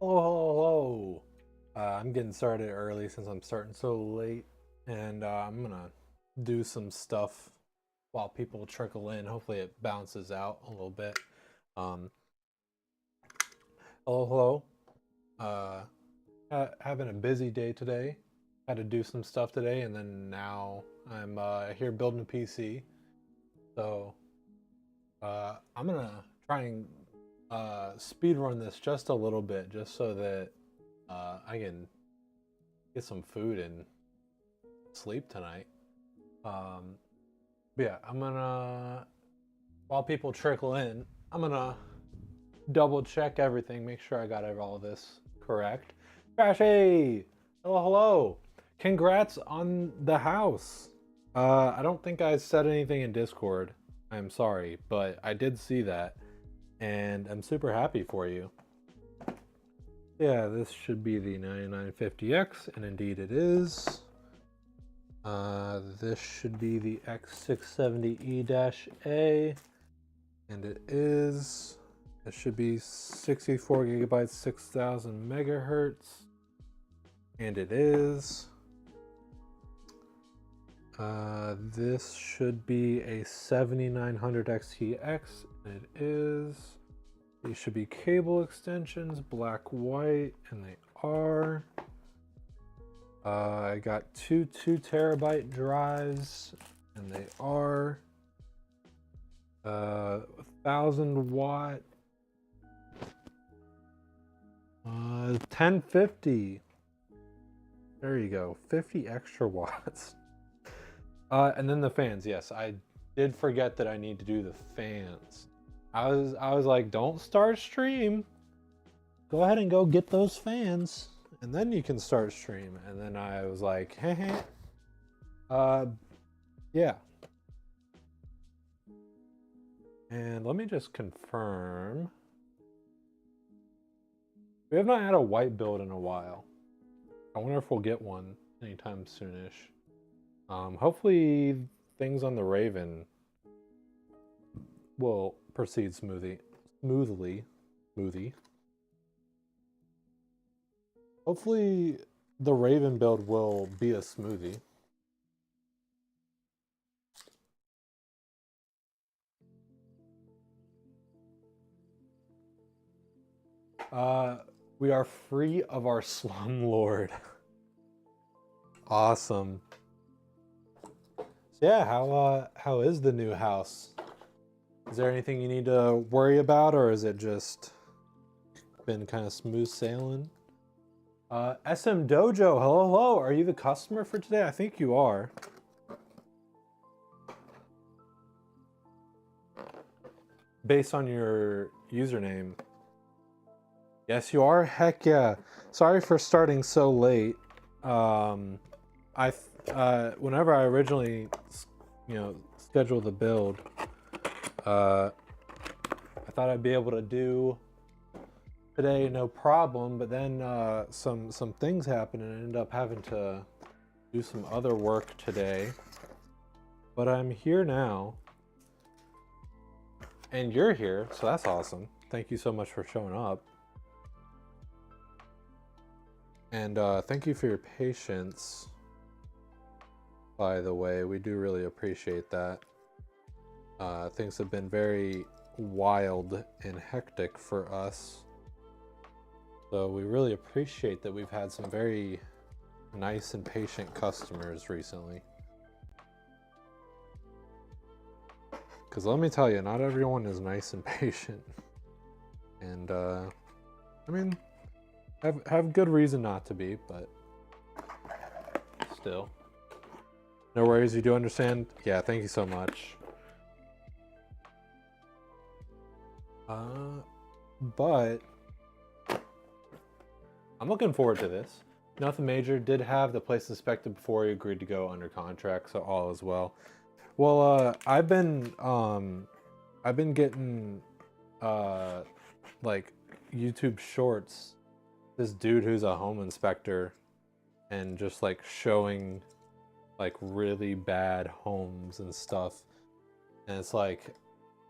Hello. I'm getting started early since I'm starting so late, and I'm gonna do some stuff while people trickle in. Hopefully, it bounces out a little bit. Um, hello. Having a busy day today. Had to do some stuff today, and then now I'm here building a PC. So I'm gonna try and speed run this just a little bit, just so that I can get some food and sleep tonight. Um, but yeah, I'm gonna while people trickle in, I'm gonna double check everything, make sure I got all this correct. Trashy, hello. Congrats on the house. I don't think I said anything in Discord. I'm sorry, but I did see that, and I'm super happy for you. Yeah, this should be the 9950X, and indeed it is. This should be the X670E-A, and it is. It should be 64 gigabytes, 6000 megahertz, and it is. This should be a 7900 XTX, and it is. These should be cable extensions, black, white, and they are. I got two 2 terabyte drives, and they are 1000 watt, 1050. There you go, 50 extra watts. And then the fans. Yes, I did forget that I need to do the fans. I was like, don't start stream. Go ahead and go get those fans, and then you can start stream. And then I was like, hey. Yeah. And let me just confirm. We have not had a white build in a while. I wonder if we'll get one anytime soonish. Hopefully things on the Raven will proceed smoothly. Hopefully the Raven build will be a smoothie. We are free of our slumlord. Awesome. So yeah, how is the new house? Is there anything you need to worry about, or is it just been kind of smooth sailing? SM Dojo, hello. Are you the customer for today? I think you are. Based on your username. Yes, you are. Heck yeah. Sorry for starting so late. Whenever I originally, scheduled the build, I thought I'd be able to do today no problem, but then some things happened and I ended up having to do some other work today. But I'm here now, and you're here, so that's awesome. Thank you so much for showing up. And thank you for your patience, by the way. We do really appreciate that. Things have been very wild and hectic for us. So we really appreciate that we've had some very nice and patient customers recently. Because let me tell you, not everyone is nice and patient. And, I mean, have good reason not to be, but still. No worries, you do understand? Yeah, thank you so much. But I'm looking forward to this. Nothing major. Did have the place inspected before he agreed to go under contract, so all is well. Well, I've been getting like YouTube shorts. This dude who's a home inspector and just like showing like really bad homes and stuff. And it's like,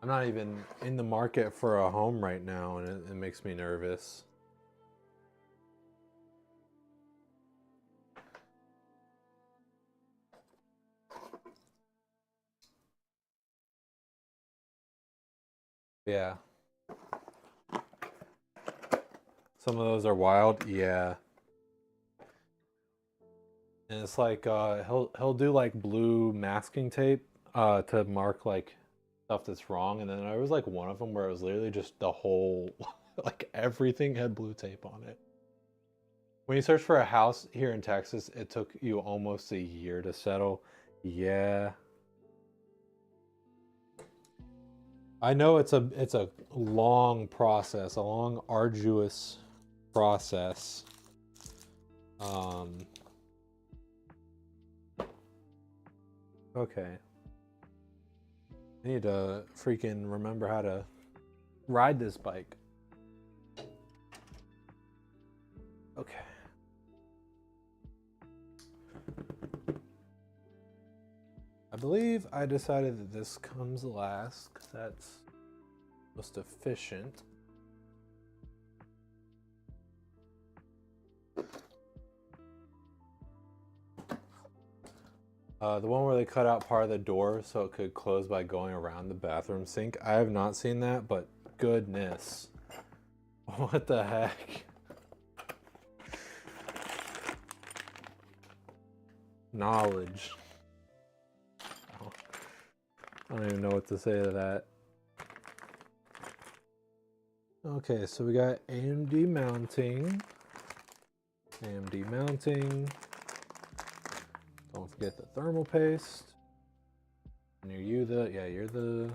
I'm not even in the market for a home right now, and it makes me nervous. Yeah. Some of those are wild. Yeah. And it's like he'll do like blue masking tape to mark like stuff that's wrong, and then there was like one of them where it was literally just the whole like everything had blue tape on it. When you search for a house here in Texas, it took you almost a year to settle. Yeah. I know it's a long process, a long arduous process. Okay. I need to freaking remember how to ride this bike. Okay. I believe I decided that this comes last because that's most efficient. The one where they cut out part of the door so it could close by going around the bathroom sink. I have not seen that, but goodness. What the heck? Knowledge. I don't even know what to say to that. Okay, so we got AMD mounting. AMD mounting. Don't forget the thermal paste. And you're you're the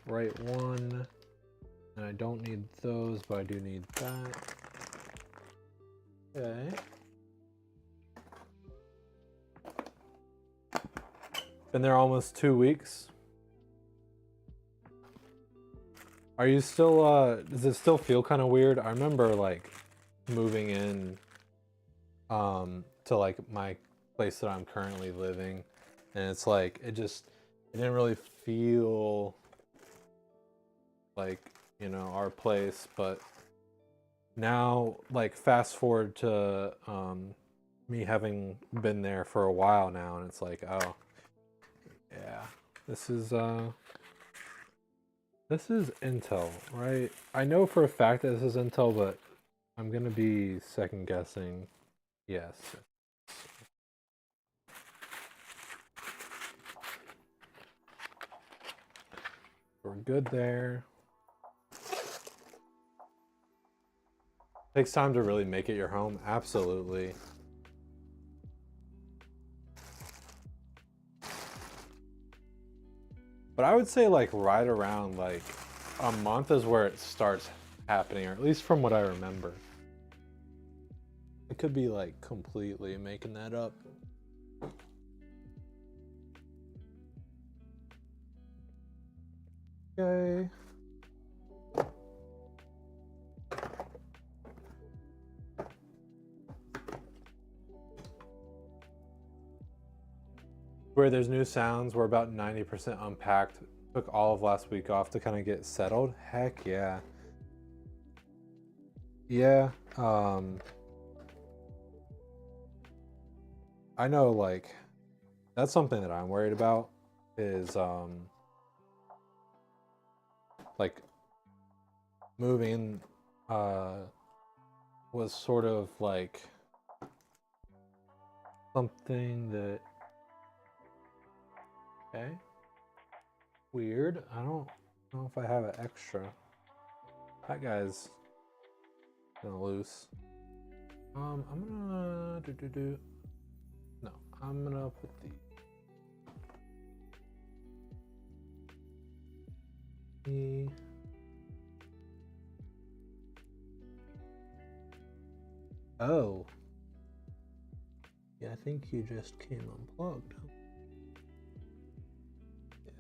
right one. And I don't need those, but I do need that. Okay. Been there almost 2 weeks. Are you still, does it still feel kind of weird? I remember like moving in to like my place that I'm currently living, and it's like it didn't really feel like, you know, our place. But now, like, fast forward to me having been there for a while now, and it's like, oh yeah, this is Intel, right? I know for a fact that this is Intel, but I'm gonna be second guessing. Yes. We're good there. Takes time to really make it your home. Absolutely. But I would say like right around like a month is where it starts happening, or at least from what I remember. I could be like completely making that up. Okay. Where there's new sounds, we're about 90% unpacked. Took all of last week off to kind of get settled. Heck yeah. Yeah. I know, like, that's something that I'm worried about is like moving was sort of like something that, okay, weird. I don't know if I have an extra. That guy's gonna loose. I'm gonna no, I'm gonna put the oh. Yeah, I think you just came unplugged. Yeah.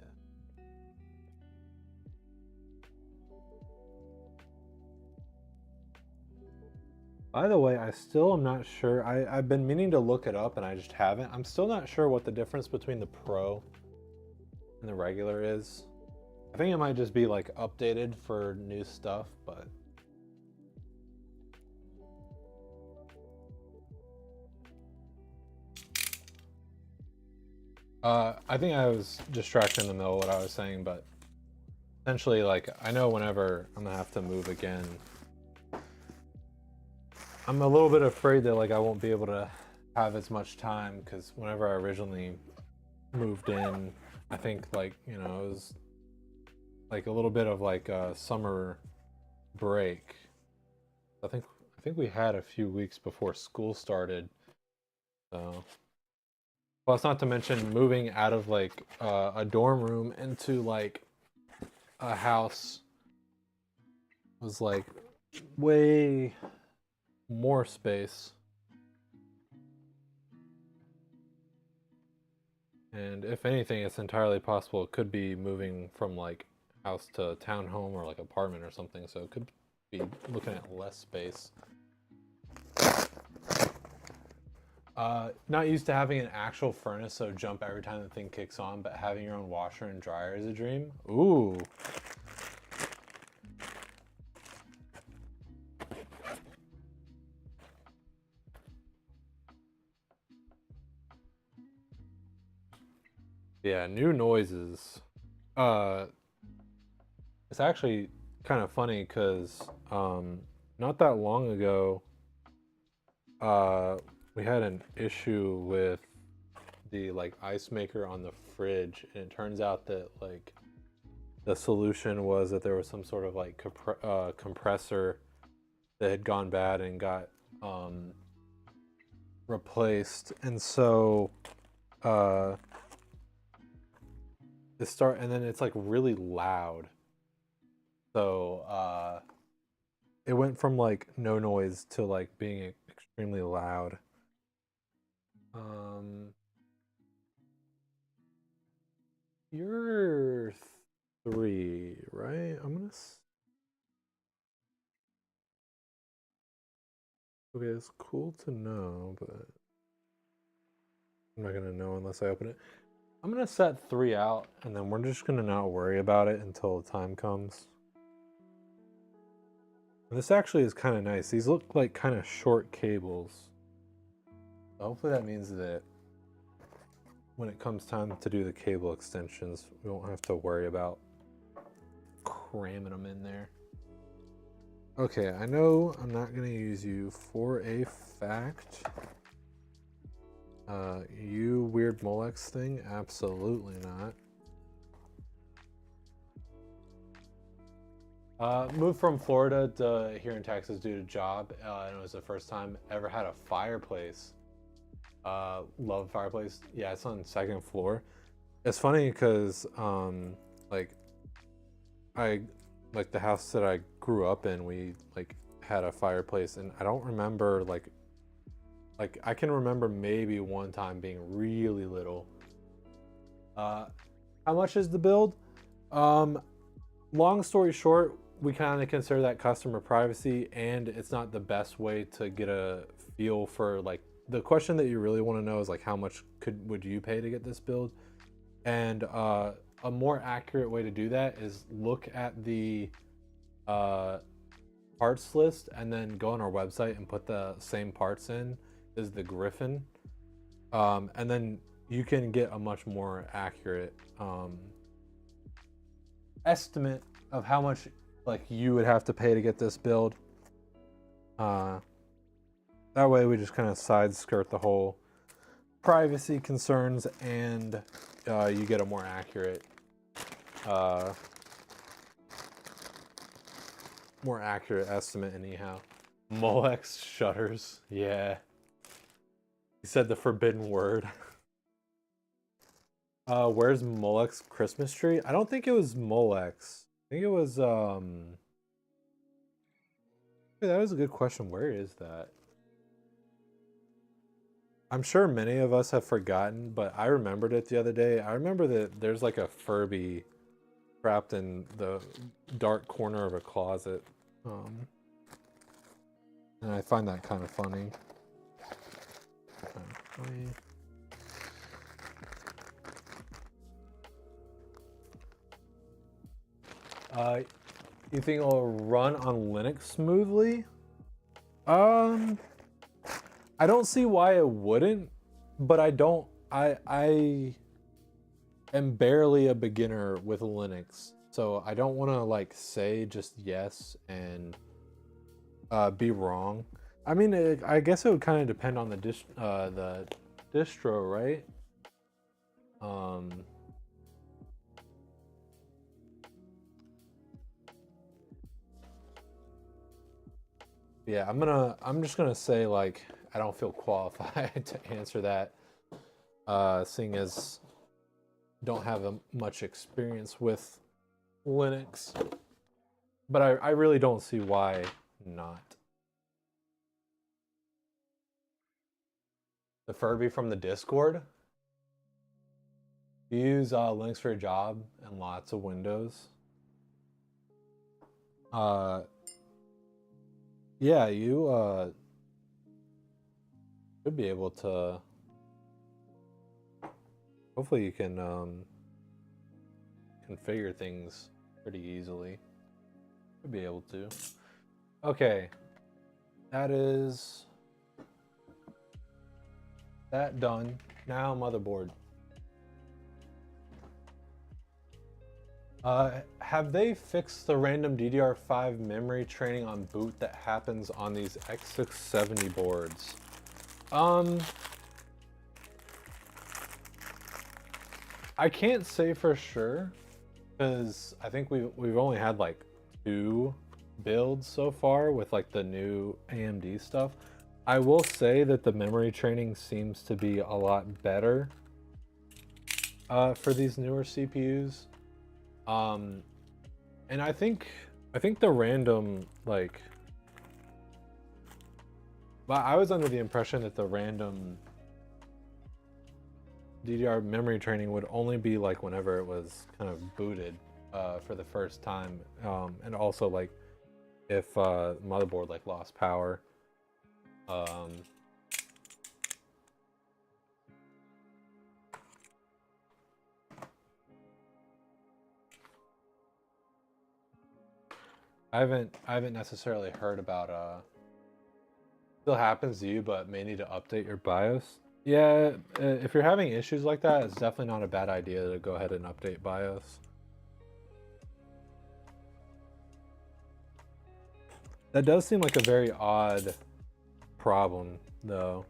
By the way, I still am not sure. I've been meaning to look it up and I just haven't. I'm still not sure what the difference between the Pro and the regular is. I think it might just be like updated for new stuff, but I think I was distracted in the middle of what I was saying, but essentially, like, I know whenever I'm gonna have to move again, I'm a little bit afraid that like I won't be able to have as much time, because whenever I originally moved in, I think like, you know, it was like a little bit of like a summer break. I think we had a few weeks before school started. So plus, not to mention moving out of like a dorm room into like a house was like way more space. And if anything, it's entirely possible it could be moving from like house to townhome or like apartment or something. So it could be looking at less space. Not used to having an actual furnace, so jump every time the thing kicks on, but having your own washer and dryer is a dream. Ooh. Yeah, new noises. Uh, it's actually kind of funny because not that long ago, uh, we had an issue with the like ice maker on the fridge, and it turns out that like the solution was that there was some sort of like compressor that had gone bad and got replaced, and so uh, and then it's like really loud. So it went from like no noise to like being extremely loud. Um, you're 3, right? Okay, it's cool to know, but I'm not gonna know unless I open it. I'm gonna set 3 out, and then we're just gonna not worry about it until the time comes. And this actually is kind of nice. These look like kind of short cables. So hopefully that means that when it comes time to do the cable extensions, we won't have to worry about cramming them in there. Okay, I know I'm not going to use you for a fact. You weird Molex thing? Absolutely not. Moved from Florida to here in Texas due to job, and it was the first time ever had a fireplace. Love fireplace. Yeah, it's on the 2nd floor. It's funny because like I like the house that I grew up in, we like had a fireplace, and I don't remember like I can remember maybe one time being really little. How much is the build? Long story short, we kind of consider that customer privacy, and it's not the best way to get a feel for like the question that you really want to know is like how much would you pay to get this build? And a more accurate way to do that is look at the parts list and then go on our website and put the same parts in as the Griffin, and then you can get a much more accurate estimate of how much like you would have to pay to get this build. That way we just kind of side skirt the whole privacy concerns, and you get a more accurate estimate anyhow. Molex shutters, yeah. He said the forbidden word. Where's Molex Christmas tree? I don't think it was Molex. I think it was hey, that was a good question. Where is that? I'm sure many of us have forgotten, but I remembered it the other day. I remember that there's like a Furby trapped in the dark corner of a closet. And I find that kind of funny. You think it'll run on Linux smoothly? I don't see why it wouldn't, but I am barely a beginner with Linux. So I don't want to like say just yes and be wrong. I mean, I guess it would kind of depend on the distro, right? Um, yeah, I'm just gonna say like I don't feel qualified to answer that, seeing as don't have much experience with Linux, but I really don't see why not. The Furby from the Discord. You use Linux for your job and lots of Windows. Uh, yeah, you should be able to. Hopefully, you can configure things pretty easily. Should be able to. Okay, that is that done. Now motherboard. Have they fixed the random DDR5 memory training on boot that happens on these X670 boards? I can't say for sure because I think we've only had like 2 builds so far with like the new AMD stuff. I will say that the memory training seems to be a lot better for these newer CPUs. And I think the random like, well, I was under the impression that the random DDR memory training would only be like whenever it was kind of booted for the first time, and also like if motherboard like lost power. I haven't necessarily heard about still happens to you, but may need to update your BIOS. Yeah, if you're having issues like that, it's definitely not a bad idea to go ahead and update BIOS. That does seem like a very odd problem, though.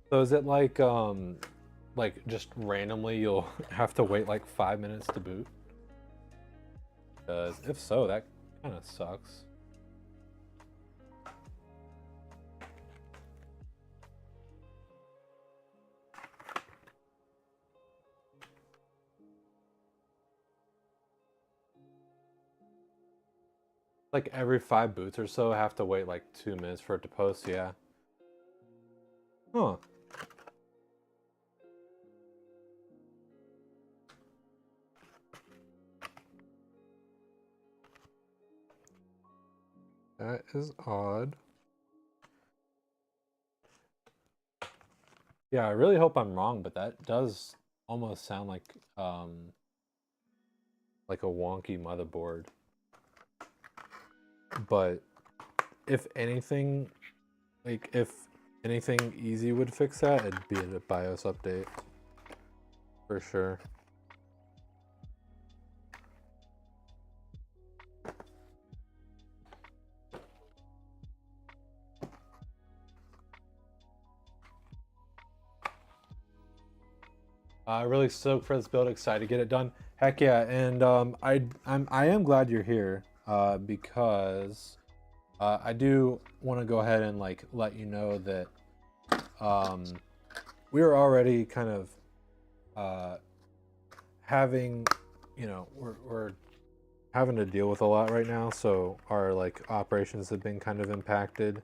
So is it like just randomly you'll have to wait like 5 minutes to boot? Because if so, that kind of sucks. Like every 5 boots or so, I have to wait like 2 minutes for it to post, yeah. Huh. That is odd. Yeah, I really hope I'm wrong, but that does almost sound like a wonky motherboard. But if anything, like if anything easy would fix that, it'd be a BIOS update for sure. Really stoked for this build, excited to get it done. Heck yeah, and I am glad you're here because I do want to go ahead and like let you know that we are already kind of having, you know, we're having to deal with a lot right now, so our like operations have been kind of impacted.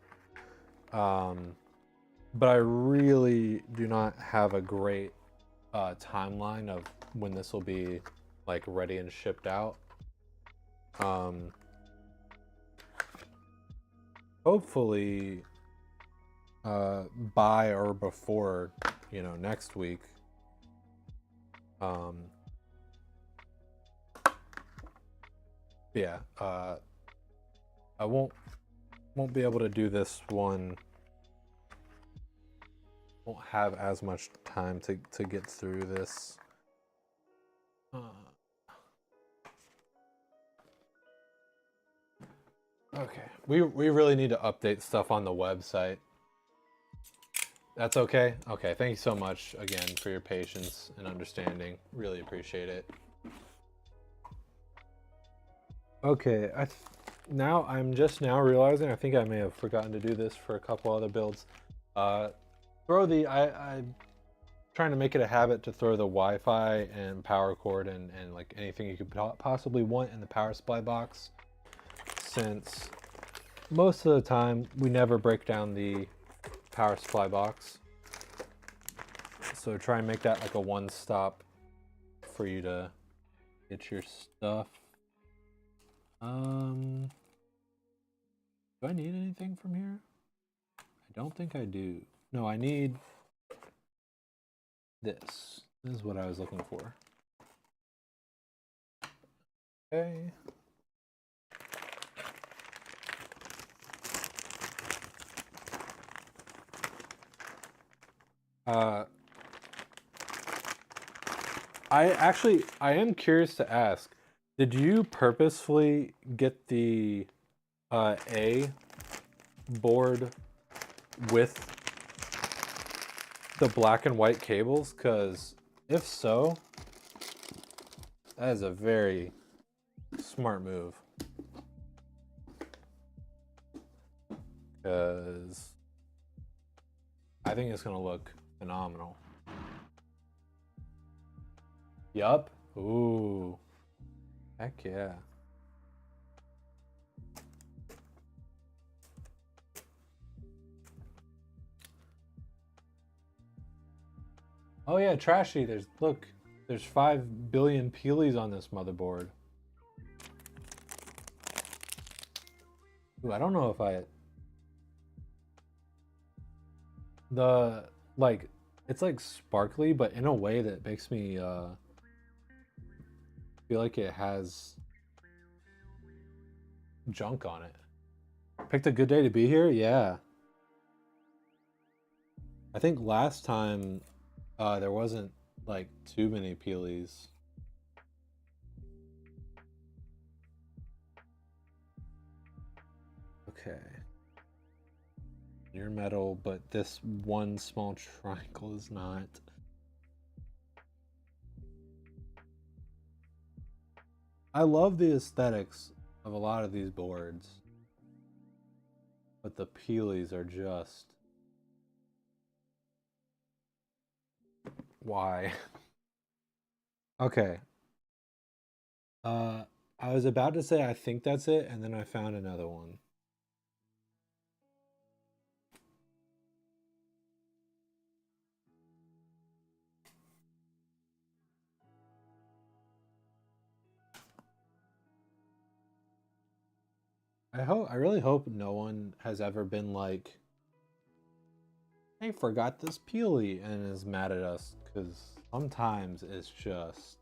But I really do not have a great timeline of when this will be like ready and shipped out. Hopefully by or before, you know, next week. Yeah, I won't be able to do this one won't have as much time to get through this. Okay, we really need to update stuff on the website. That's okay? Okay, thank you so much again for your patience and understanding. Really appreciate it. Okay, now I'm just now realizing, I think I may have forgotten to do this for a couple other builds. I'm trying to make it a habit to throw the Wi-Fi and power cord and like anything you could possibly want in the power supply box, since most of the time we never break down the power supply box. So try and make that like a one-stop for you to get your stuff. Do I need anything from here? I don't think I do. No, I need this. This is what I was looking for. Okay. I am curious to ask, did you purposefully get the A board with the black and white cables? Because if so, that is a very smart move. Because I think it's going to look phenomenal. Yup. Ooh. Heck yeah. Oh yeah, Trashy, there's 5 billion peelies on this motherboard. Ooh, I don't know if it's like sparkly, but in a way that makes me feel like it has junk on it. Picked a good day to be here? Yeah. I think last time there wasn't like too many peelies. Okay. Near metal, but this one small triangle is not. I love the aesthetics of a lot of these boards, but the peelies are just... Why? Okay. I was about to say I think that's it, and then I found another one. I really hope no one has ever been like, I forgot this peely, and is mad at us, because sometimes it's just...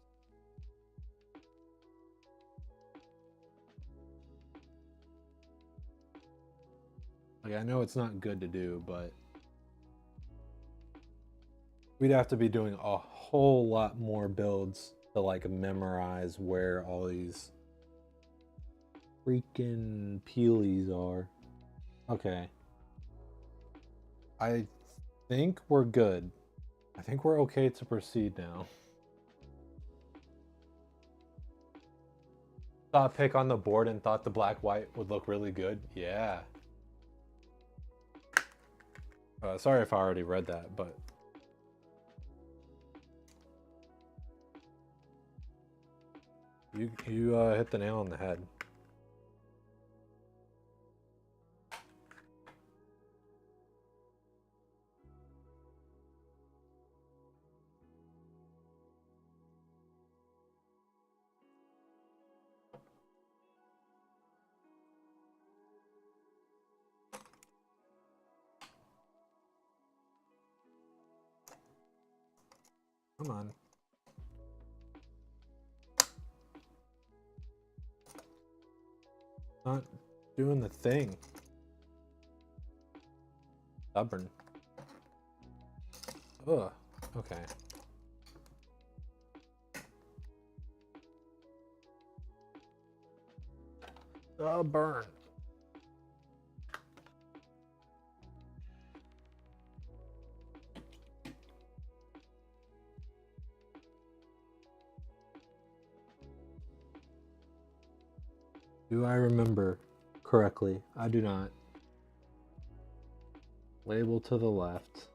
Like, I know it's not good to do, but we'd have to be doing a whole lot more builds to like memorize where all these freaking peelies are. Okay. I think we're good. I think we're okay to proceed now. Saw a pic on the board and thought the black white would look really good. Yeah. Sorry if I already read that, but you hit the nail on the head. Come on. Not doing the thing. Stubborn. Ugh. Okay. Burn. Do I remember correctly? I do not. Label to the left.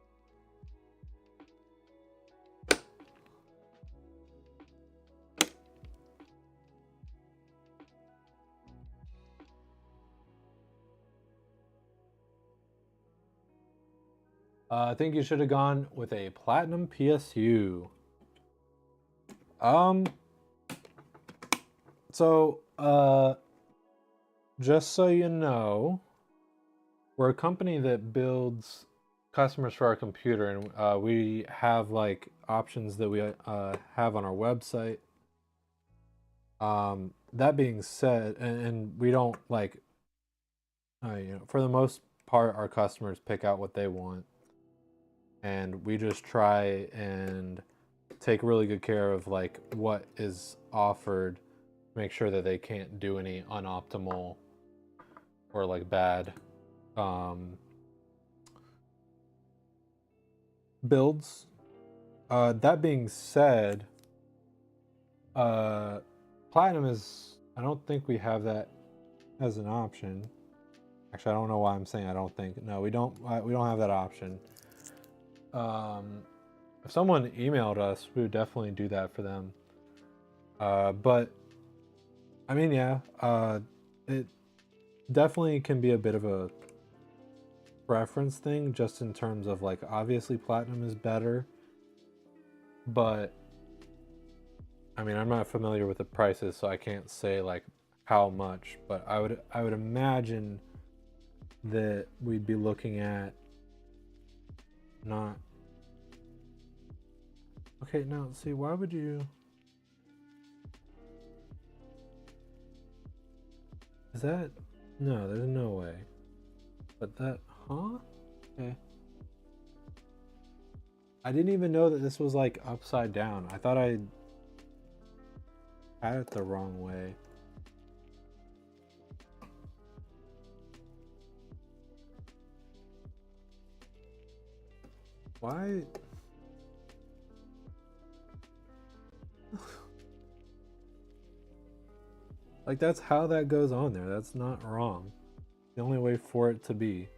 I think you should have gone with a platinum PSU. So, just so you know, we're a company that builds customers for our computer, and we have like options that we have on our website. That being said, and we don't like, for the most part, our customers pick out what they want, and we just try and take really good care of like what is offered, make sure that they can't do any unoptimal or like bad builds. That being said, platinum is, I don't think we have that as an option. Actually, I don't know why I'm saying I don't think. No, we don't have that option. If someone emailed us, we would definitely do that for them. But I mean, yeah, it definitely can be a bit of a preference thing, just in terms of like, obviously platinum is better, but I mean, I'm not familiar with the prices, so I can't say like how much, but I would imagine that we'd be looking at not. Okay, now see, why would you? Is that? No, there's no way. But that, huh? Okay. I didn't even know that this was like upside down. I thought I had it the wrong way. Why? Like, that's how that goes on there. That's not wrong. The only way for it to be.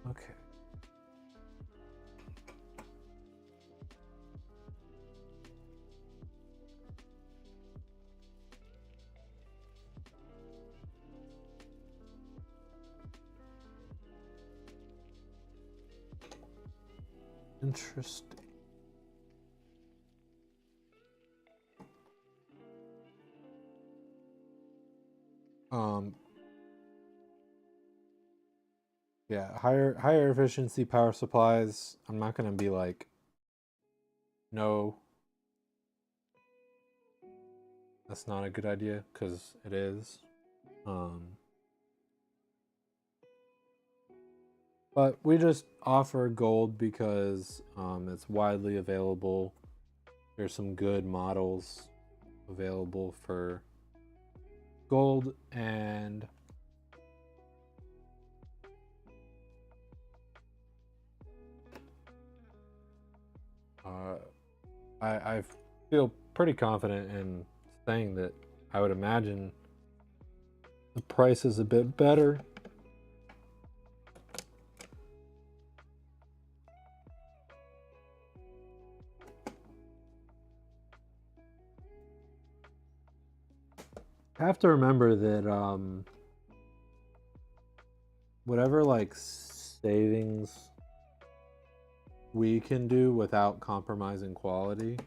Okay. Interesting. Yeah, higher efficiency power supplies. I'm not gonna be like, no, that's not a good idea, because it is. But we just offer gold because it's widely available. There's some good models available for gold, and I feel pretty confident in saying that I would imagine the price is a bit better. I have to remember that whatever like savings we can do without compromising quality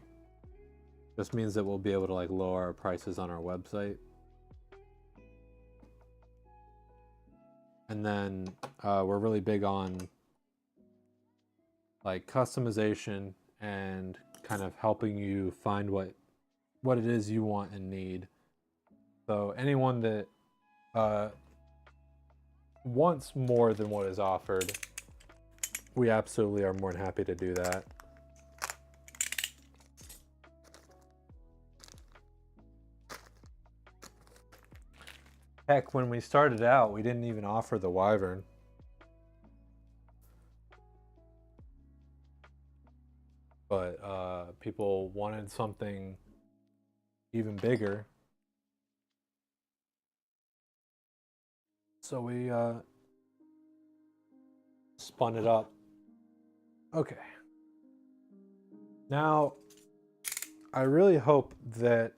just means that we'll be able to like lower our prices on our website. And then we're really big on like customization and kind of helping you find what it is you want and need. So anyone that wants more than what is offered, we absolutely are more than happy to do that. Heck, when we started out, we didn't even offer the Wyvern. But people wanted something even bigger. So we spun it up. Okay. Now, I really hope that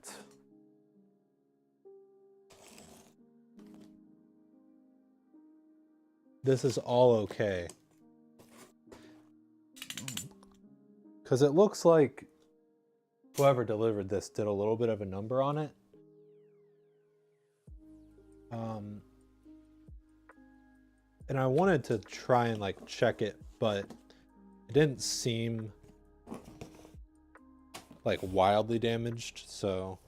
this is all okay. Because it looks like whoever delivered this did a little bit of a number on it. And I wanted to try and like check it, but it didn't seem like wildly damaged, so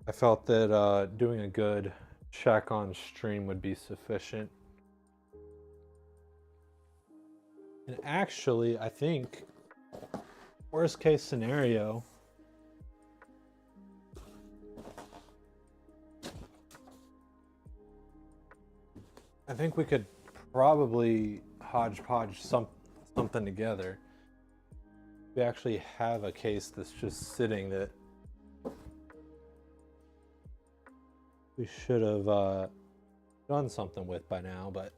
I felt that doing a good check on stream would be sufficient. And actually, I think worst case scenario, I think we could probably hodgepodge something together. We actually have a case that's just sitting that we should have done something with by now, but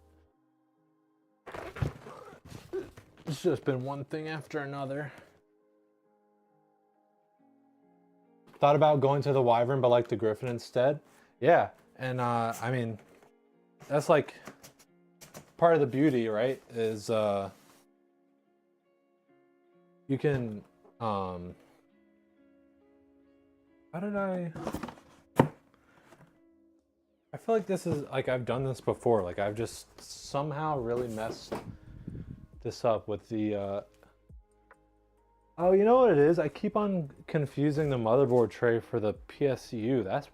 it's just been one thing after another. Thought about going to the Wyvern, but like the Griffin instead. Yeah, and I mean, that's like part of the beauty, right? Is you can how did I feel like this is like I've done this before. Like I've just somehow really messed this up with the oh, you know what it is? I keep on confusing the motherboard tray for the PSU. That's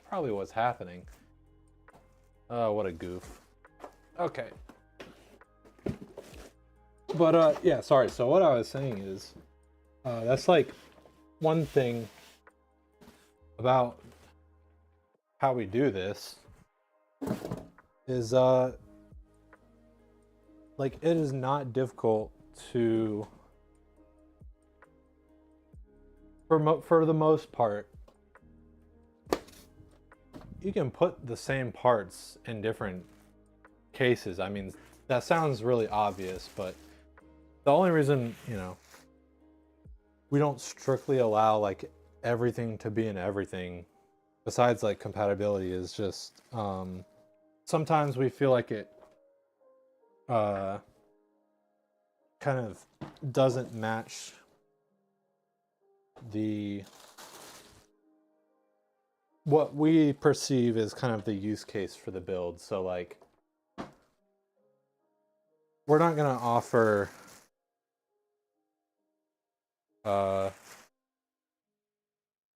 probably what's happening. Oh, what a goof. Okay. But yeah, sorry. So what I was saying is that's like one thing about how we do this is like it is not difficult to for the most part you can put the same parts in different cases. I mean, that sounds really obvious, but the only reason, you know, we don't strictly allow like everything to be in everything besides like compatibility is just sometimes we feel like it kind of doesn't match the what we perceive as kind of the use case for the build. So like we're not going to offer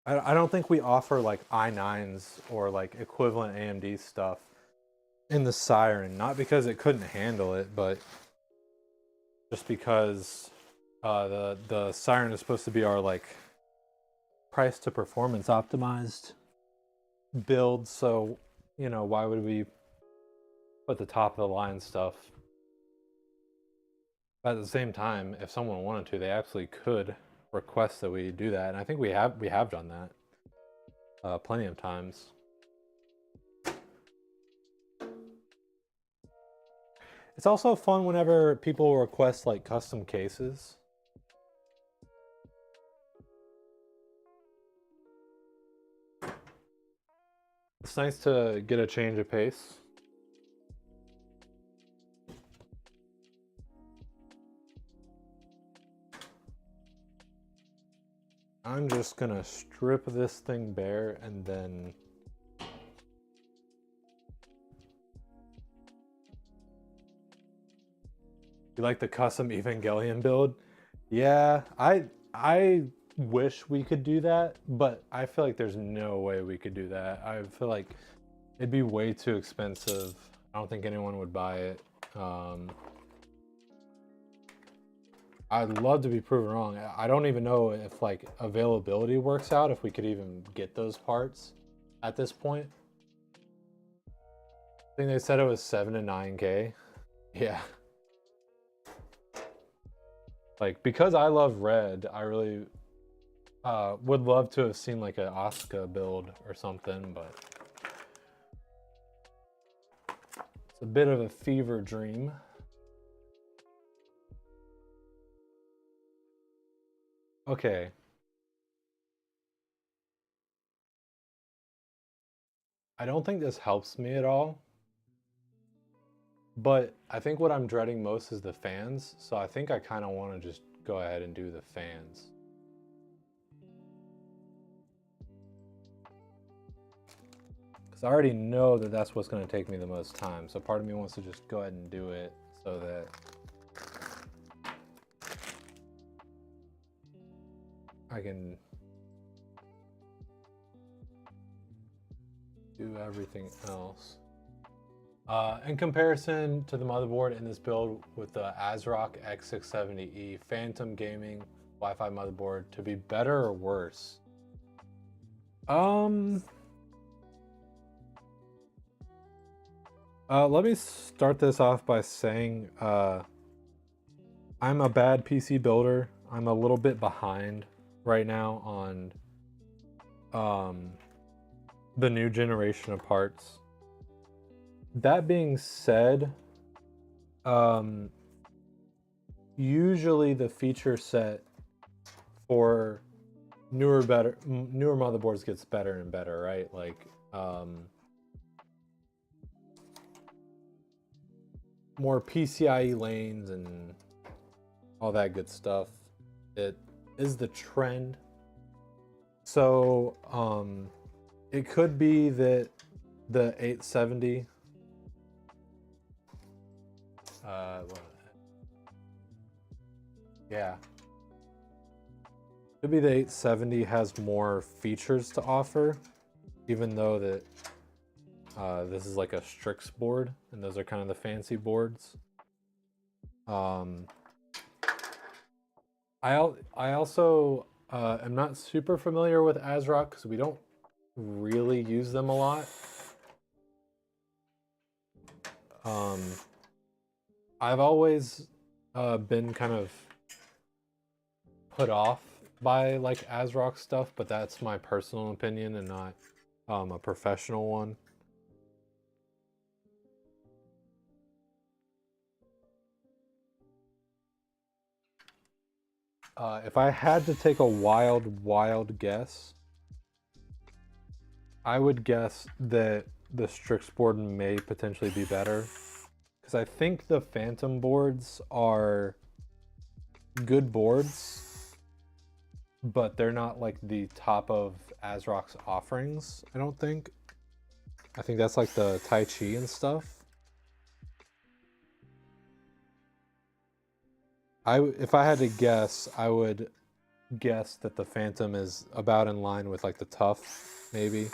I don't think we offer like i9s or like equivalent AMD stuff in the Siren, not because it couldn't handle it, but just because the Siren is supposed to be our like price to performance optimized build. So, you know, why would we put the top of the line stuff? But at the same time, if someone wanted to, they absolutely could request that we do that, and I think we have done that plenty of times. It's also fun whenever people request like custom cases. It's nice to get a change of pace. I'm just gonna strip this thing bare and then you like the custom Evangelion build? Yeah, I wish we could do that, but I feel like there's no way we could do that. I feel like it'd be way too expensive. I don't think anyone would buy it. I'd love to be proven wrong. I don't even know if like availability works out, if we could even get those parts at this point. I think they said it was 7 to 9K. Yeah. Like, because I love red, I really would love to have seen like an Asuka build or something, but it's a bit of a fever dream. Okay. I don't think this helps me at all, but I think what I'm dreading most is the fans, so I think I kind of want to just go ahead and do the fans. Because I already know that that's what's going to take me the most time, so part of me wants to just go ahead and do it so that I can do everything else. In comparison to the motherboard in this build with the ASRock X670E Phantom Gaming Wi-Fi motherboard, to be better or worse? Let me start this off by saying I'm a bad PC builder. I'm a little bit behind right now on the new generation of parts. That being said, usually the feature set for newer motherboards gets better and better, right? Like more PCIe lanes and all that good stuff. It is the trend. So it could be that the 870 yeah, could be the 870 has more features to offer, even though that this is like a Strix board, and those are kind of the fancy boards. I also am not super familiar with ASRock because we don't really use them a lot. I've always been kind of put off by like ASRock stuff, but that's my personal opinion and not a professional one. If I had to take a wild guess, I would guess that the Strix board may potentially be better. Because I think the Phantom boards are good boards, but they're not like the top of ASRock's offerings, I don't think. I think that's like the Tai Chi and stuff. If I had to guess, I would guess that the Phantom is about in line with like the Tough, maybe.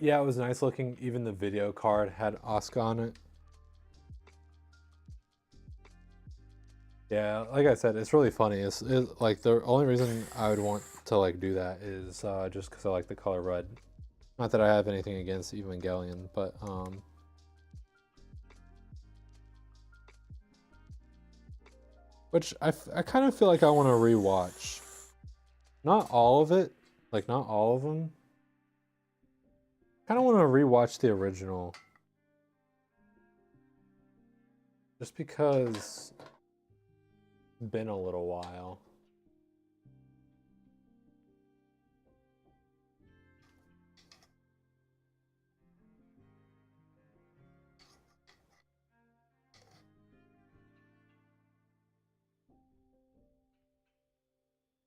Yeah, it was nice looking. Even the video card had Asuka on it. Yeah, like I said, it's really funny. It's like the only reason I would want to like do that is just because I like the color red. Not that I have anything against Evangelion, but which I kind of feel like I want to rewatch. Not all of it, like not all of them. Kind of want to rewatch the original, just because it's been a little while.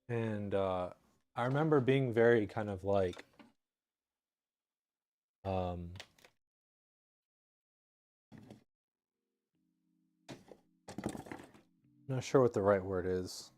And I remember being very kind of like, um, not sure what the right word is.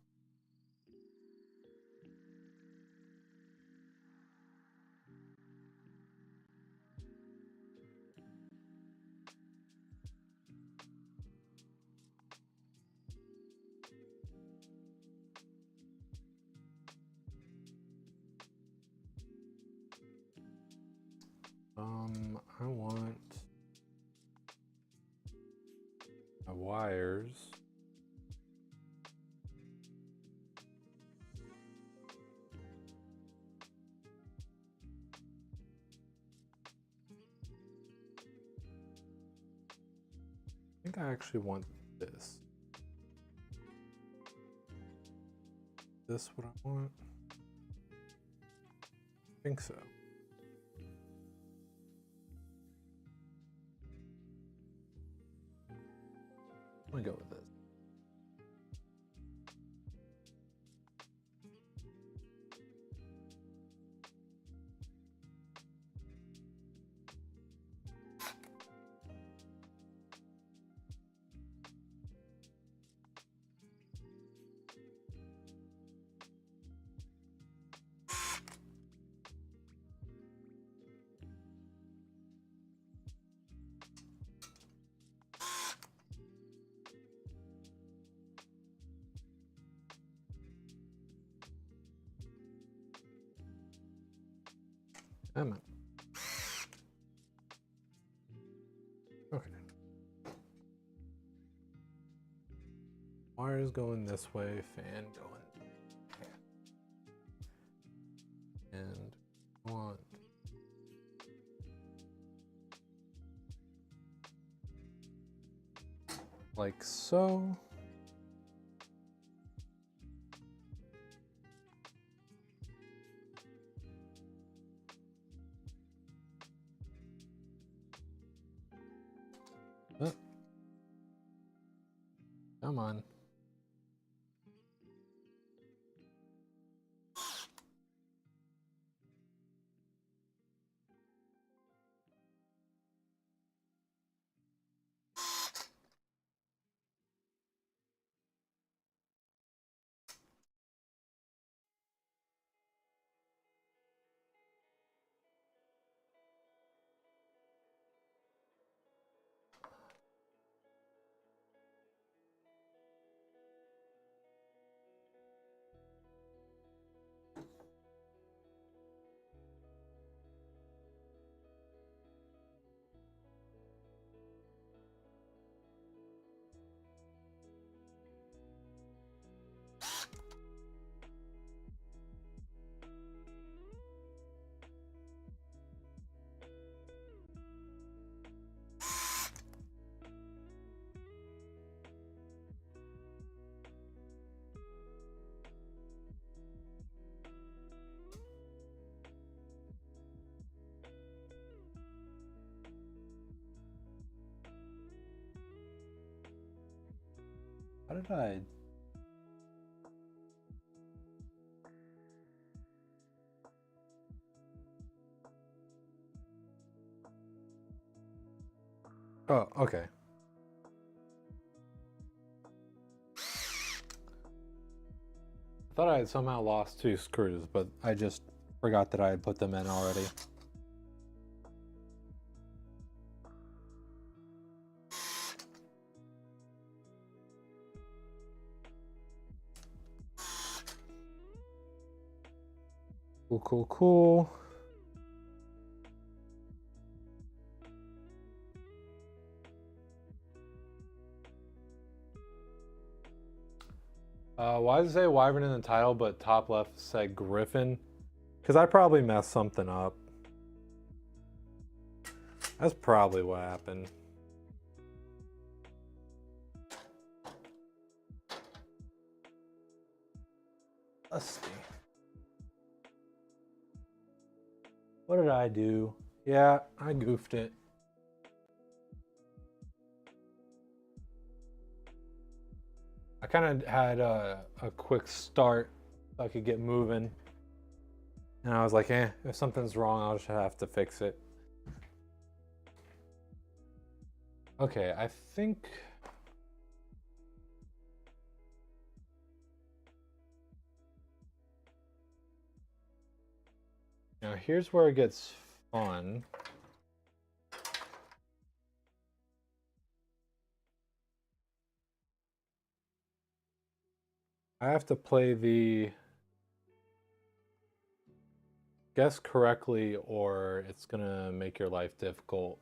I want my wires. I think I actually want this. This what I want? I think so. I'm gonna go with this. Damn it. Okay. Wires going this way, fan going. And want like so. Come on. How did I? Oh, okay. I thought I had somehow lost 2 screws, but I just forgot that I had put them in already. Cool, cool, cool. Why does it say Wyvern in the title, but top left said Griffin? Because I probably messed something up. That's probably what happened. Let's see. What did I do? Yeah, I goofed it. I kind of had a quick start so I could get moving. And I was like, if something's wrong, I'll just have to fix it. Okay, I think... Now here's where it gets fun. I have to play the guess correctly or it's gonna make your life difficult.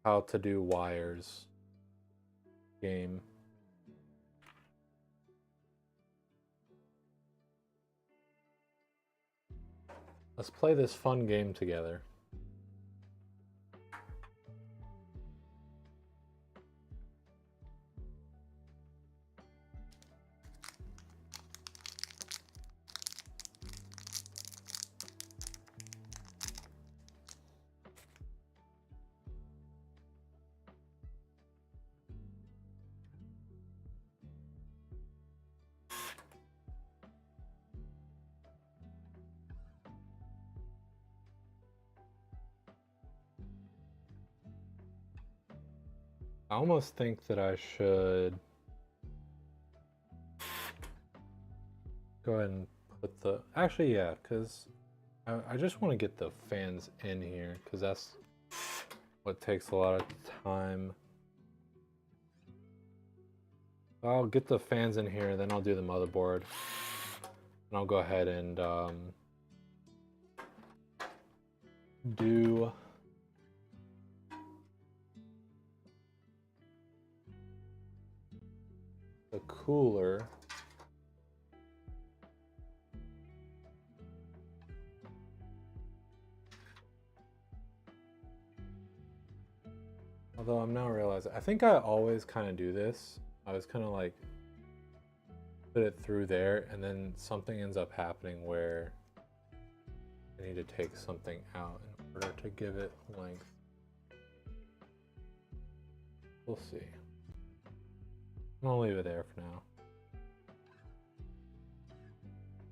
How to do wires game. Let's play this fun game together. I almost think that I should go ahead and put the... Actually, yeah, because I just want to get the fans in here, because that's what takes a lot of time. I'll get the fans in here, then I'll do the motherboard. And I'll go ahead and do... the cooler. Although I'm now realizing, I think I always kind of do this. I was kind of like, put it through there, and then something ends up happening where I need to take something out in order to give it length. We'll see. I'm gonna leave it there for now.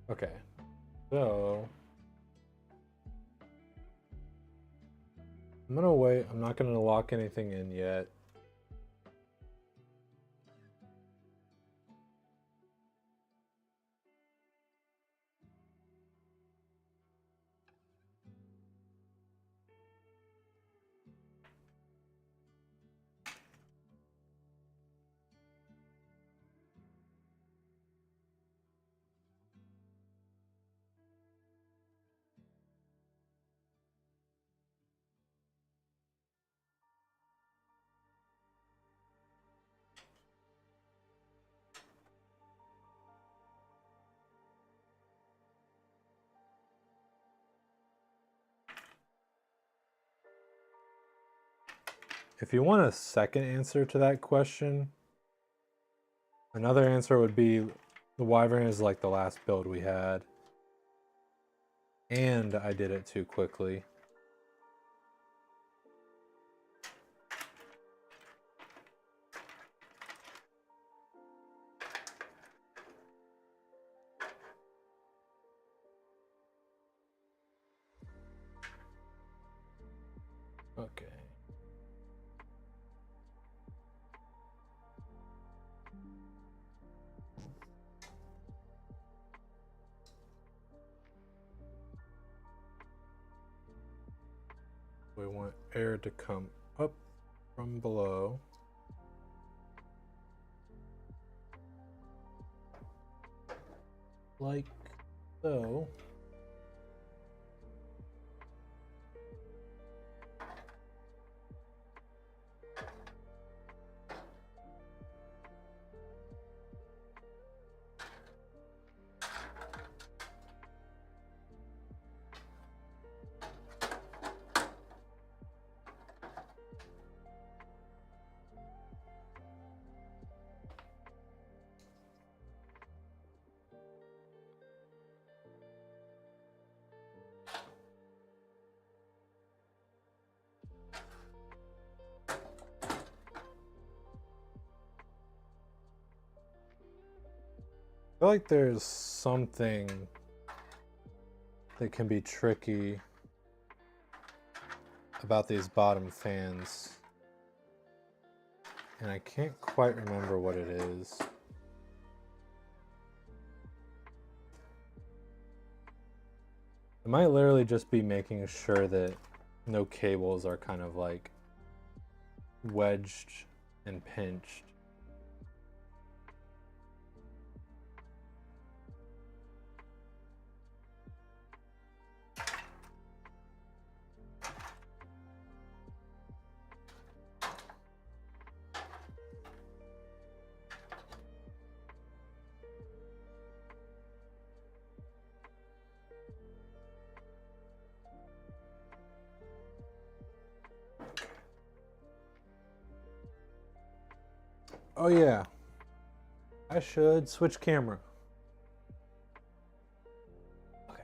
Okay, so I'm gonna wait. I'm not gonna lock anything in yet. If you want a second answer to that question, another answer would be the Wyvern is like the last build we had. And I did it too quickly. Okay. We want air to come up from below. Like so. feel like there's something that can be tricky about these bottom fans, and I can't quite remember what it is. It might literally just be making sure that no cables are kind of like wedged and pinched. Oh yeah, I should switch camera. Okay.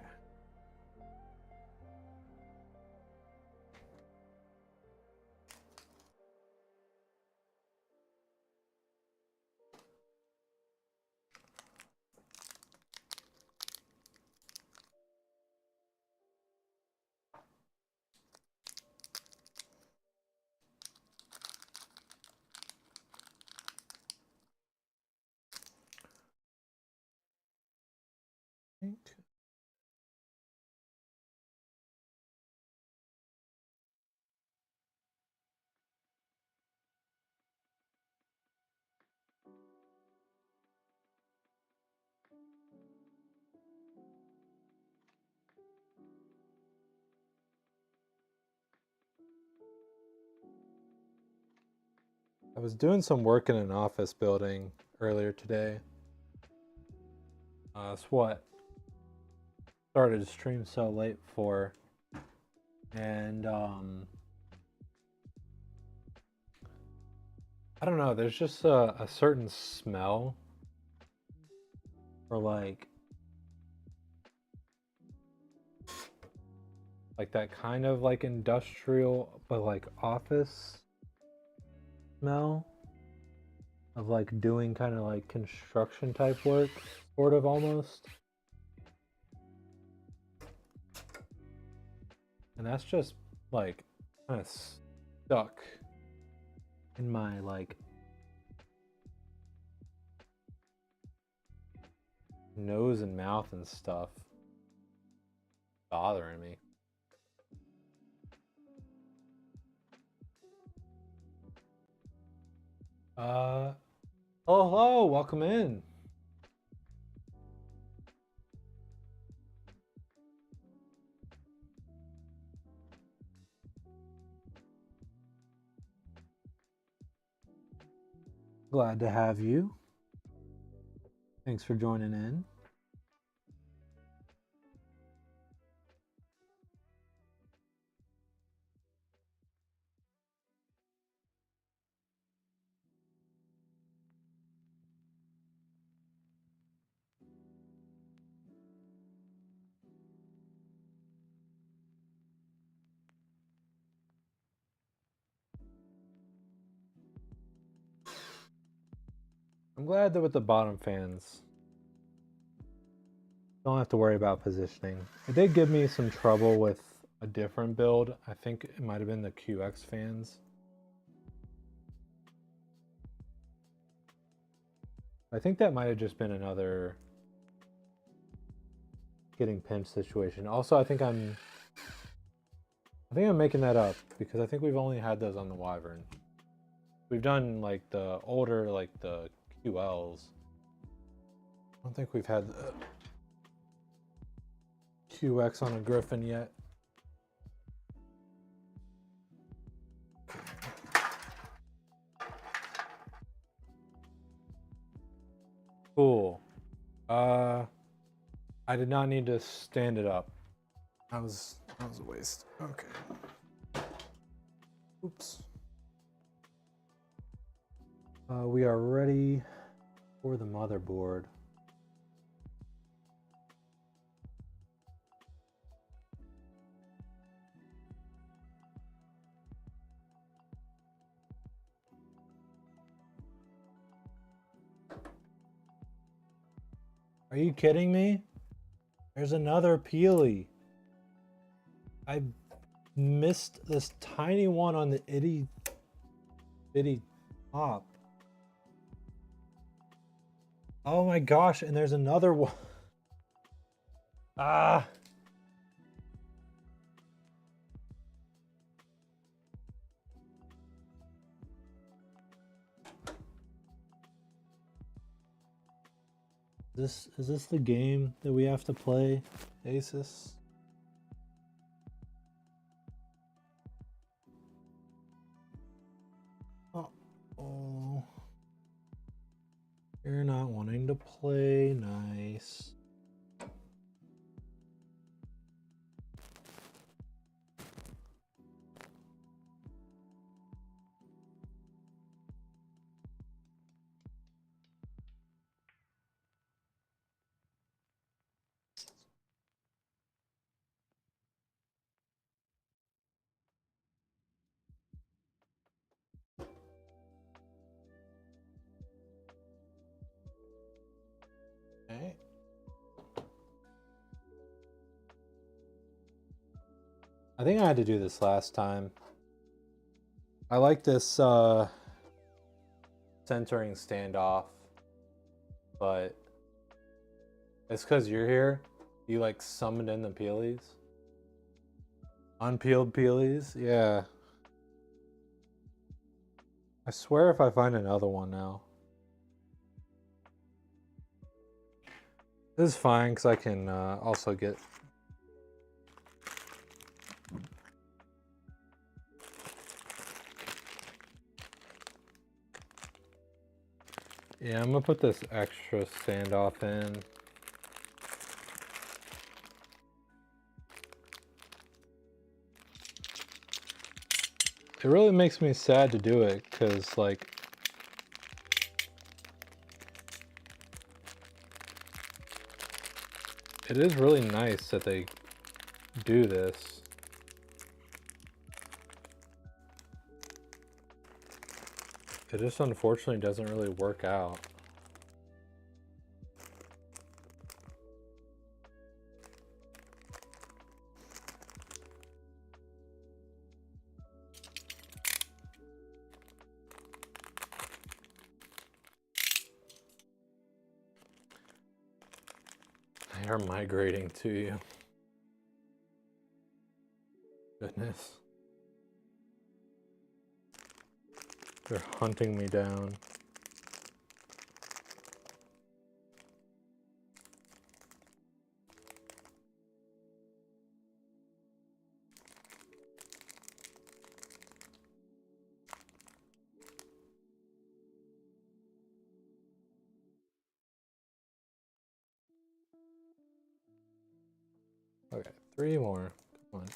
I was doing some work in an office building earlier today. That's what started to stream so late for. And I don't know, there's just a certain smell, or like that kind of like industrial but like office smell of like doing kind of like construction type work, sort of almost. And that's just like kind of stuck in my like nose and mouth and stuff, bothering me. Hello, welcome in. Glad to have you. Thanks for joining in. I'm glad that with the bottom fans, don't have to worry about positioning. It did give me some trouble with a different build. I think it might have been the QX fans. I think that might have just been another getting pinched situation. Also, I think I'm making that up because I think we've only had those on the Wyvern. We've done like the older, like the QLs. I don't think we've had the QX on a Griffin yet. Cool. I did not need to stand it up. That was a waste. Okay. Oops. We are ready for the motherboard. Are you kidding me? There's another Peely. I missed this tiny one on the itty bitty top. Oh my gosh, and there's another one. Ah. Is this the game that we have to play, Asus? Oh. You're not wanting to play. Nice. Okay. I think I had to do this last time. I like this centering standoff, but it's because you're here. You like summoned in the Peelies. Unpeeled Peelies? Yeah. I swear if I find another one now. This is fine because I can also get... Yeah, I'm gonna put this extra standoff in. It really makes me sad to do it because, like, it is really nice that they do this. It just unfortunately doesn't really work out. They are migrating to you. Goodness. They're hunting me down. Okay, 3 more. Come on.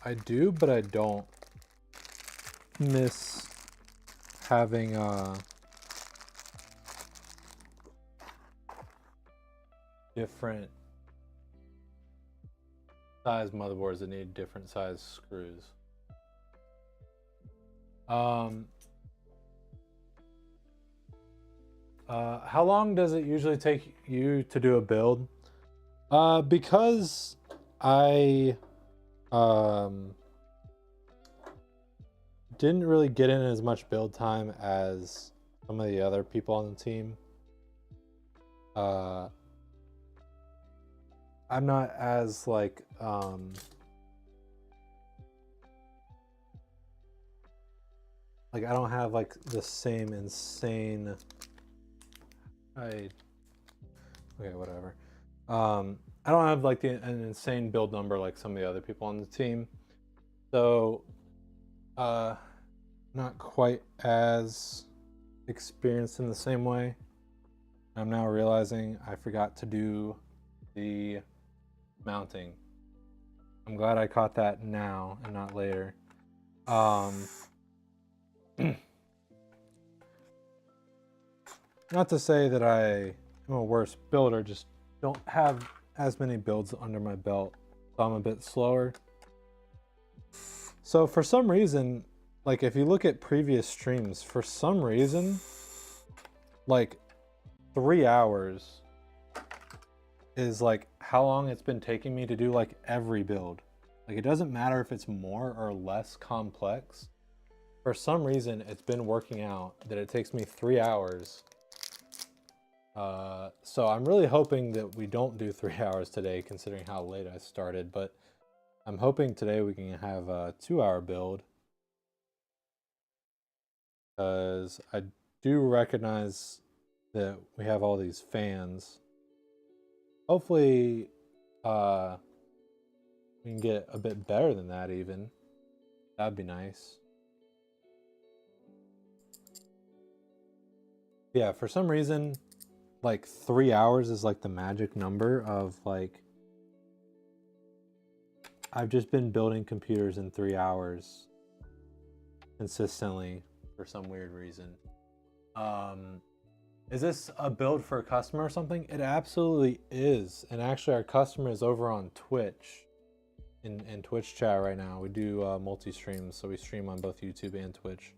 I do, but I don't miss having different size motherboards that need different size screws. How long does it usually take you to do a build? Because I didn't really get in as much build time as some of the other people on the team. I'm not as like I don't have like the same insane okay, whatever. I don't have like an insane build number like some of the other people on the team. So not quite as experienced in the same way. I'm now realizing I forgot to do the mounting. I'm glad I caught that now and not later. not to say that I am a worse builder, just don't have as many builds under my belt, so I'm a bit slower. So for some reason, like if you look at previous streams, for some reason, like 3 hours is like how long it's been taking me to do like every build. Like it doesn't matter if it's more or less complex. For some reason, it's been working out that it takes me 3 hours. So I'm really hoping that we don't do 3 hours today, considering how late I started. But I'm hoping today we can have a 2-hour build, because I do recognize that we have all these fans. Hopefully, we can get a bit better than that even. That'd be nice. Yeah, for some reason, like 3 hours is like the magic number of like, I've just been building computers in 3 hours consistently for some weird reason. Is this a build for a customer or something? It absolutely is. And actually our customer is over on Twitch, in Twitch chat right now. We do multi-streams, so we stream on both YouTube and Twitch.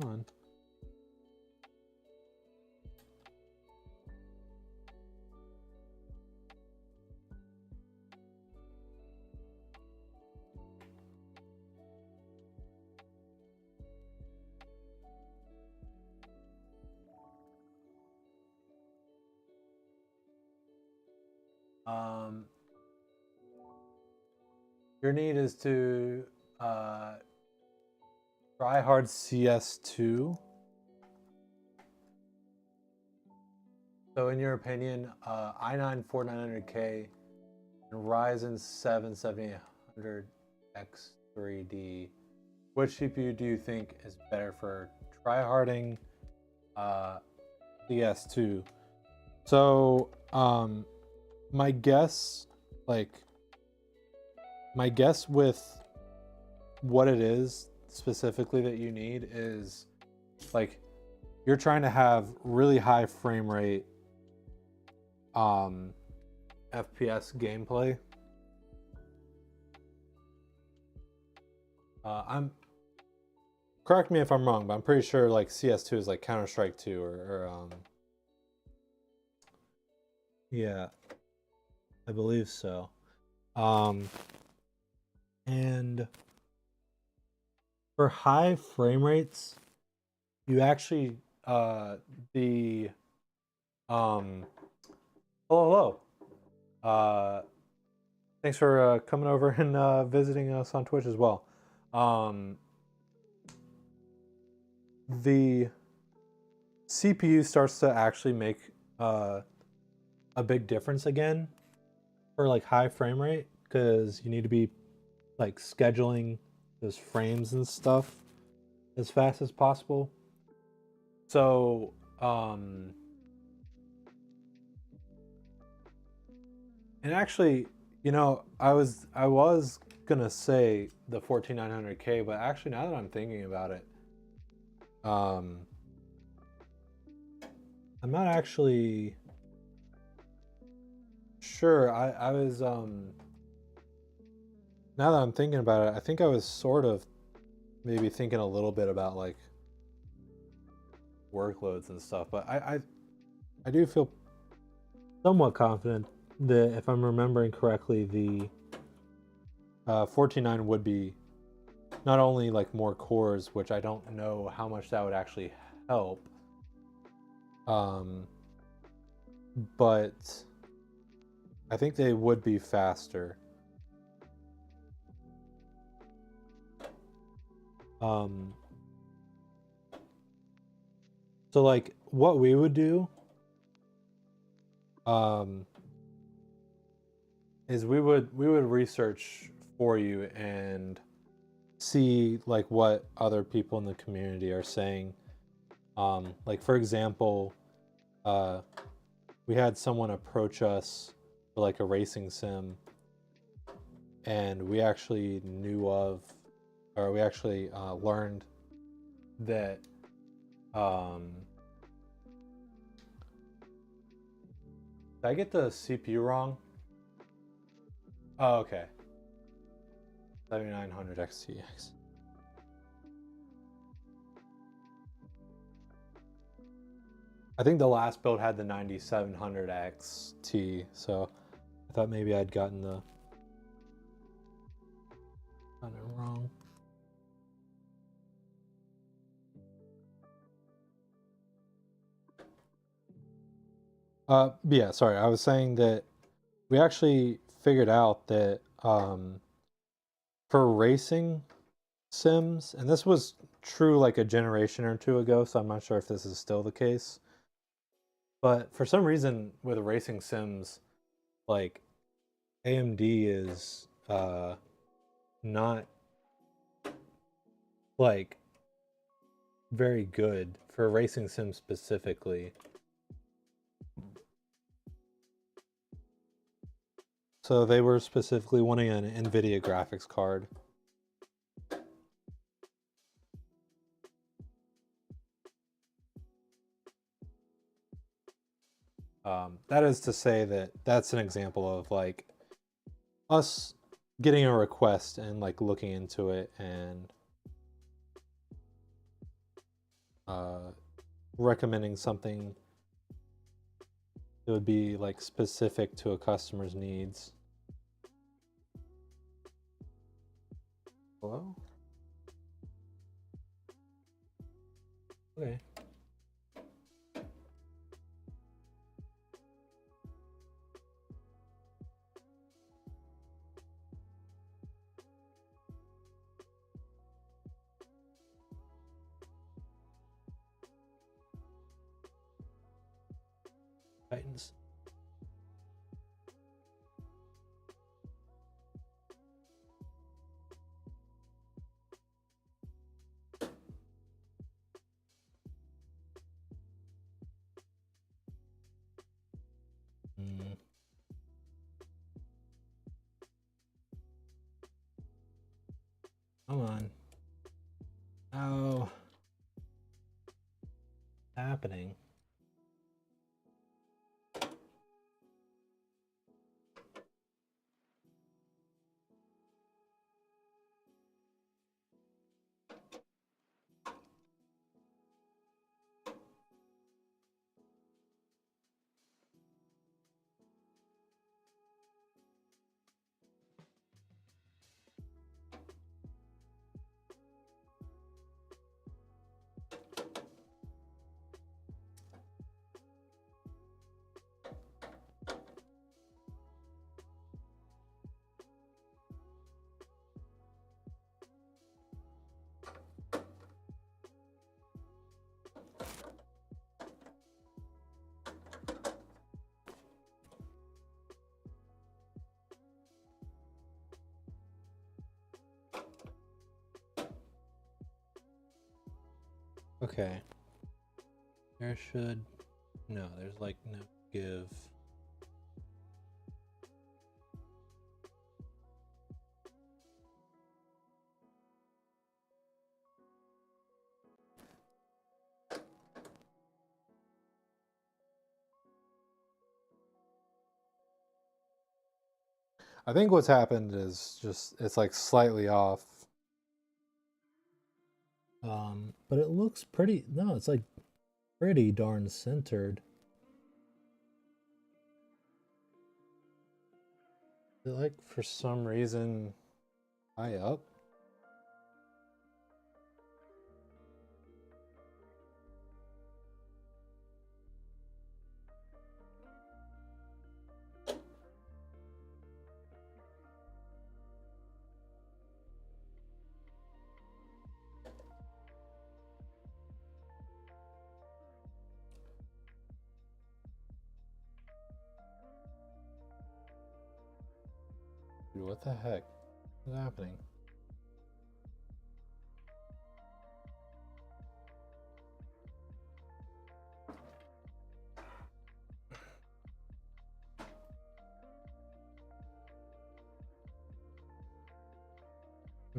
Come on. Your need is to try hard CS2. So in your opinion, i9 4900K and Ryzen 7 7800X3D, which CPU do you think is better for tryharding CS2? So my guess with what it is specifically that you need is like you're trying to have really high frame rate FPS gameplay. I'm correct me if I'm wrong, but I'm pretty sure like CS2 is like Counter-Strike 2 or yeah, I believe so. And for high frame rates, you actually hello. Thanks for coming over and visiting us on Twitch as well. The CPU starts to actually make a big difference again for like high frame rate, because you need to be like scheduling those frames and stuff as fast as possible. So and actually, you know, I was gonna say the 14900K, but actually now that I'm thinking about it, I'm not actually sure. I was now that I'm thinking about it, I think I was sort of maybe thinking a little bit about like workloads and stuff, but I do feel somewhat confident that if I'm remembering correctly, the 149 would be not only like more cores, which I don't know how much that would actually help, but I think they would be faster. So like what we would do is we would research for you and see like what other people in the community are saying Like for example, we had someone approach us for like a racing sim, and we actually knew of, or we actually learned that did I get the CPU wrong? Oh, okay. 7900 XTX. I think the last build had the 9700 XT, so I thought maybe I'd gotten it wrong. Yeah, sorry. I was saying that we actually figured out that for racing sims, and this was true like a generation or two ago, so I'm not sure if this is still the case. But for some reason with racing sims, like AMD is not like very good for racing sims specifically. So they were specifically wanting an NVIDIA graphics card. That is to say that that's an example of like us getting a request and like looking into it and recommending something that would be like specific to a customer's needs. Hello? Okay. Titans. Come on. Oh. Happening. Okay. There should... No, there's like no give. I think what's happened is just, it's like slightly off. But it looks pretty, no, it's like pretty darn centered. Is it like for some reason high up? Dude, what the heck is happening?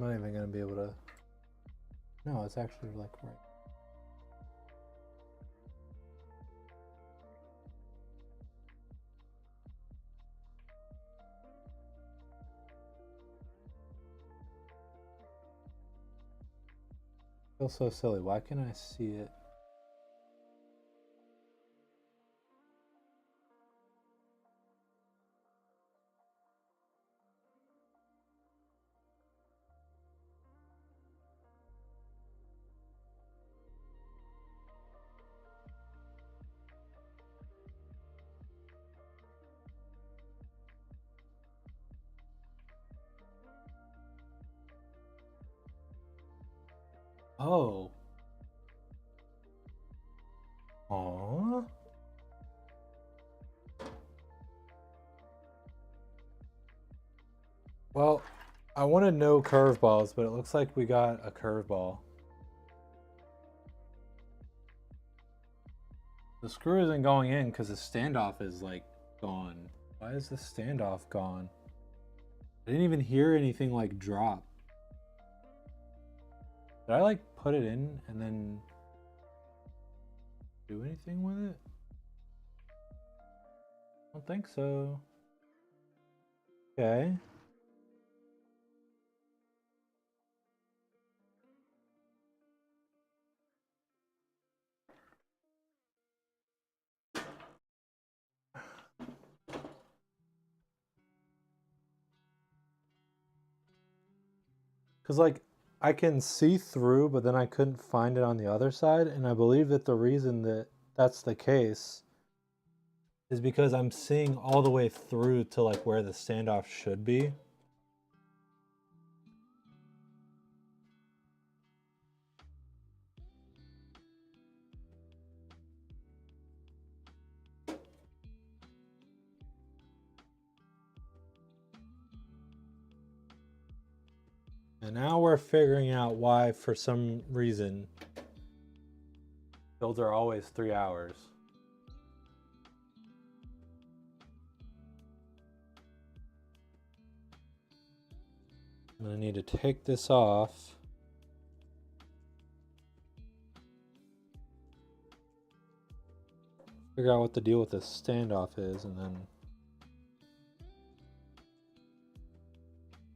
I'm not even gonna be able to. No, it's actually like right. I feel so silly. Why can't I see it? Oh. Aww. Well, I wanted no curveballs, but it looks like we got a curveball. The screw isn't going in because the standoff is like gone. Why is the standoff gone? I didn't even hear anything like drop. Did I like put it in and then do anything with it? I don't think so. Okay. Because like I can see through, but then I couldn't find it on the other side, and I believe that the reason that that's the case is because I'm seeing all the way through to like where the standoff should be. And now we're figuring out why, for some reason, builds are always 3 hours. I'm gonna need to take this off. Figure out what the deal with this standoff is, and then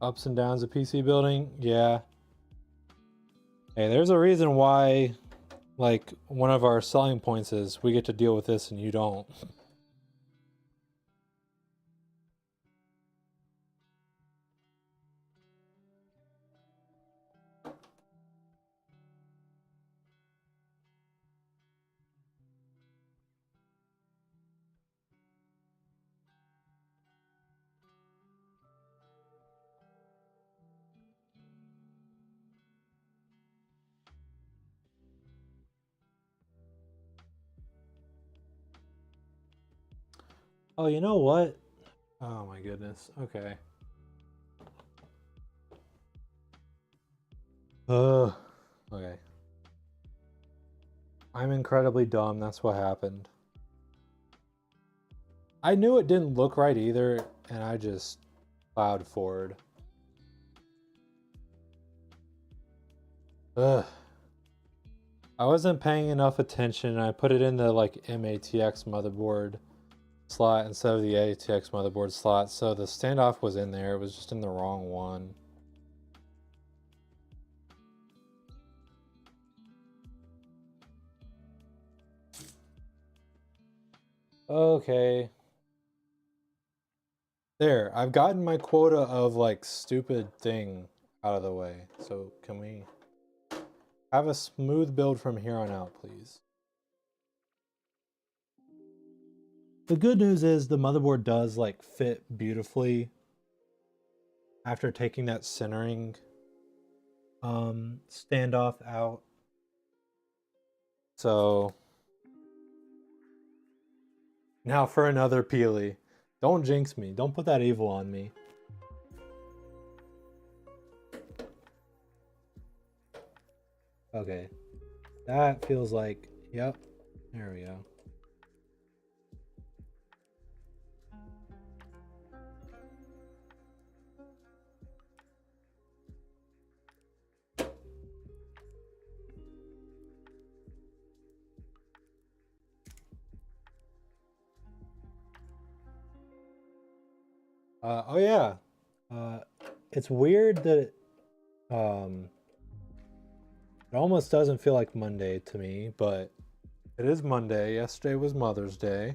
ups and downs of PC building. Yeah. Hey, there's a reason why, like, one of our selling points is we get to deal with this and you don't. Oh, you know what? Oh my goodness. Okay. Okay. I'm incredibly dumb. That's what happened. I knew it didn't look right either, and I just plowed forward. Ugh. I wasn't paying enough attention. I put it in the like MATX motherboard slot instead of the ATX motherboard slot, so the standoff was in there. It was just in the wrong one. Okay. There, I've gotten my quota of like stupid thing out of the way. So can we have a smooth build from here on out, please? The good news is the motherboard does like fit beautifully after taking that centering standoff out. So now for another peely. Don't jinx me. Don't put that evil on me. Okay. That feels like, yep. There we go. Oh yeah. Uh, it's weird that um, it almost doesn't feel like Monday to me, but it is Monday. Yesterday was Mother's Day.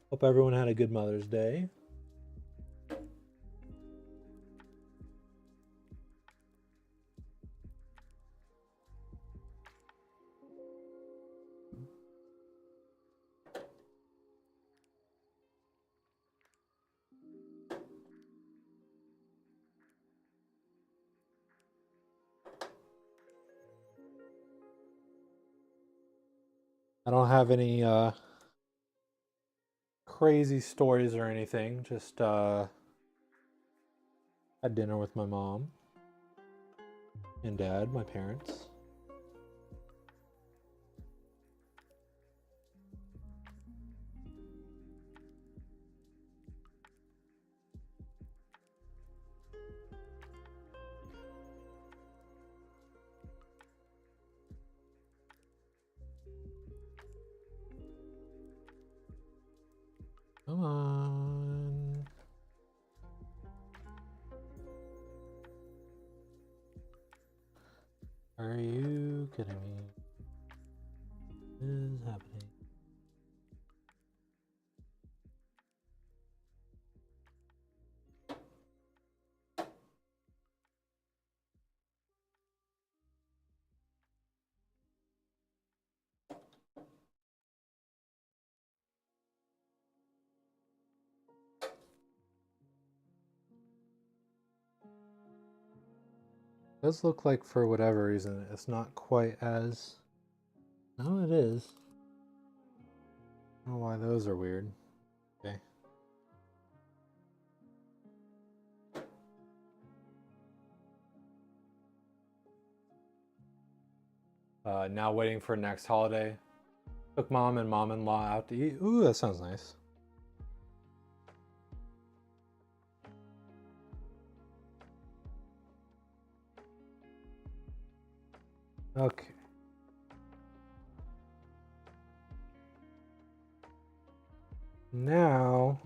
Hope everyone had a good Mother's Day. I don't have any crazy stories or anything. Just had dinner with my mom and dad, my parents. Come on. Are you kidding me? What is happening? It does look like for whatever reason it's not quite as. No, it is. I don't know why those are weird. Okay. Now waiting for next holiday. Took mom and mom-in-law out to eat. Ooh, that sounds nice. Okay. Now,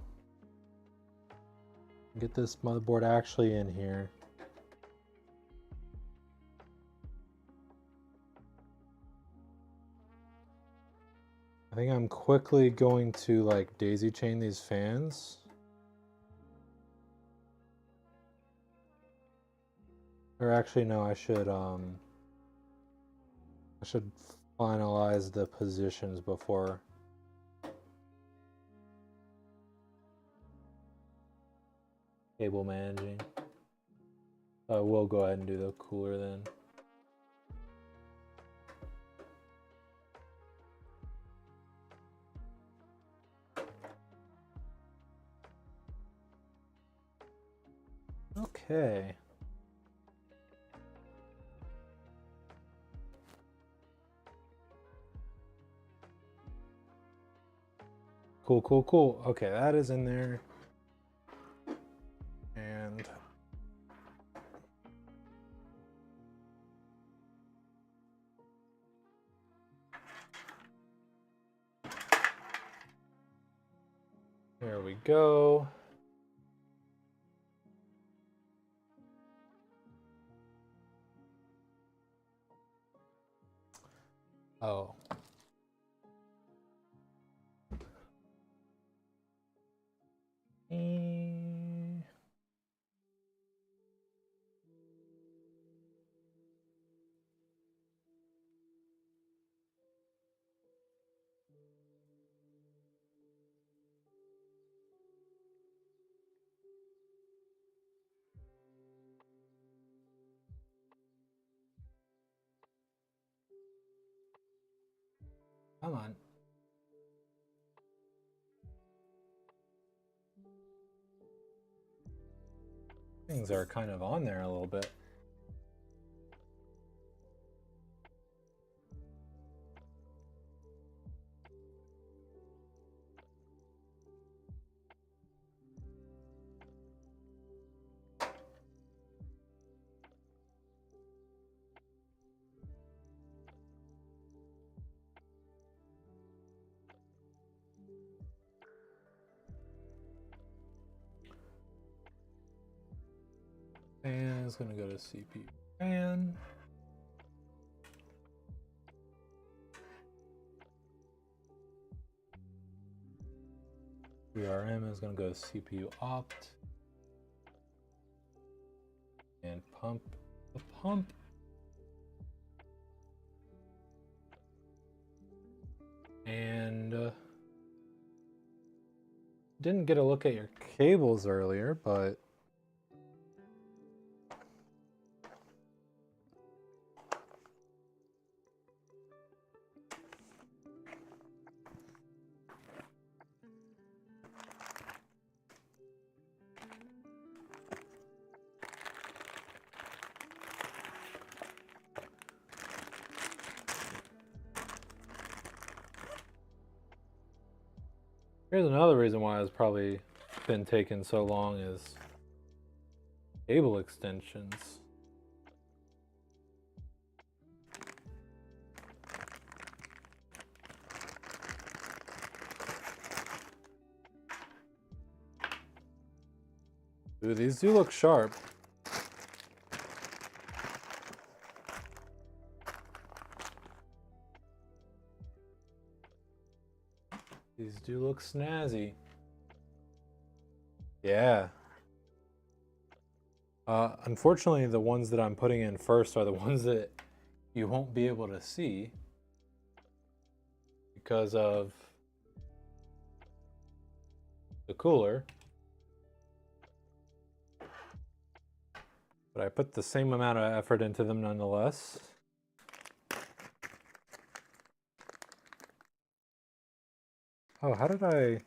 get this motherboard actually in here. I think I'm quickly going to like daisy chain these fans. Or actually no, I should finalize the positions before. Cable managing. We'll go ahead and do the cooler then. Okay. Cool, cool, cool. Okay, that is in there. And there we go. Oh. Come on. Things are kind of on there a little bit. is going to go to CPU fan. VRM is going to go to CPU opt. And pump the pump. And didn't get a look at your cables earlier, but here's another reason why it's probably been taking so long is cable extensions. Ooh, these do look sharp. These do look snazzy. Yeah. Unfortunately, the ones that I'm putting in first are the ones that you won't be able to see because of the cooler. But I put the same amount of effort into them nonetheless. Oh, how did I...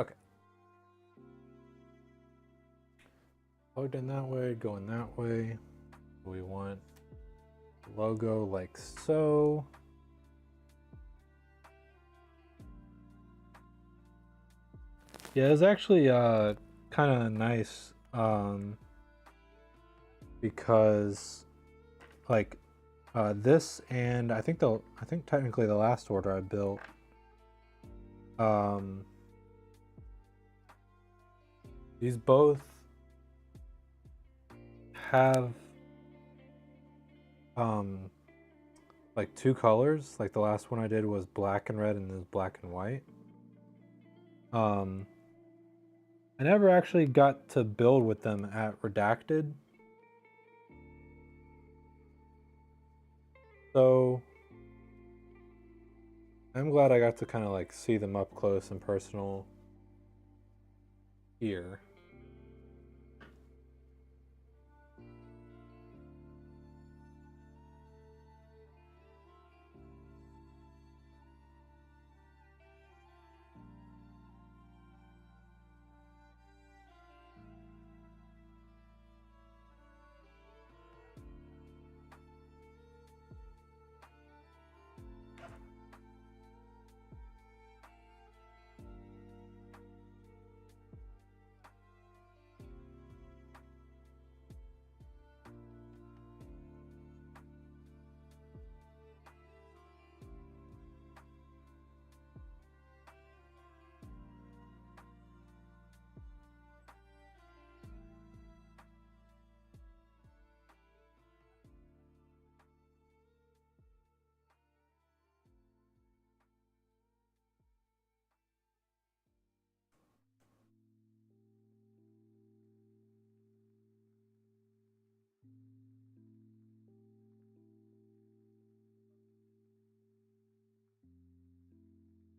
Okay. Plugged in that way, going that way. We want logo like so. Yeah, it's actually kind of nice because like this and I think technically the last order I built these both have like two colors. Like the last one I did was black and red and this black and white. I never actually got to build with them at Redacted. So I'm glad I got to kind of like see them up close and personal here.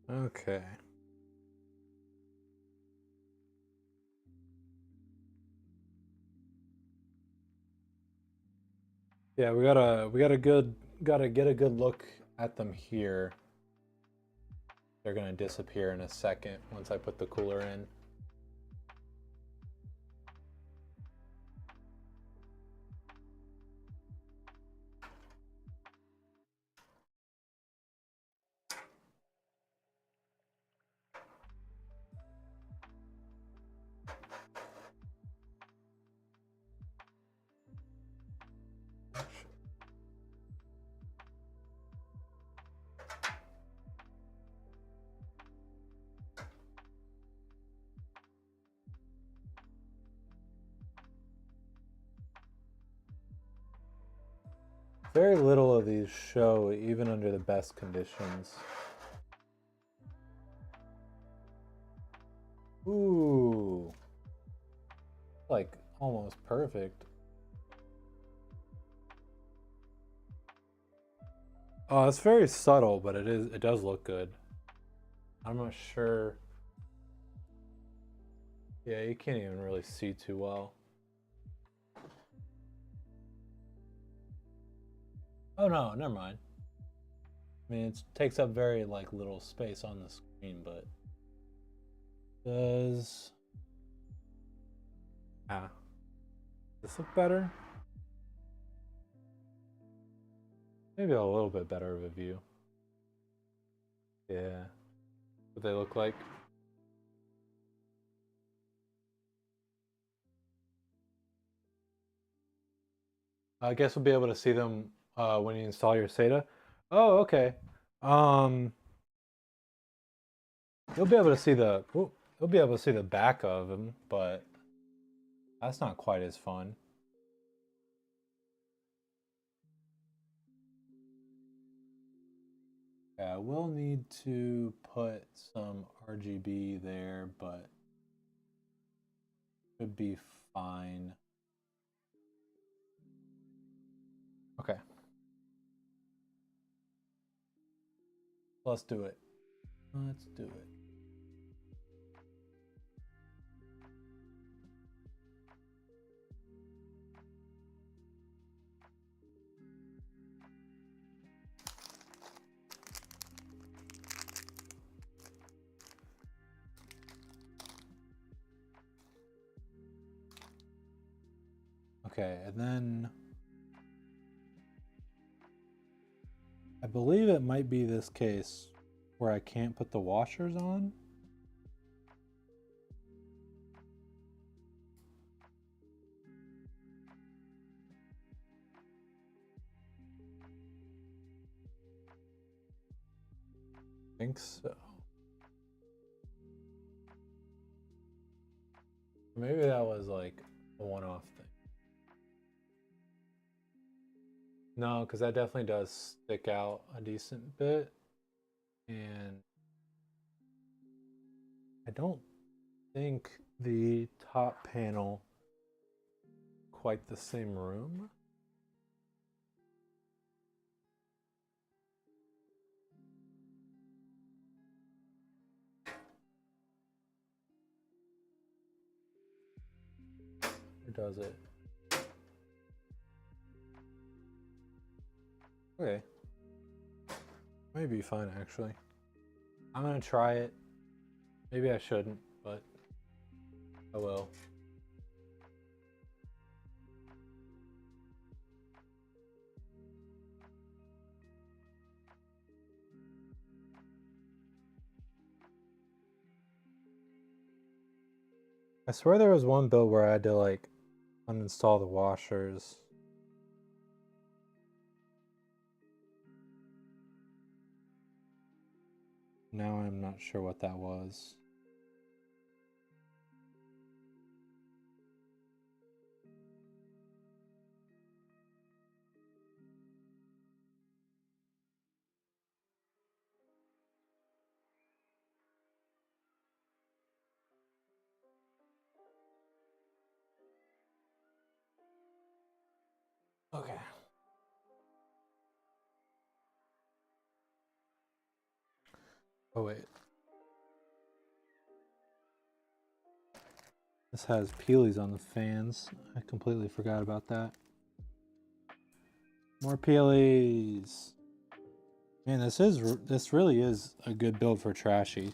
Okay. Yeah, we gotta get a good look at them here. They're gonna disappear in a second once I put the cooler in. Very little of these show even under the best conditions. Ooh. Like almost perfect. Oh, it's very subtle, but it does look good. I'm not sure. Yeah, you can't even really see too well. Oh no, never mind. I mean, it takes up very like little space on the screen, but does this look better? Maybe a little bit better of a view. Yeah, what they look like. I guess we'll be able to see them when you install your SATA. Oh, okay. Um, you'll be able to see you'll be able to see the back of them, but that's not quite as fun. Yeah, we'll need to put some RGB there, but should be fine. Okay. Let's do it. Let's do it. Okay, and then I believe it might be this case where I can't put the washers on. I think so. Maybe that was like a one-off thing. No, because that definitely does stick out a decent bit. And I don't think the top panel quite the same room. Or does it? Okay. Might be fine actually. I'm gonna try it. Maybe I shouldn't, but I will. I swear there was one build where I had to like uninstall the washers. Now I'm not sure what that was. Okay. Oh wait. This has peelies on the fans. I completely forgot about that. More peelies. Man, this really is a good build for trashy.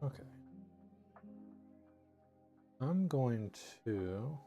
Okay. I'm going to...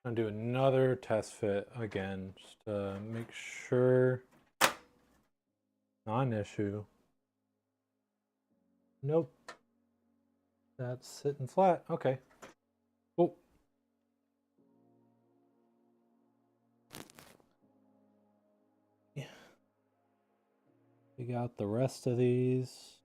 I'm gonna do another test fit again, just to make sure. Not an issue. Nope. That's sitting flat. Okay. Oh. Yeah. We got the rest of these.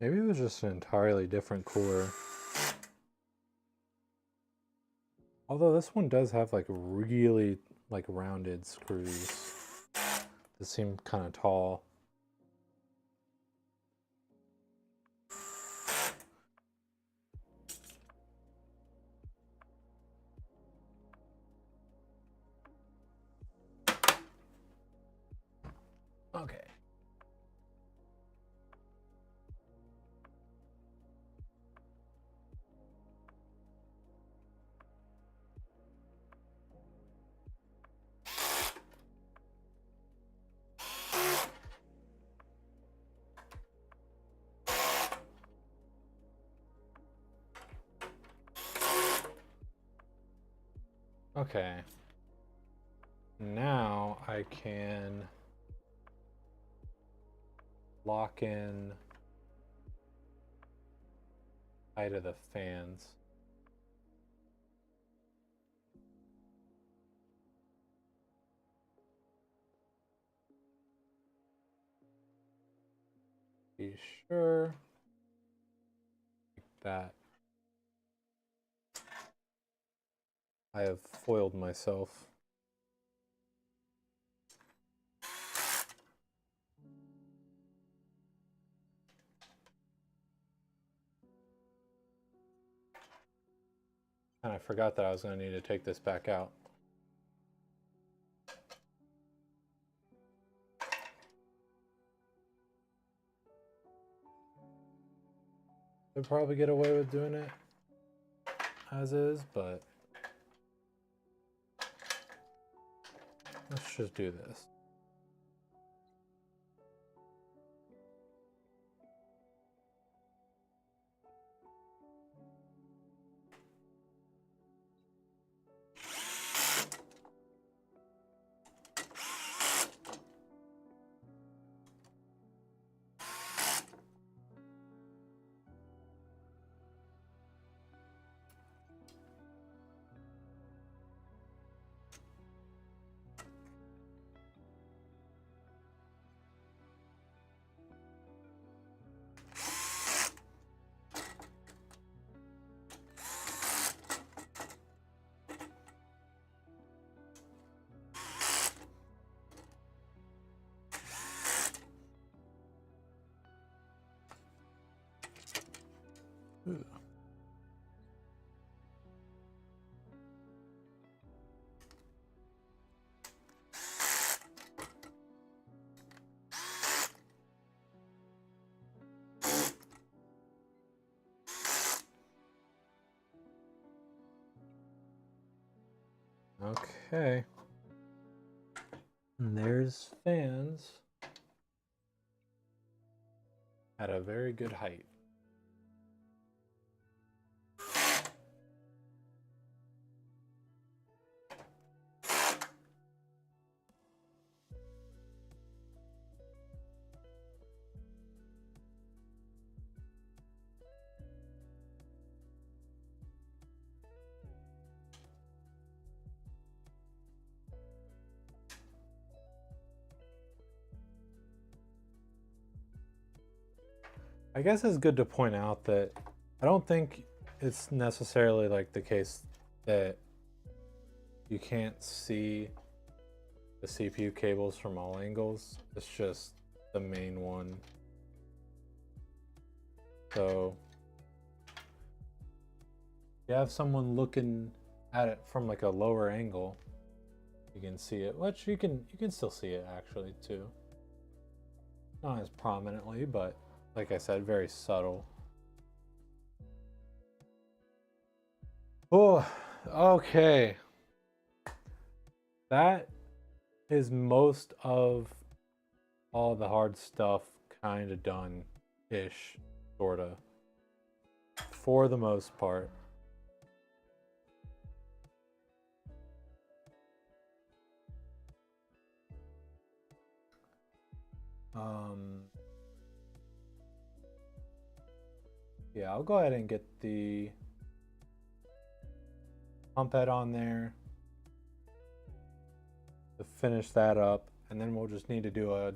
Maybe it was just an entirely different core. Although this one does have like really like rounded screws that seem kind of tall. Okay. Okay. Now I can lock in height of the fans. Be sure. Like that. I have foiled myself. And I forgot that I was going to need to take this back out. Could probably get away with doing it as is, but let's just do this. Okay. And there's fans at a very good height. I guess it's good to point out that I don't think it's necessarily like the case that you can't see the CPU cables from all angles. It's just the main one. So you have someone looking at it from like a lower angle, you can see it, which you can still see it actually too. Not as prominently, but like I said, very subtle. Oh, okay. That is most of all the hard stuff kind of done-ish, sort of, for the most part. Yeah, I'll go ahead and get the pump head on there to finish that up, and then we'll just need to do a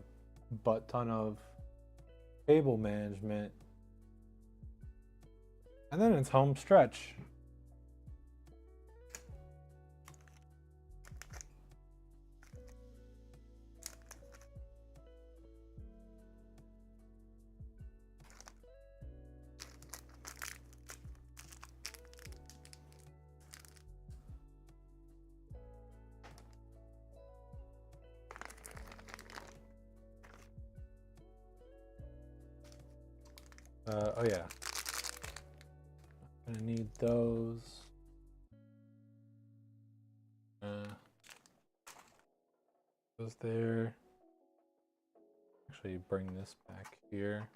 butt ton of cable management, and then it's home stretch. Oh yeah, gonna need those. Goes there. Actually, bring this back here.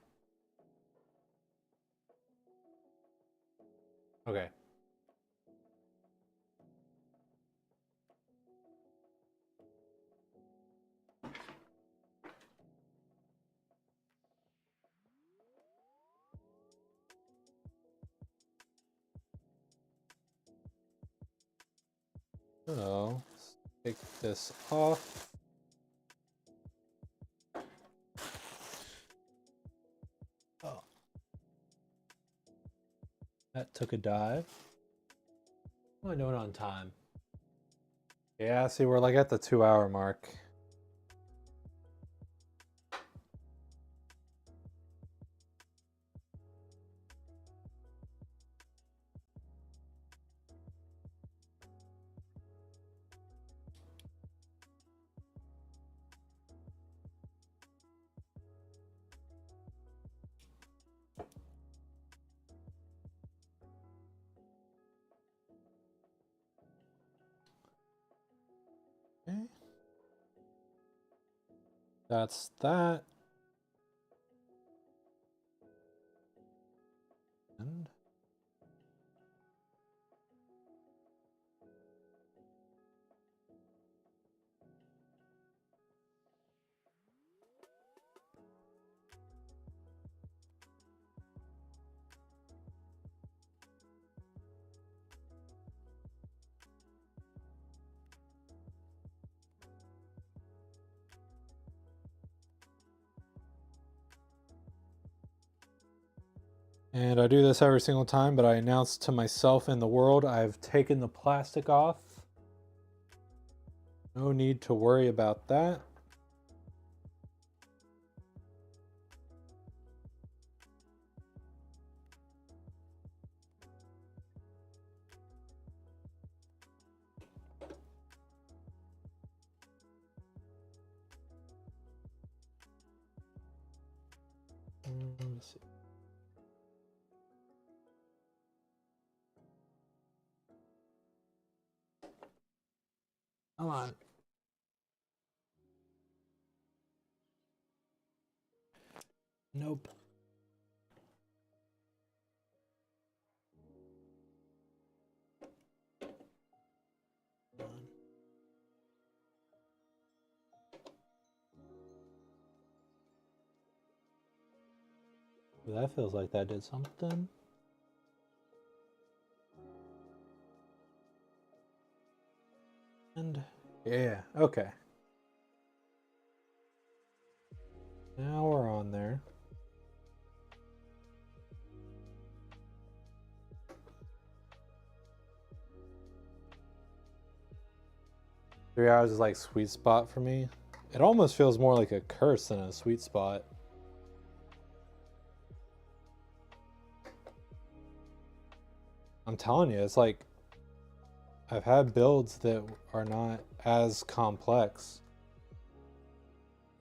Okay. So, let's take this off. Oh. That took a dive. I'm only doing it on time. Yeah, see, we're like at the 2-hour mark. Okay. That's that. And I do this every single time, but I announce to myself and the world I've taken the plastic off. No need to worry about that. Let me see. Come on. Nope. That feels like that did something. And yeah, okay. Now we're on there. Three hours is like sweet spot for me. It almost feels more like a curse than a sweet spot. I'm telling you, it's like I've had builds that are not as complex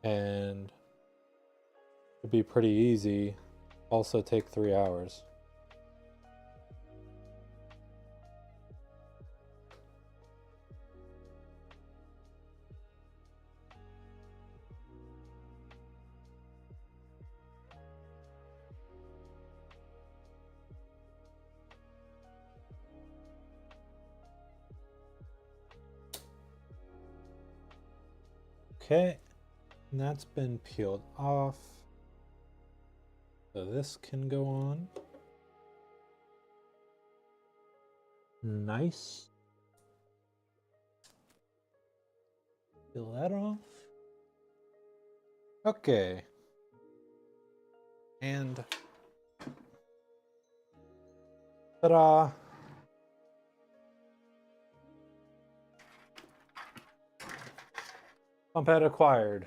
and it'd be pretty easy, also take 3 hours. Okay, and that's been peeled off. So this can go on. Nice. Peel that off. Okay. And ta-da! Pump head acquired.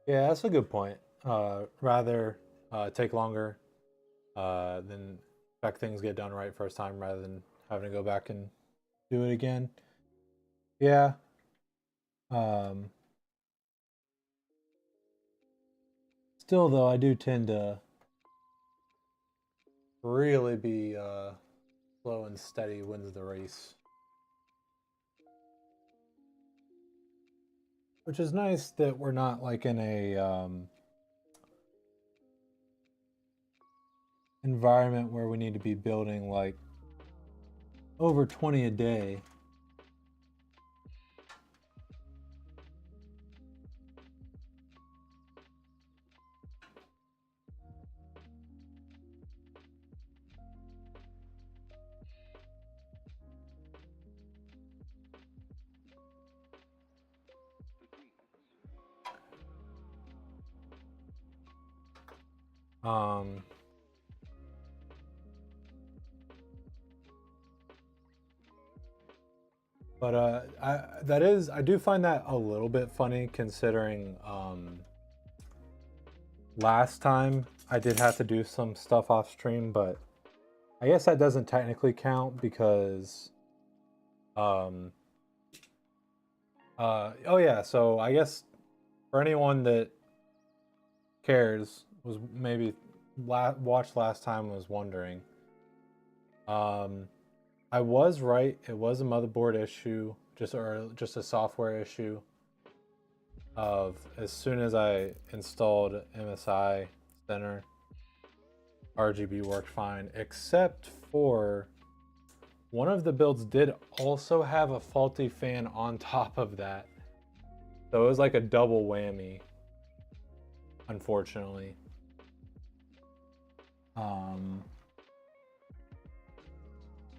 Yeah, that's a good point. Rather take longer than expect things get done right first time rather than having to go back and do it again. Yeah. Still, though, I do tend to really be slow and steady wins the race. Which is nice that we're not like in a environment where we need to be building like over 20 a day. Um, but I do find that a little bit funny considering last time I did have to do some stuff off stream, but I guess that doesn't technically count because oh yeah, so I guess for anyone that cares was maybe watched last time was wondering. I was right. It was a motherboard issue, just a software issue. Of as soon as I installed MSI Center, RGB worked fine, except for one of the builds did also have a faulty fan on top of that. So it was like a double whammy, unfortunately.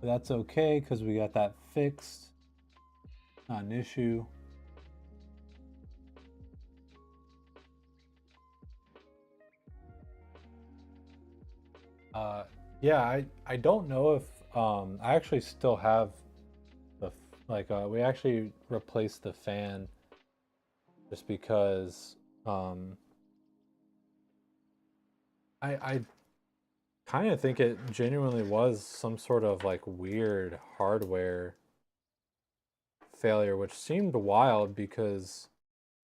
But that's okay because we got that fixed. Not an issue. Yeah, I don't know if I actually still have we actually replaced the fan just because um I kind of think it genuinely was some sort of like weird hardware failure, which seemed wild because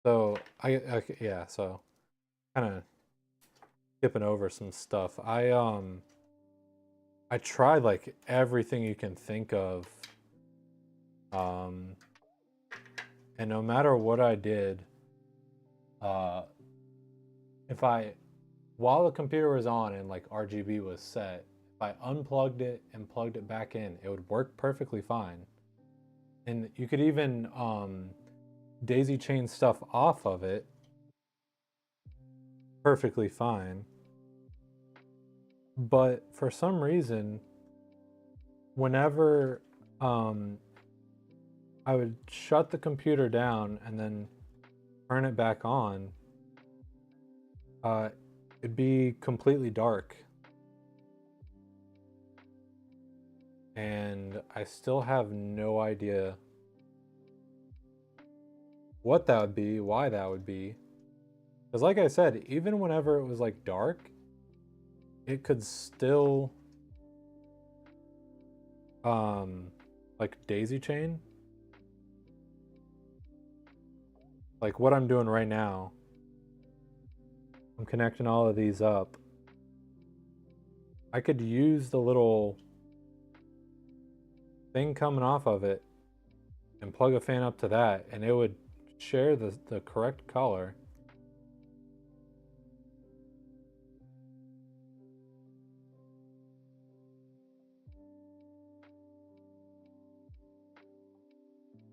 yeah, so kind of skipping over some stuff. I tried like everything you can think of, um and no matter what I did, uh if I while the computer was on and like RGB was set, if I unplugged it and plugged it back in, it would work perfectly fine. And you could even daisy chain stuff off of it perfectly fine. But for some reason, whenever um, I would shut the computer down and then turn it back on, uh, it'd be completely dark. And I still have no idea what that would be, why that would be. Because, like I said, even whenever it was like dark, it could still like daisy chain. Like what I'm doing right now, I'm connecting all of these up. I could use the little thing coming off of it and plug a fan up to that, and it would share the correct color.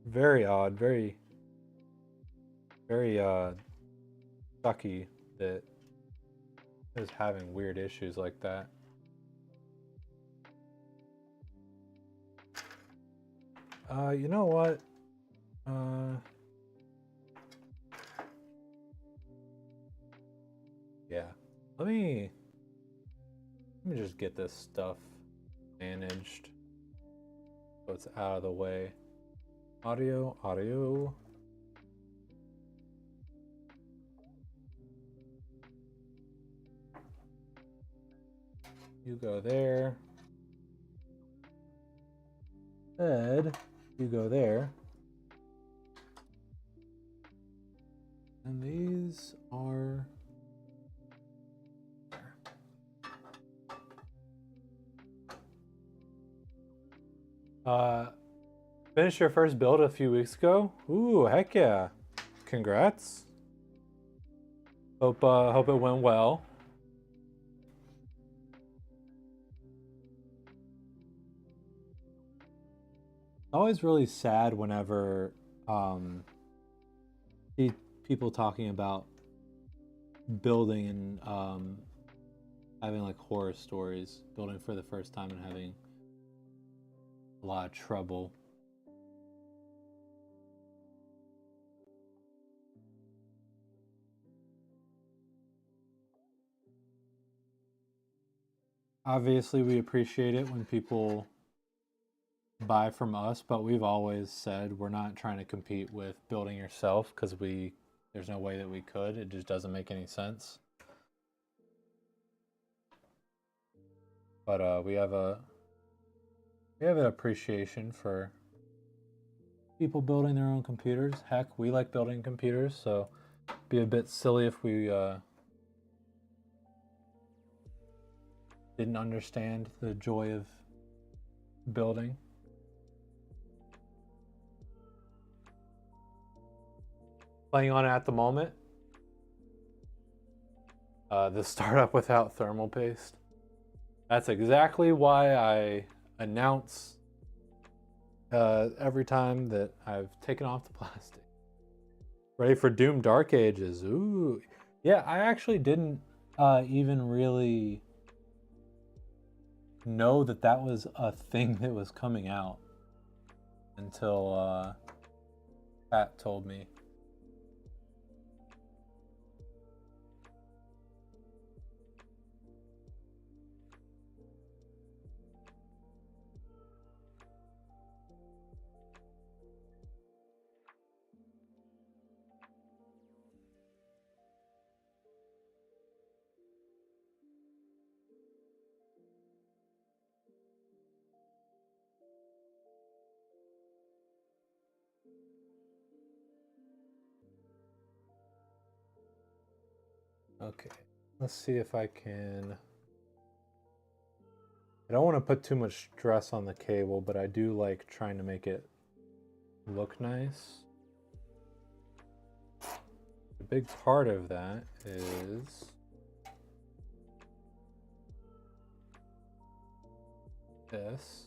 Very odd, very sucky that is having weird issues like that. You know what? Uh, yeah. Let me just get this stuff managed so it's out of the way. Audio. You go there. Ed, you go there. And these are finished your first build a few weeks ago. Ooh, heck yeah. Congrats. Hope it went well. Always really sad whenever see people talking about building and having like horror stories, building for the first time and having a lot of trouble. Obviously, we appreciate it when people buy from us, but we've always said we're not trying to compete with building yourself because there's no way that we could. It just doesn't make any sense. But we have an appreciation for people building their own computers. Heck, we like building computers, so it'd be a bit silly if we didn't understand the joy of building. Playing on it at the moment. The startup without thermal paste. That's exactly why I announce every time that I've taken off the plastic. Ready for Doom Dark Ages. Ooh. Yeah, I actually didn't even really know that that was a thing that was coming out until Pat told me. Okay, let's see if I can. I don't want to put too much stress on the cable, but I do like trying to make it look nice. A big part of that is this.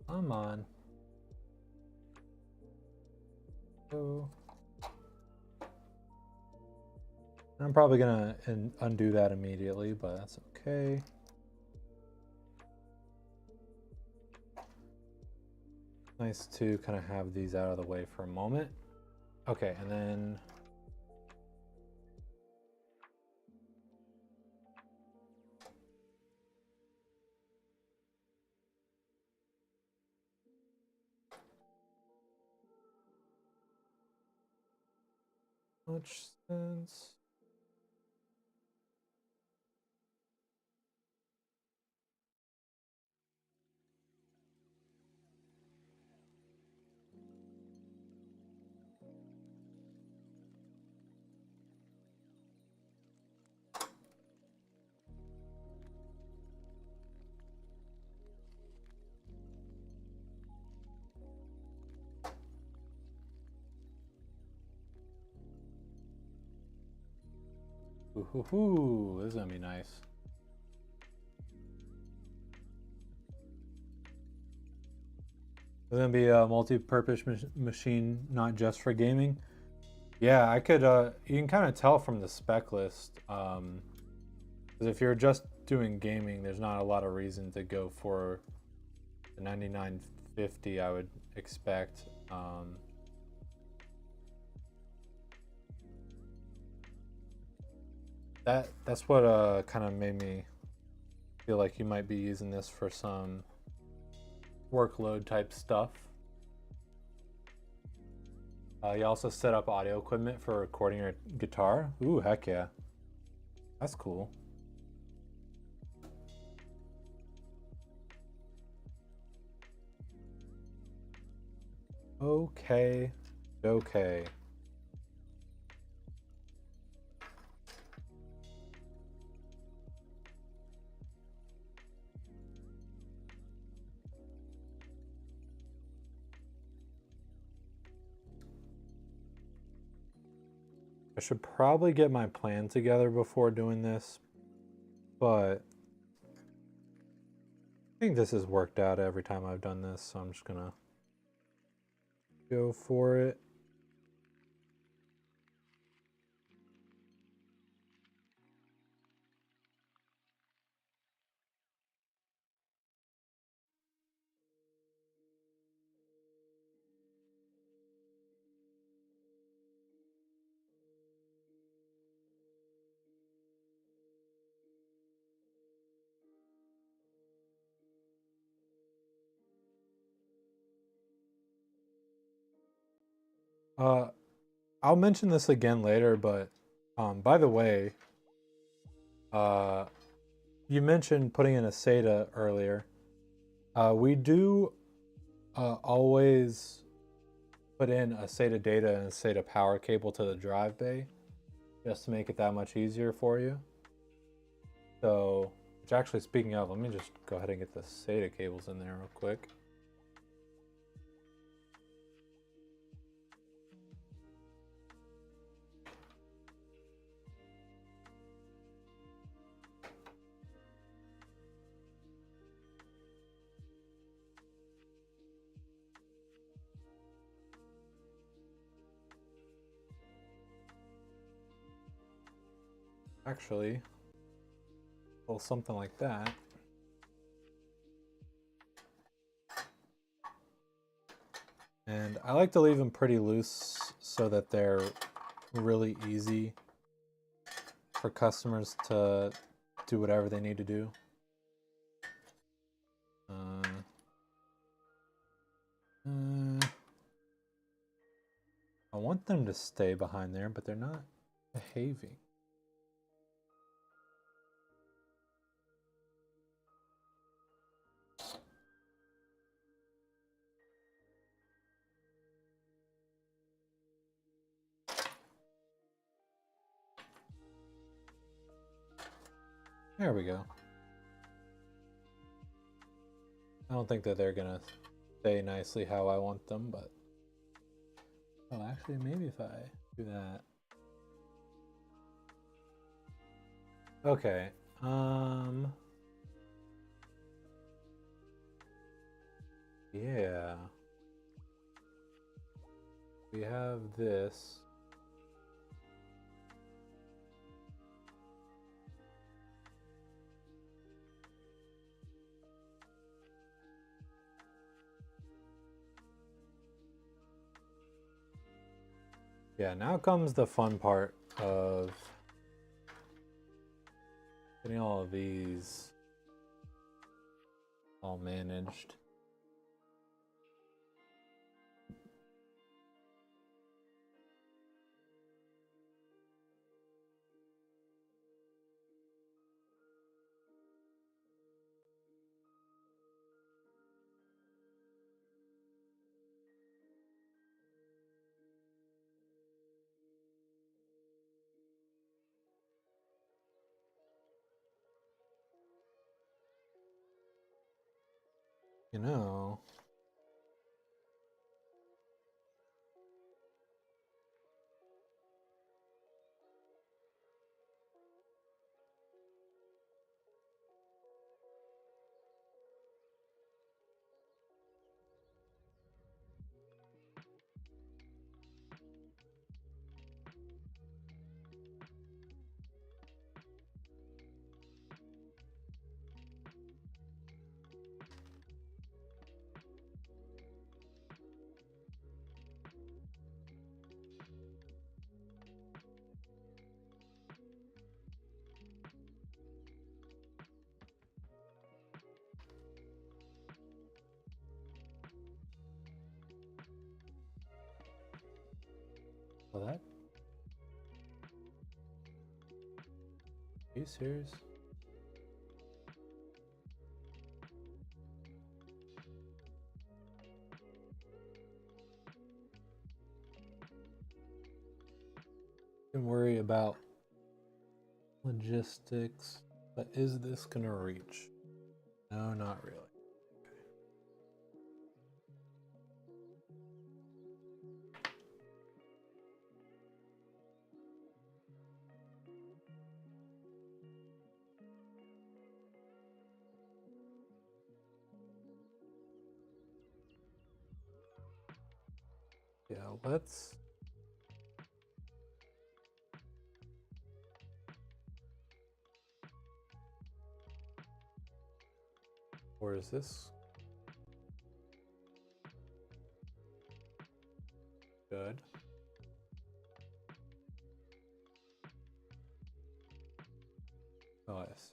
Come on. Oh. I'm probably gonna undo that immediately, but that's okay. Nice to kind of have these out of the way for a moment. Okay, and then much sense. Ooh, this is gonna be nice. It's gonna be a multi-purpose machine, not just for gaming. Yeah, I could. You can kind of tell from the spec list. Because if you're just doing gaming, there's not a lot of reason to go for the 9950. I would expect. That's what kind of made me feel like you might be using this for some workload type stuff. You also set up audio equipment for recording your guitar. Ooh, heck yeah. That's cool. Okay. Okay. I should probably get my plan together before doing this, but I think this has worked out every time I've done this, so I'm just gonna go for it. Uh, I'll mention this again later, but by the way, uh, you mentioned putting in a SATA earlier. We do always put in a SATA data and a SATA power cable to the drive bay just to make it that much easier for you. So, which actually, speaking of, let me just go ahead and get the SATA cables in there real quick. Actually, well, something like that. And I like to leave them pretty loose so that they're really easy for customers to do whatever they need to do. want them to stay behind there, but they're not behaving. There we go. I don't think that they're gonna stay nicely how I want them, but... Oh, actually, maybe if I do that... Okay, yeah. We have this. Yeah, now comes the fun part of getting all of these all managed. You know, well, that. Are you serious? Can worry about logistics, but is this gonna reach? No, not really. Yeah, let's... Or is this good? Oh, yes.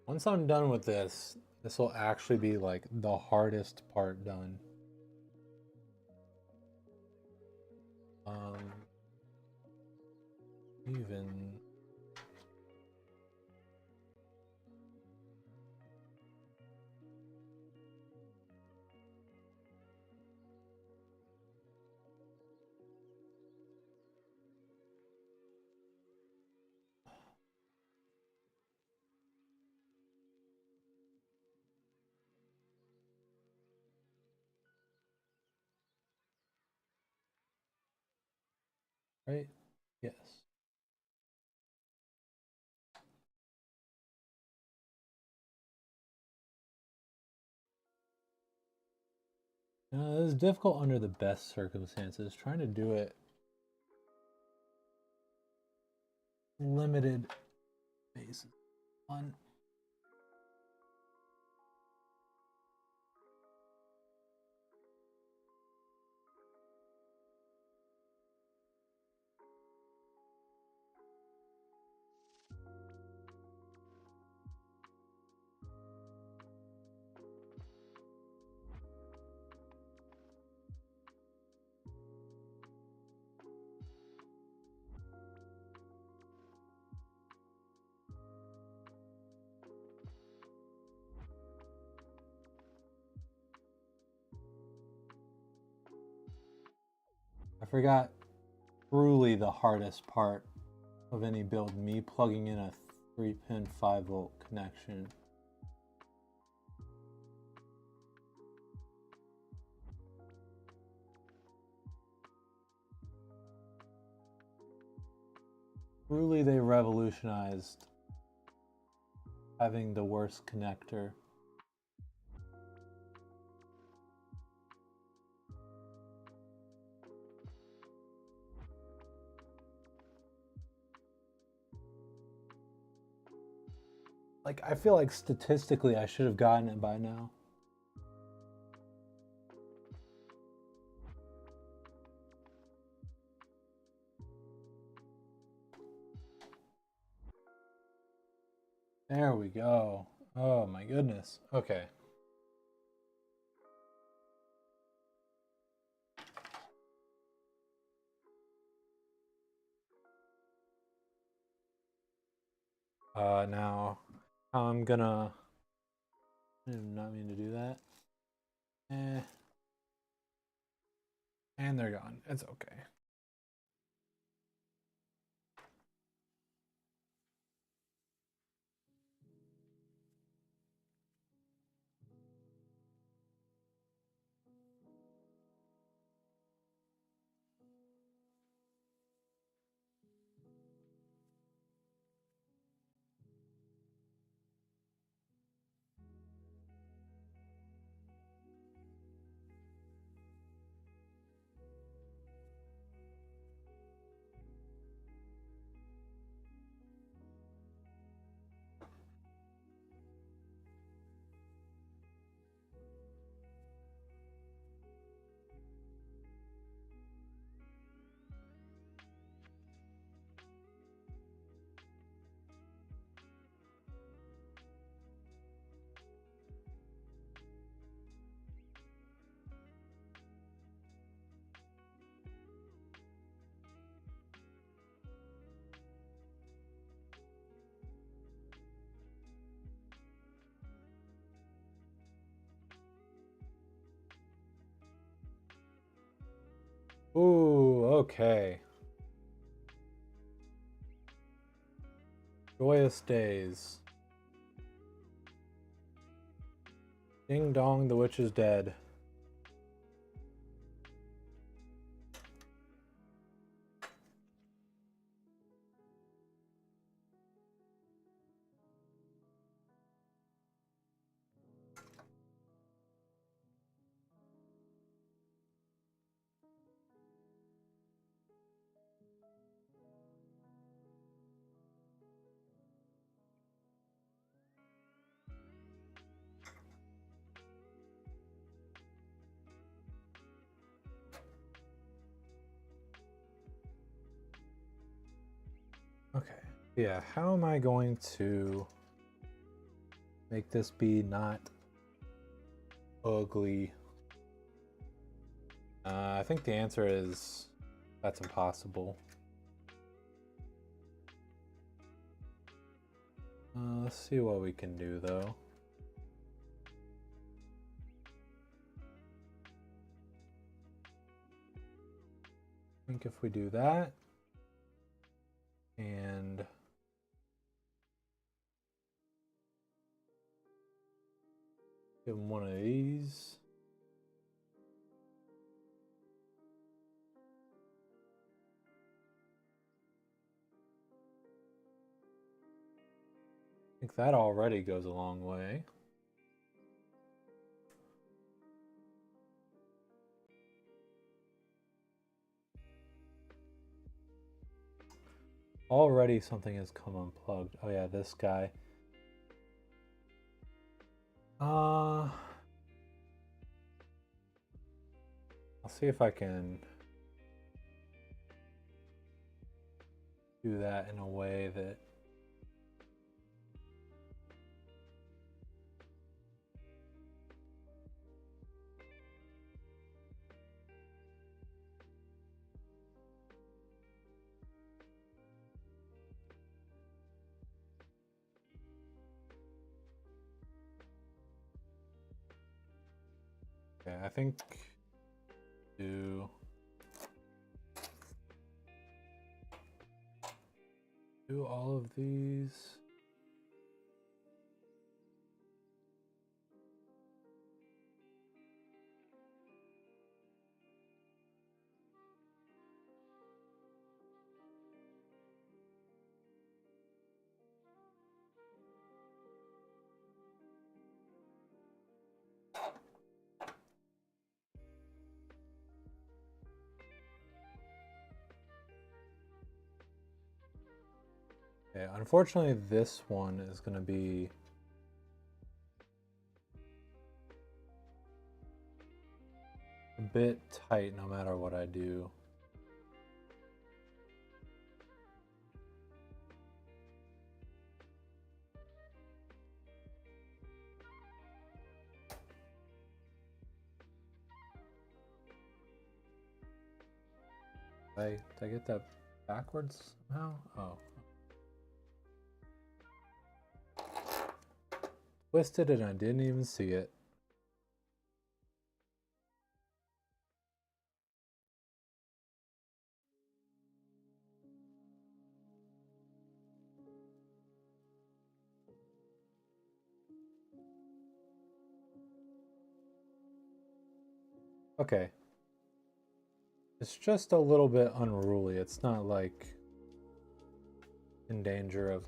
Once I'm done with this, this will actually be like the hardest part done. Even... Right? Yes. This is difficult under the best circumstances. Trying to do it limited Base is fun. I forgot truly the hardest part of any build, me plugging in a 3-pin 5-volt connection. Truly they revolutionized having the worst connector. Like, I feel like statistically I should have gotten it by now. There we go. Oh my goodness. Okay. Now I'm gonna, I did not mean to do that. And they're gone. It's okay. Ooh, okay. Joyous days. Ding dong, the witch is dead. Okay, yeah, how am I going to make this be not ugly? I think the answer is that's impossible. Let's see what we can do though. I think if we do that and give him one of these. I think that already goes a long way. Already something has come unplugged. Oh yeah, this guy. I'll see if I can do that in a way that okay, I think do all of these. Okay, unfortunately this one is going to be a bit tight no matter what I do. Did I get that backwards somehow? Oh. Twisted and I didn't even see it. Okay. It's just a little bit unruly. It's not like in danger of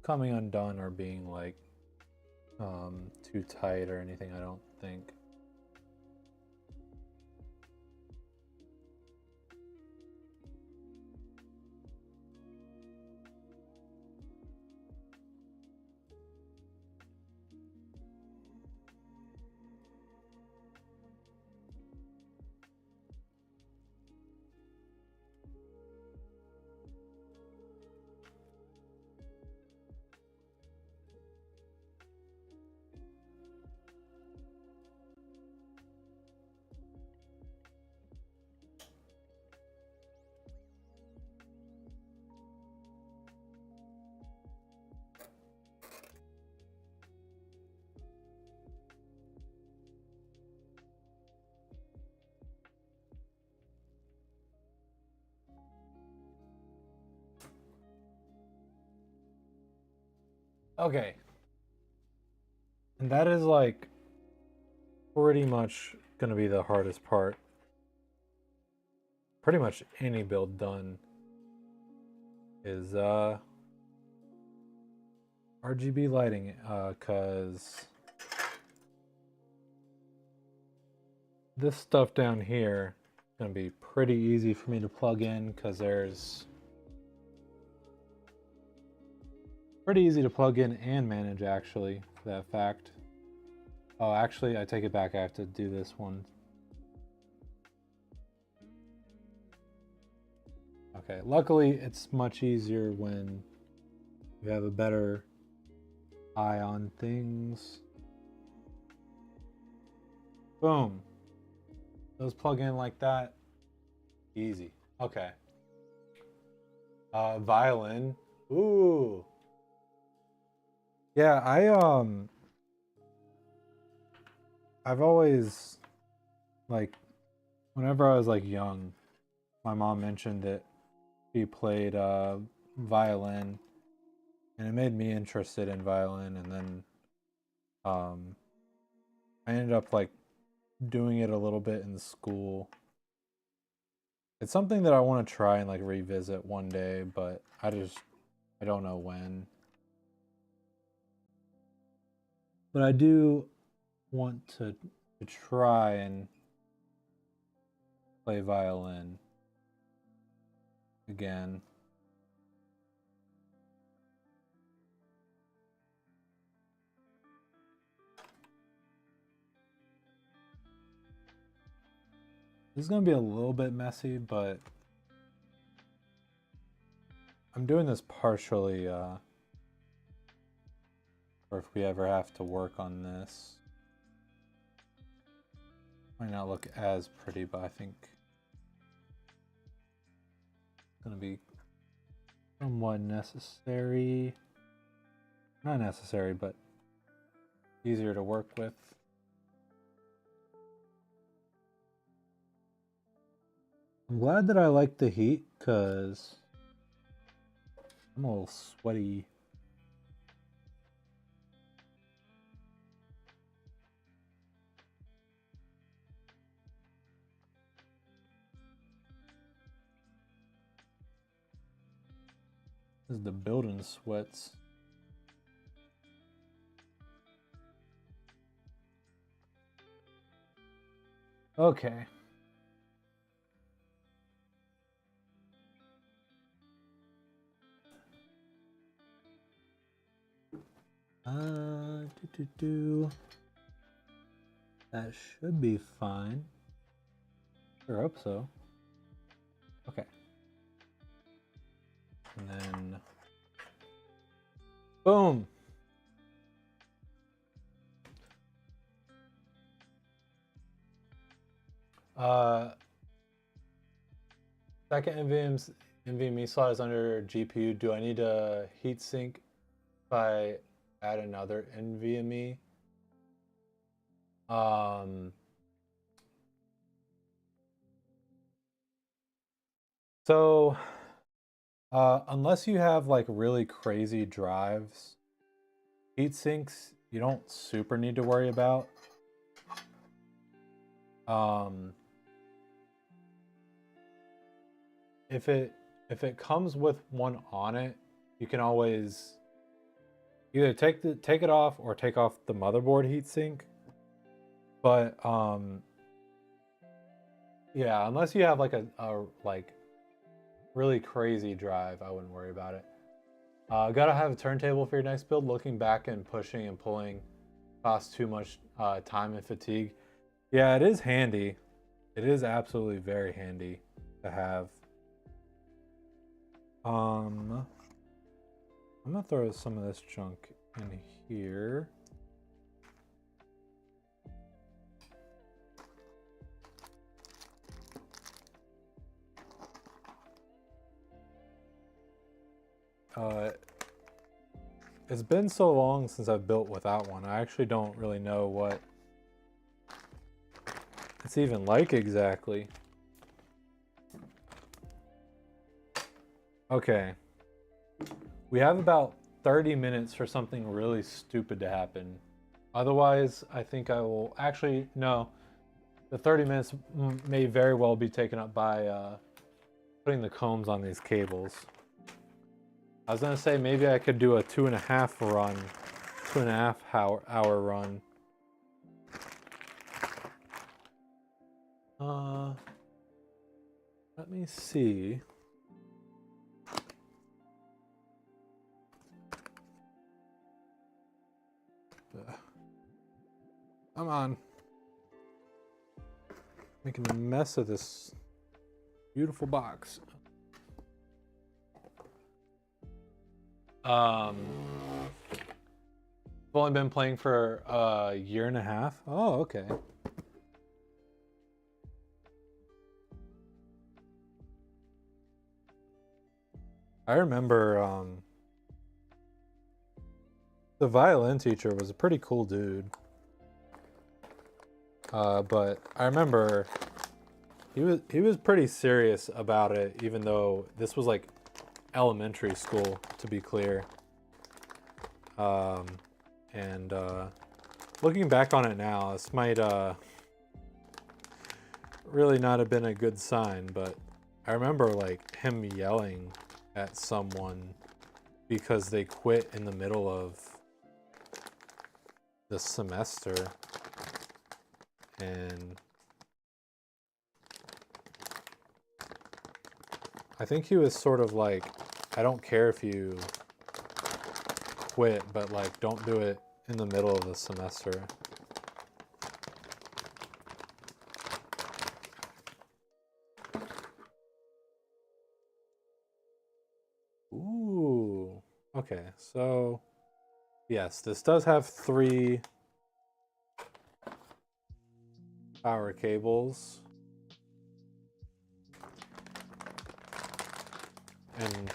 coming undone or being like too tight or anything, I don't think. Okay. And that is like pretty much going to be the hardest part. Pretty much any build done is RGB lighting, cuz this stuff down here is going to be pretty easy for me to plug in cuz there's pretty easy to plug in and manage actually, for that fact. Oh, actually, I take it back. I have to do this one. Okay, luckily it's much easier when you have a better eye on things. Boom. Those plug in like that. Easy. Okay. Violin. Ooh. Yeah, I've always like whenever I was like young, my mom mentioned that she played violin and it made me interested in violin, and then I ended up like doing it a little bit in school. It's something that I want to try and like revisit one day, but I don't know when. But I do want to try and play violin again. This is going to be a little bit messy, but I'm doing this partially or if we ever have to work on this. Might not look as pretty, but I think it's going to be somewhat necessary. Not necessary, but easier to work with. I'm glad that I like the heat because I'm a little sweaty. This is the building sweats. Okay. That should be fine. Sure hope so. Okay. And then boom. Second NVMe slot is under GPU. Do I need a heatsink if I add another NVMe? So unless you have like really crazy drives, heat sinks you don't super need to worry about. If it comes with one on it, you can always either take it off or take off the motherboard heatsink. But yeah, unless you have like a like really crazy drive, I wouldn't worry about it. Gotta have a turntable for your next build. Looking back and pushing and pulling costs too much time and fatigue. Yeah, it is handy. It is absolutely very handy to have. I'm gonna throw some of this junk in here. It's been so long since I've built without one. I actually don't really know what it's even like exactly. Okay. We have about 30 minutes for something really stupid to happen. Otherwise, I think I will actually, no. The 30 minutes may very well be taken up by putting the combs on these cables. I was gonna say maybe I could do a 2.5 hour run. Let me see. Come on. Making a mess of this beautiful box. I've only been playing for a year and a half. Oh, okay. I remember the violin teacher was a pretty cool dude. But I remember he was pretty serious about it, even though this was like elementary school, to be clear. And looking back on it now, this might really not have been a good sign, but I remember like him yelling at someone because they quit in the middle of the semester. And I think he was sort of like, I don't care if you quit, but like don't do it in the middle of the semester. Okay, so yes, this does have 3 power cables. And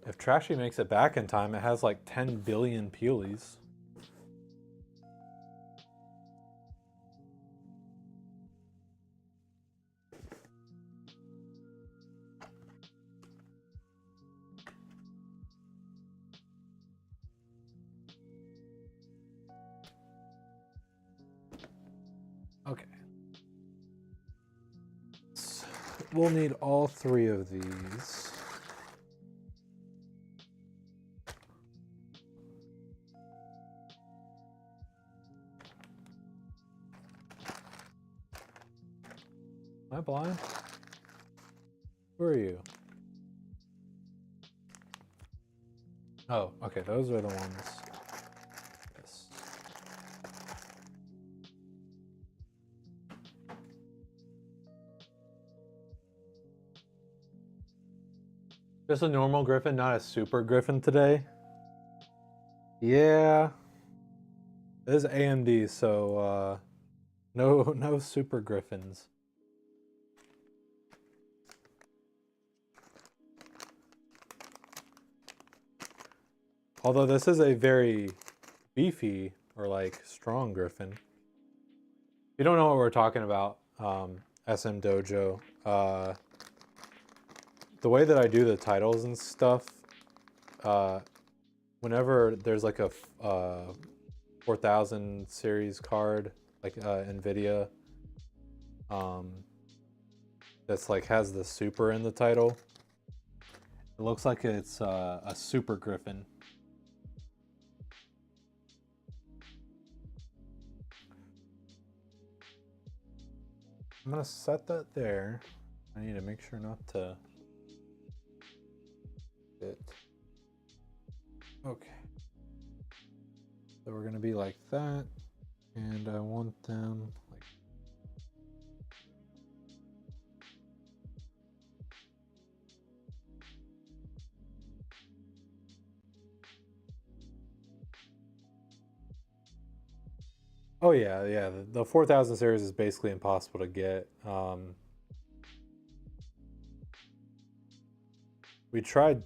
if Trashy makes it back in time, it has like 10 billion Puleys. Okay. So we'll need all 3 of these. Am I blind? Who are you? Oh, okay, those are the ones. Yes. Just a normal griffin, not a super griffin today. Yeah. This is AMD, so no super griffins. Although this is a very beefy or like strong griffin. If you don't know what we're talking about, SM Dojo, the way that I do the titles and stuff, whenever there's like a 4000 series card, like NVIDIA, that's like has the super in the title, it looks like it's a super griffin. I'm gonna set that there. I need to make sure not to hit. Okay. So we're gonna be like that, and I want them like. Oh yeah. The 4000 series is basically impossible to get. We tried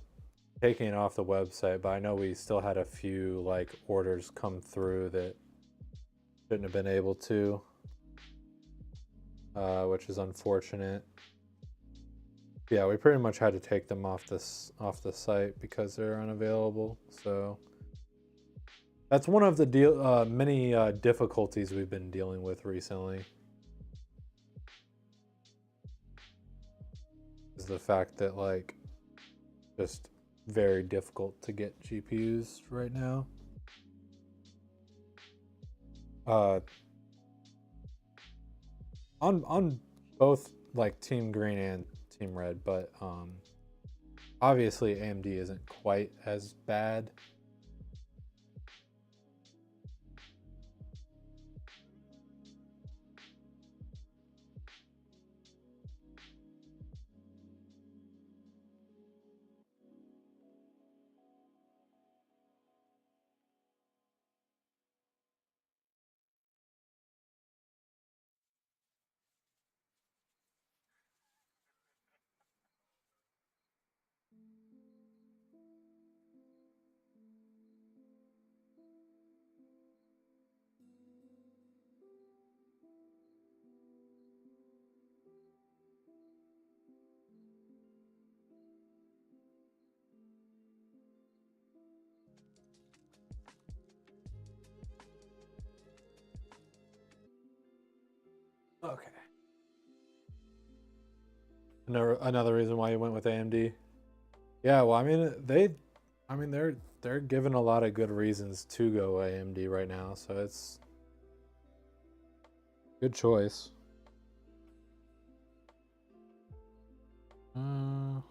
taking it off the website, but I know we still had a few like orders come through that shouldn't have been able to, which is unfortunate. Yeah, we pretty much had to take them off the site because they're unavailable. So that's one of the many difficulties we've been dealing with recently. Is the fact that like just very difficult to get GPUs right now. On both like Team Green and Team Red, but obviously AMD isn't quite as bad. Okay. Another reason why you went with AMD. Yeah, well, I mean they're given a lot of good reasons to go AMD right now, so it's good choice. Yeah.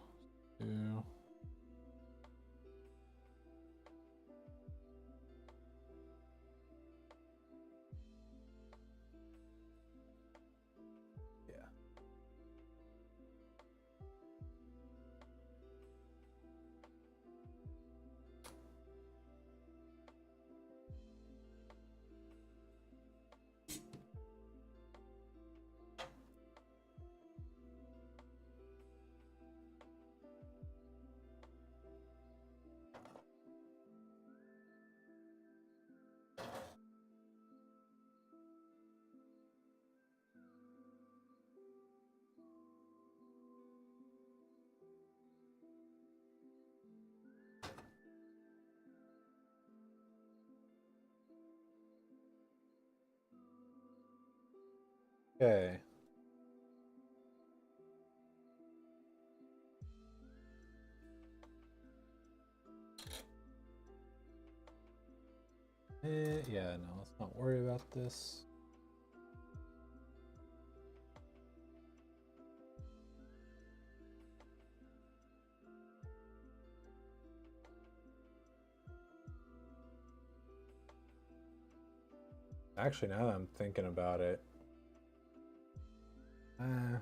Okay. Yeah, no, let's not worry about this. Actually, now that I'm thinking about it, uh,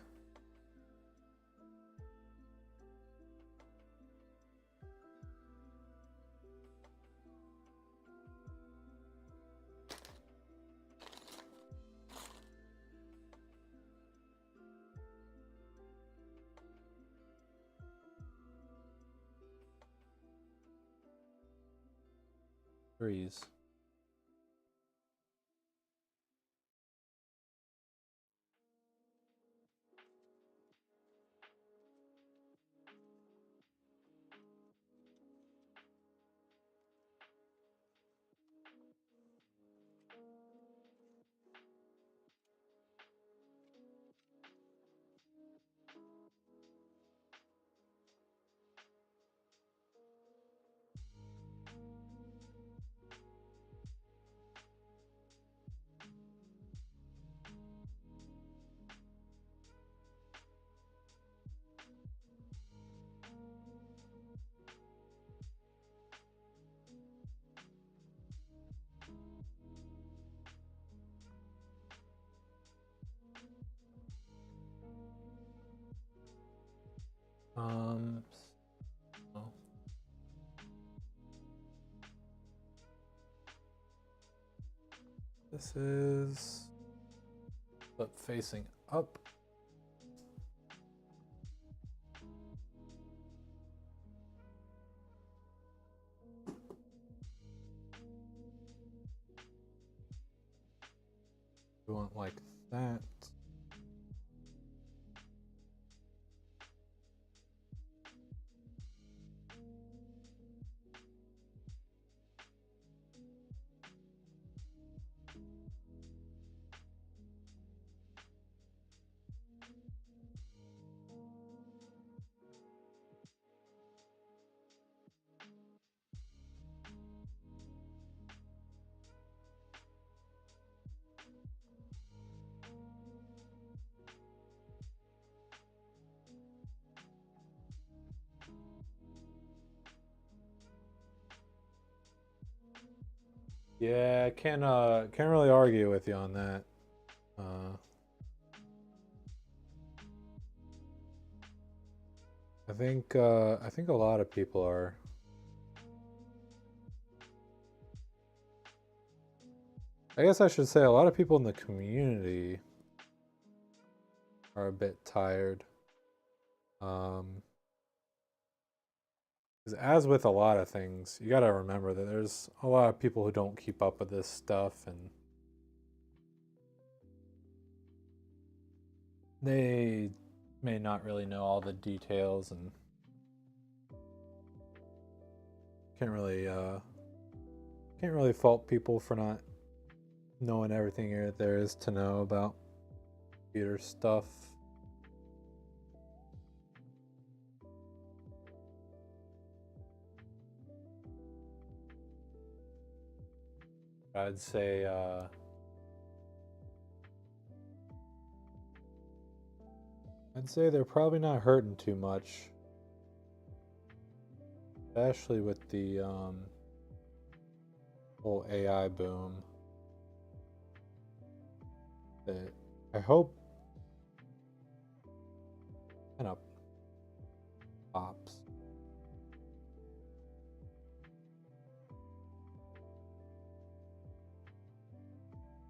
trees. Oh, this is flip facing up. We want like that. Yeah, I can't really argue with you on that. Uh, I think a lot of people are. I guess I should say a lot of people in the community are a bit tired. Um, 'Cause as with a lot of things, you got to remember that there's a lot of people who don't keep up with this stuff, and they may not really know all the details, and can't really uh, can't really fault people for not knowing everything there is to know about computer stuff. I'd say they're probably not hurting too much, especially with the whole AI boom. That I hope kind of pops.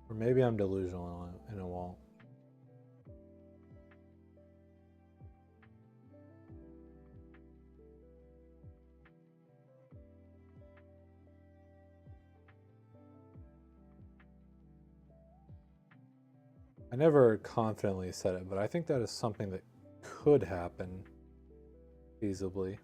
Or maybe I'm delusional and it won't. I never confidently said it, but I think that is something that could happen feasibly.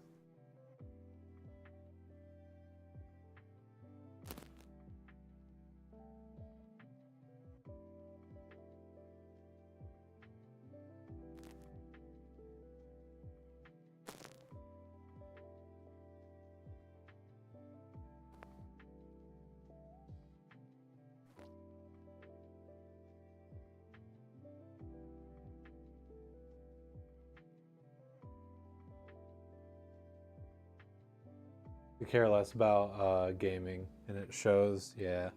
could care less about gaming, and it shows. Yeah.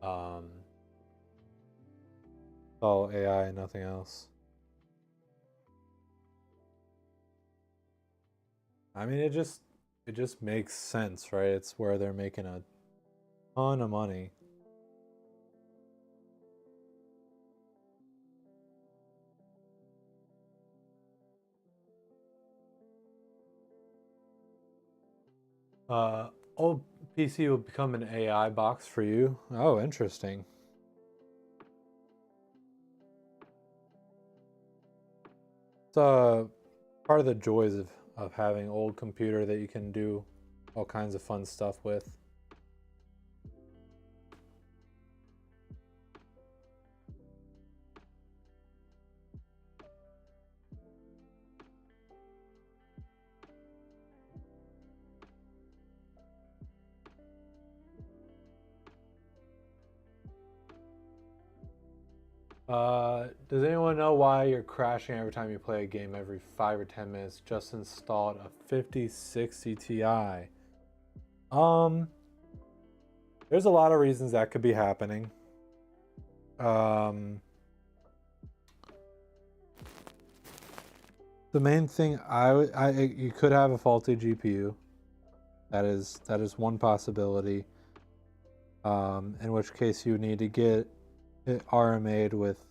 Um, it's all AI and nothing else. I mean, it just makes sense, right? It's where they're making a ton of money. Uh, old PC will become an AI box for you. Oh, interesting. It's part of the joys of having old computer that you can do all kinds of fun stuff with. Does anyone know why you're crashing every time you play a game every 5 or 10 minutes? Just installed a 5060 Ti. Um, there's a lot of reasons that could be happening. Um, the main thing you could have a faulty GPU. That is one possibility. In which case you need to get it RMA'd with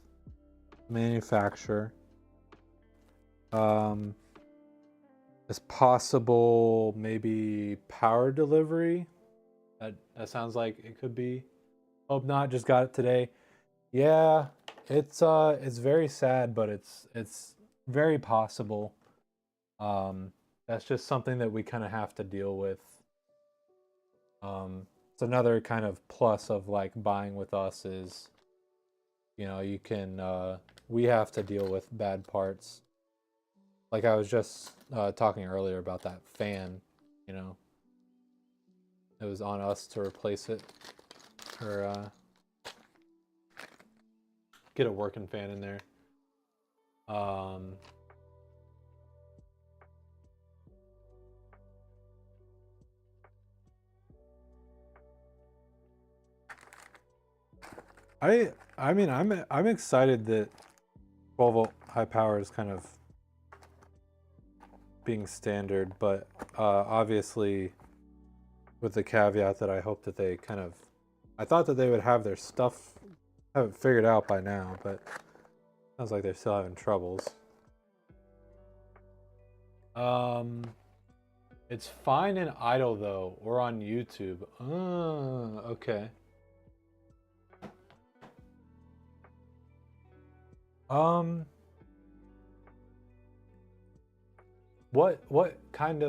manufacturer. It's possible maybe power delivery. That sounds like it could be. Hope not. Just got it today. Yeah, it's very sad, but it's very possible. That's just something that we kind of have to deal with. It's another kind of plus of like buying with us is, you can we have to deal with bad parts. Like I was just talking earlier about that fan, it was on us to replace it or get a working fan in there. I mean I'm excited that 12 volt high power is kind of being standard, but obviously with the caveat that I hope that they I thought that they would have their stuff have it figured out by now, but sounds like they're still having troubles. It's fine in idle though, or on YouTube. Oh, okay. What kind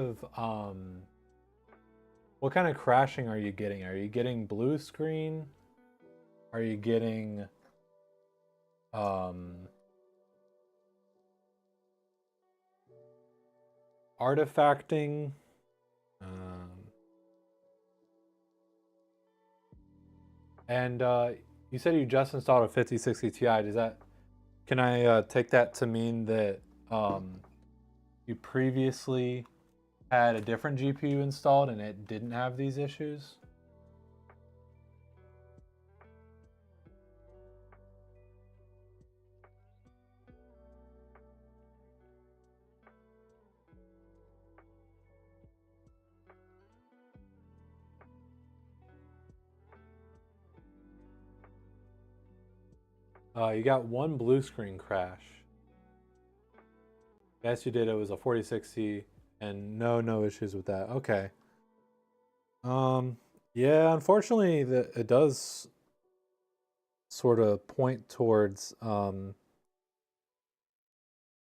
of crashing are you getting? Are you getting blue screen? Are you getting artifacting? And you said you just installed a 5060 Ti. Can I take that to mean that you previously had a different GPU installed and it didn't have these issues? You got one blue screen crash. Yes, you did. It was a 4060 and no issues with that. Okay. Yeah, unfortunately it does sort of point towards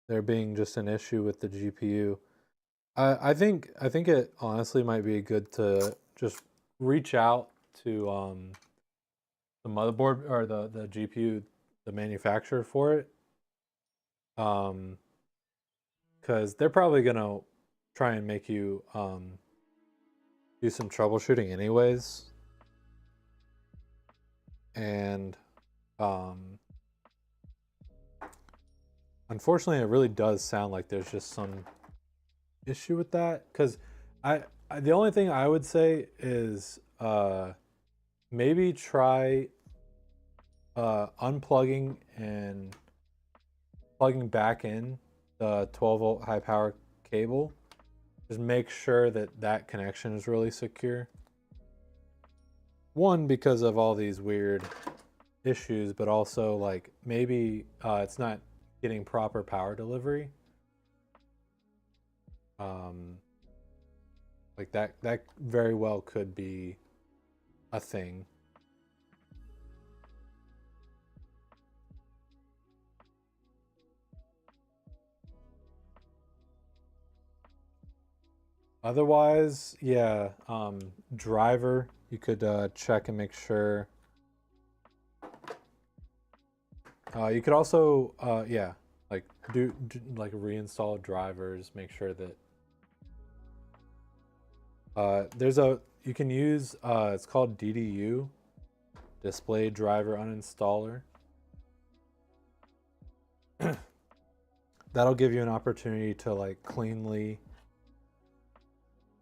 there being just an issue with the GPU. I think it honestly might be good to just reach out to the motherboard or the GPU, the manufacturer for it. Because they're probably gonna try and make you do some troubleshooting anyways. And unfortunately, it really does sound like there's just some issue with that. Because The only thing I would say is maybe try unplugging and plugging back in the 12-volt high power cable. Just make sure that that connection is really secure. One, because of all these weird issues, but also like maybe it's not getting proper power delivery. Like that very well could be a thing. Otherwise, yeah, driver, you could check and make sure. You could also, yeah, like do like reinstall drivers, make sure that you can use, it's called DDU, display driver uninstaller. That'll give you an opportunity to like cleanly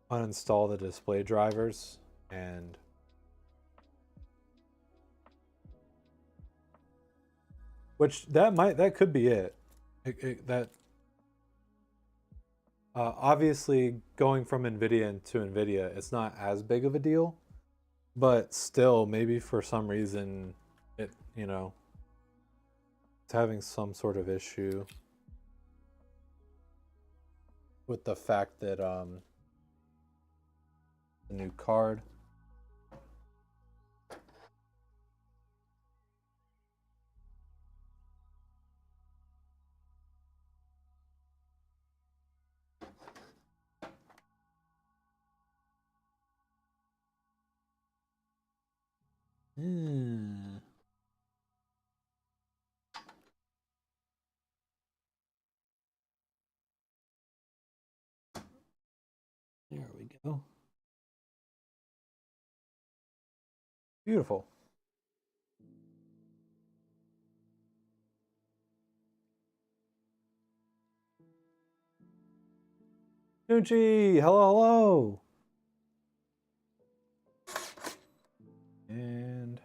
uninstall the display drivers, and which that could be it. That obviously going from NVIDIA to NVIDIA, it's not as big of a deal, but still, maybe for some reason, it's having some sort of issue with the fact that the new card. Hmm. There we go. Beautiful. Gucci, hello, hello. And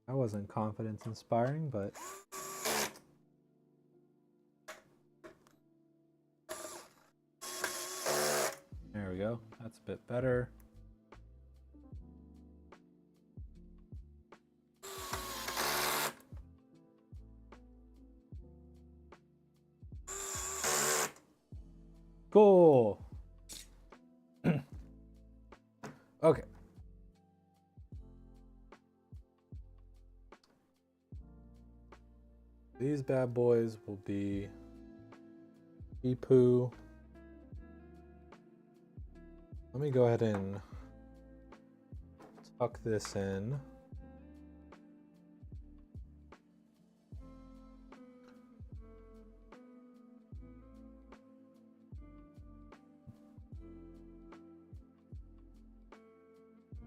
that wasn't confidence inspiring, but there we go. That's a bit better. Cool. Okay. These bad boys will be Ipu. Let me go ahead and tuck this in.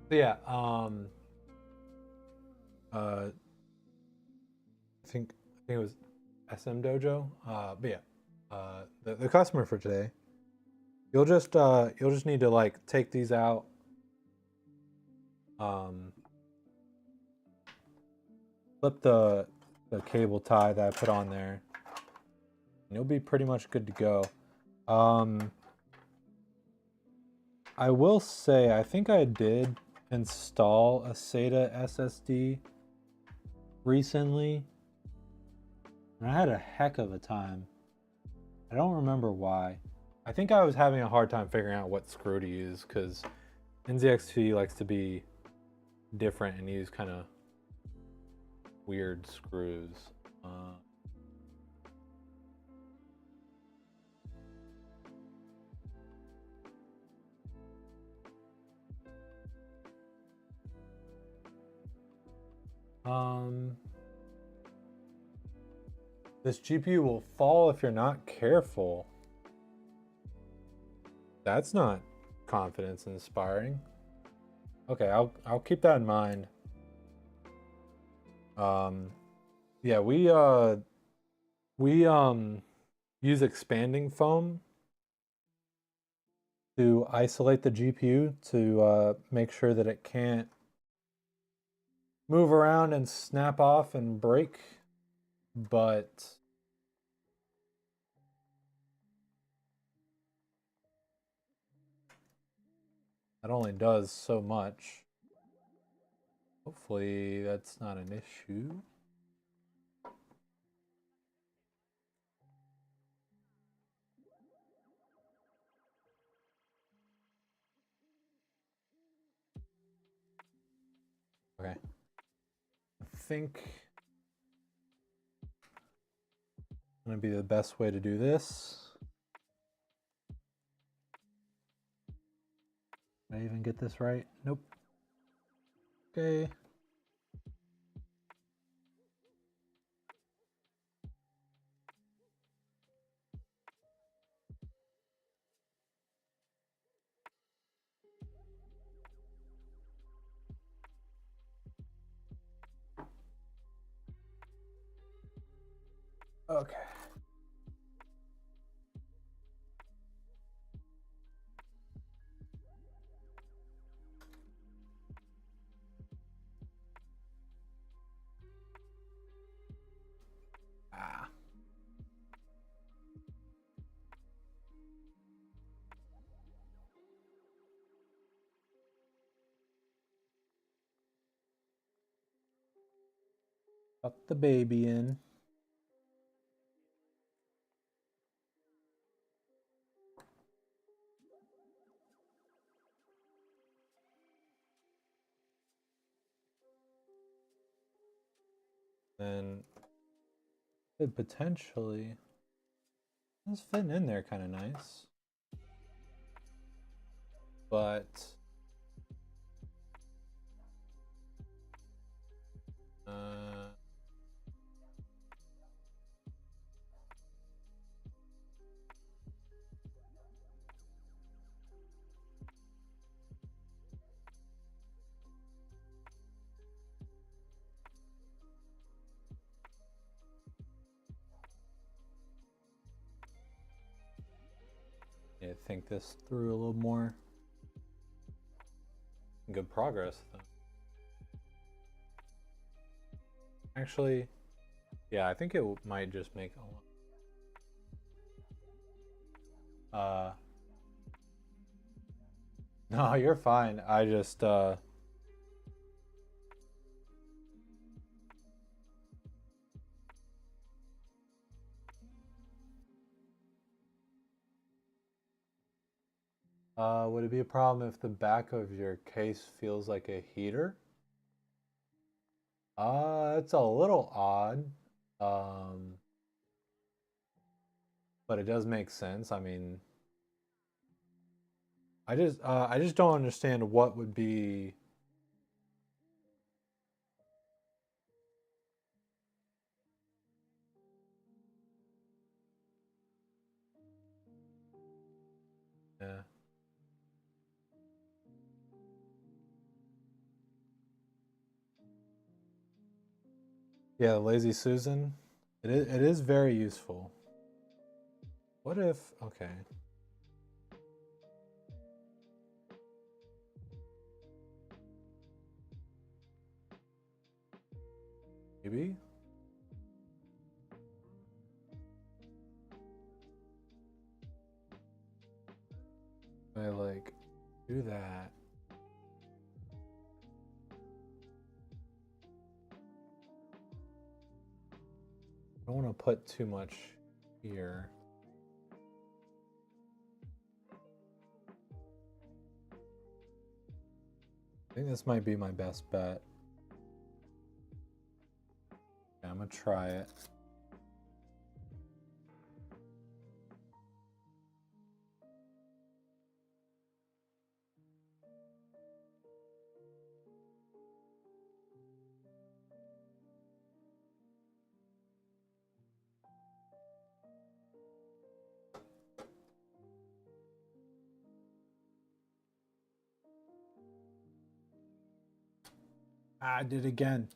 So yeah, I think it was SM Dojo. But yeah, the customer for today. You'll just need to like take these out. Flip the cable tie that I put on there, and you'll be pretty much good to go. I will say I think I did install a SATA SSD recently, and I had a heck of a time. I don't remember why. I think I was having a hard time figuring out what screw to use because NZXT likes to be different and use kind of weird screws. This GPU will fall if you're not careful. That's not confidence inspiring. Okay, I'll keep that in mind. Yeah, we use expanding foam to isolate the GPU to make sure that it can't move around and snap off and break, but that only does so much. Hopefully that's not an issue. Okay. I think gonna be the best way to do this. Did I even get this right? Nope. Okay. Okay. Ah. Tuck the baby in. Then could potentially, it's fitting in there kind of nice, but yeah, think this through a little more. Good progress though. Actually, yeah, I think it might just make a lot. No, you're fine. I just would it be a problem if the back of your case feels like a heater? It's a little odd. Um, but it does make sense. I mean, I just don't understand what would be. Yeah. Yeah, Lazy Susan. It is very useful. What if okay. Maybe? I like do that. I don't want to put too much here. I think this might be my best bet. Yeah, I'm gonna try it. I did again.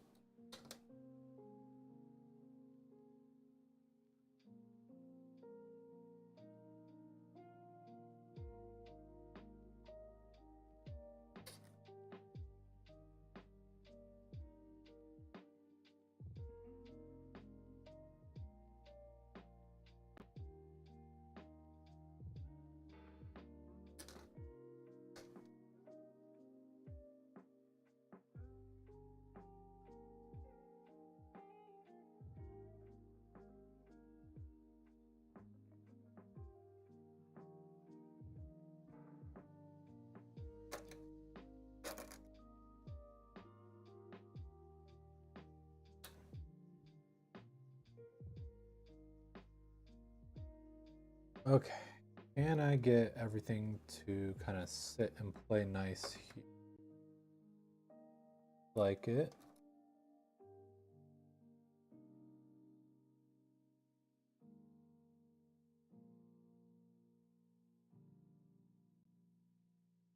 Okay. Can I get everything to kind of sit and play nice here? Like it.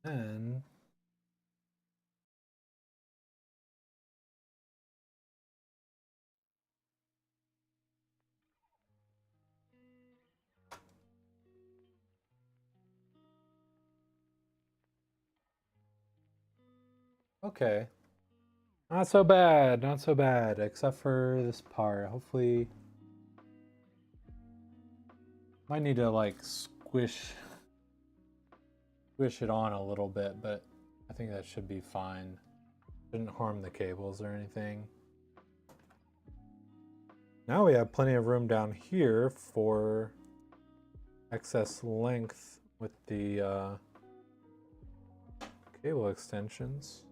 And okay. Not so bad, not so bad, except for this part. Hopefully, might need to like squish it on a little bit, but I think that should be fine. Shouldn't harm the cables or anything. Now we have plenty of room down here for excess length with the cable extensions.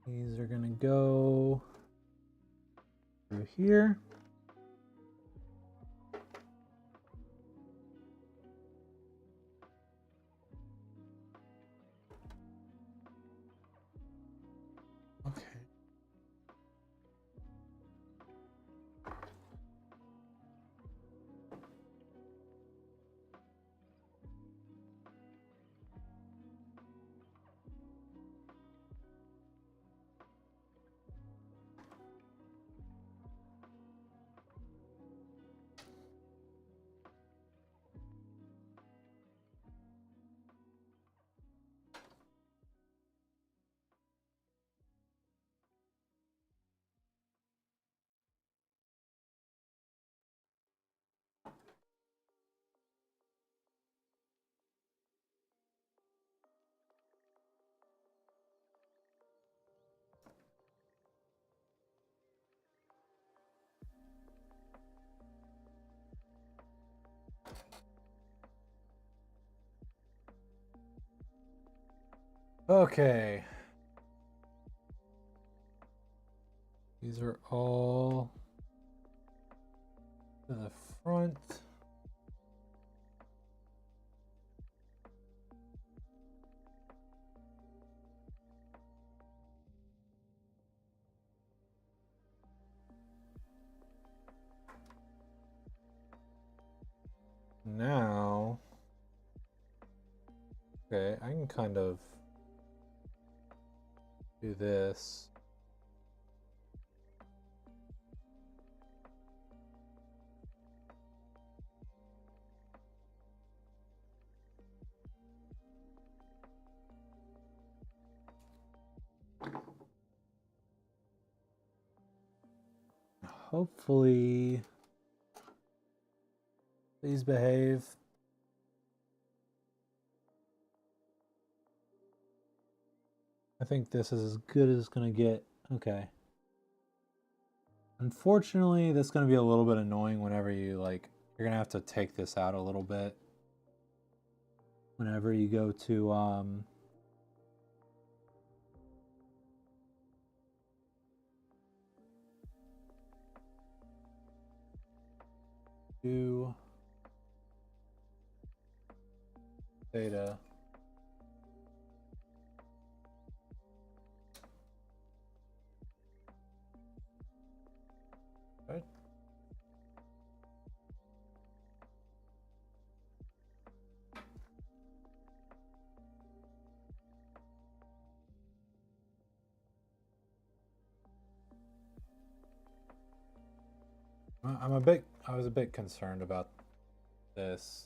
These are gonna go through here. Okay. Okay. These are all to the front. Now, okay, I can kind of do this. Hopefully, please behave. I think this is as good as it's gonna get. Okay. Unfortunately, that's gonna be a little bit annoying whenever you're gonna have to take this out a little bit. Whenever you go to do data. Right? I was a bit concerned about this.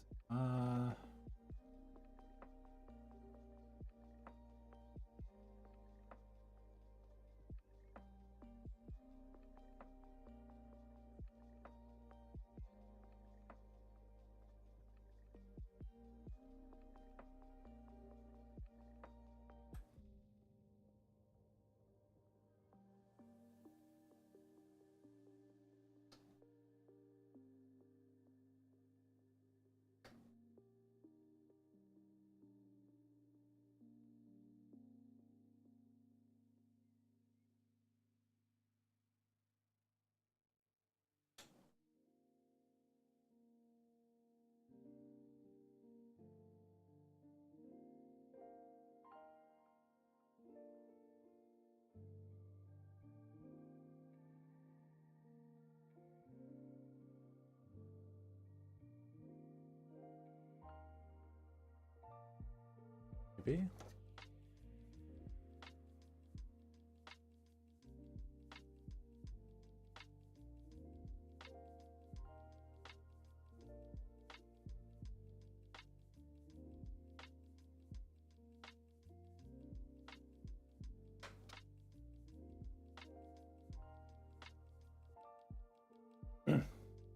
Maybe.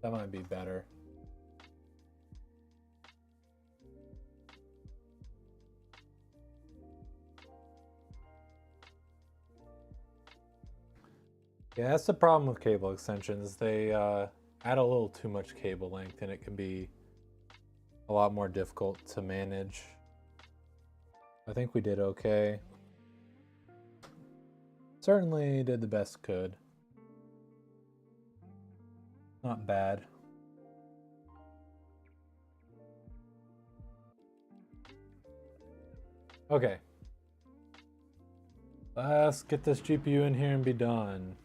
That might be better. Yeah, that's the problem with cable extensions. They add a little too much cable length and it can be a lot more difficult to manage. I think we did okay. Certainly did the best could. Not bad. Okay. Let's get this GPU in here and be done.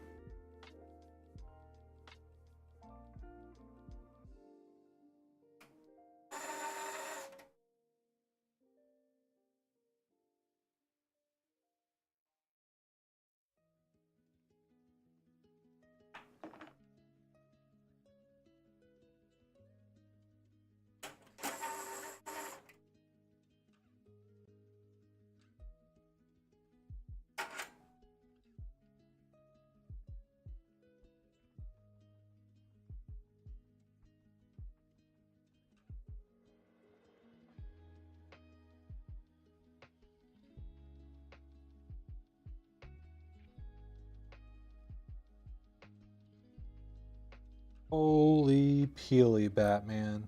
Holy peely, Batman.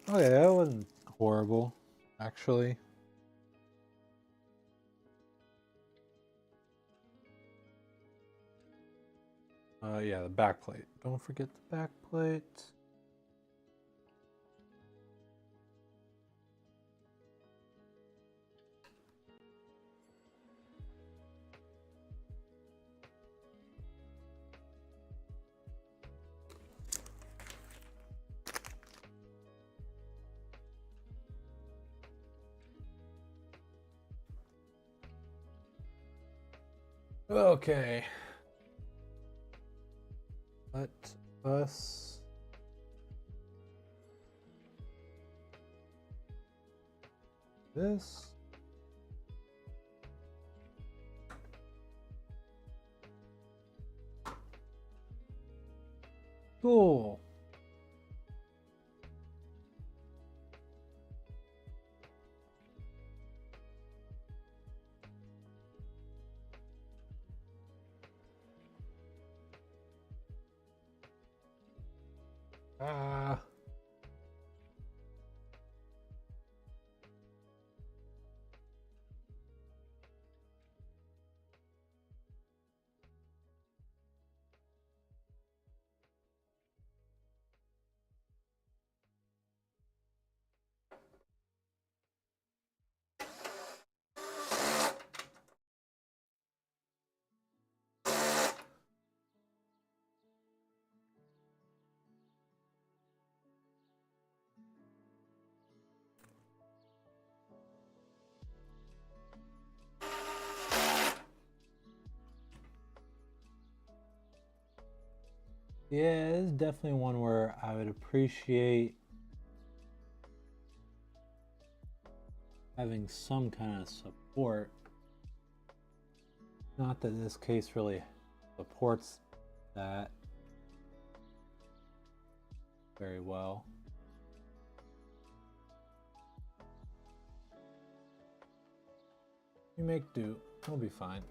Okay, that wasn't horrible, actually. Yeah, the backplate. Don't forget the backplate. Okay. Let us this. Cool. Ah. Yeah, it's definitely one where I would appreciate having some kind of support. Not that this case really supports that very well. We make do. We'll be fine.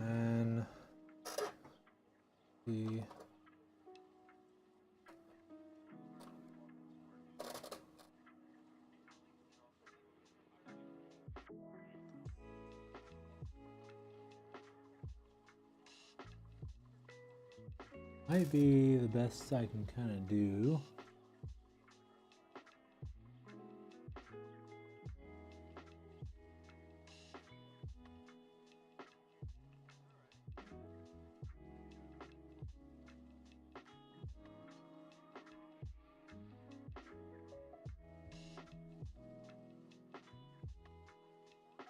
And the might be the best I can kind of do.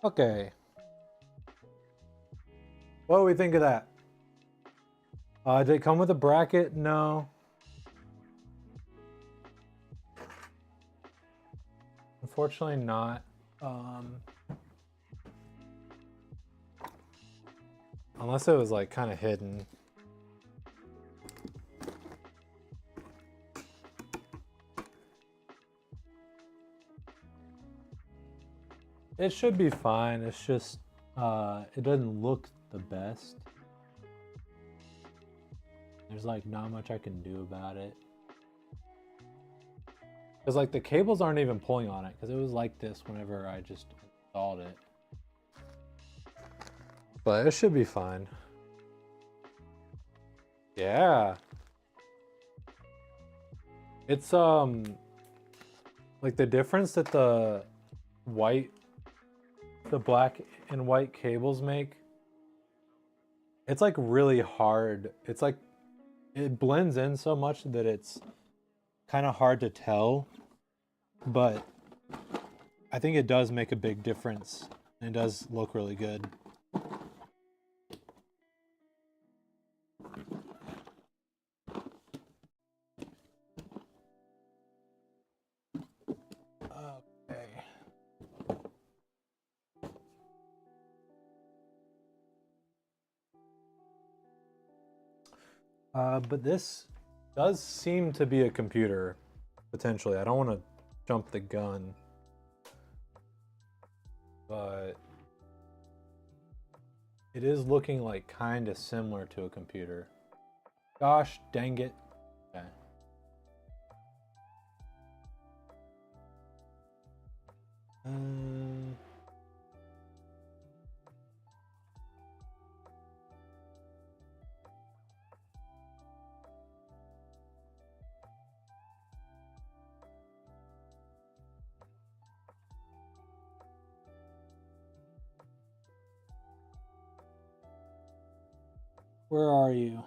Okay. What do we think of that? Did it come with a bracket? No. Unfortunately not. Unless it was like kind of hidden. It should be fine. It's just it doesn't look the best. There's like not much I can do about it. Because like the cables aren't even pulling on it, because it was like this whenever I just installed it. But it should be fine. Yeah. It's like the difference that the black and white cables make. It's like really hard. It's like it blends in so much that it's kind of hard to tell, but I think it does make a big difference. It does look really good. Okay. But this does seem to be a computer, potentially. I don't want to jump the gun, but it is looking like kind of similar to a computer. Gosh dang it. Okay. Where are you?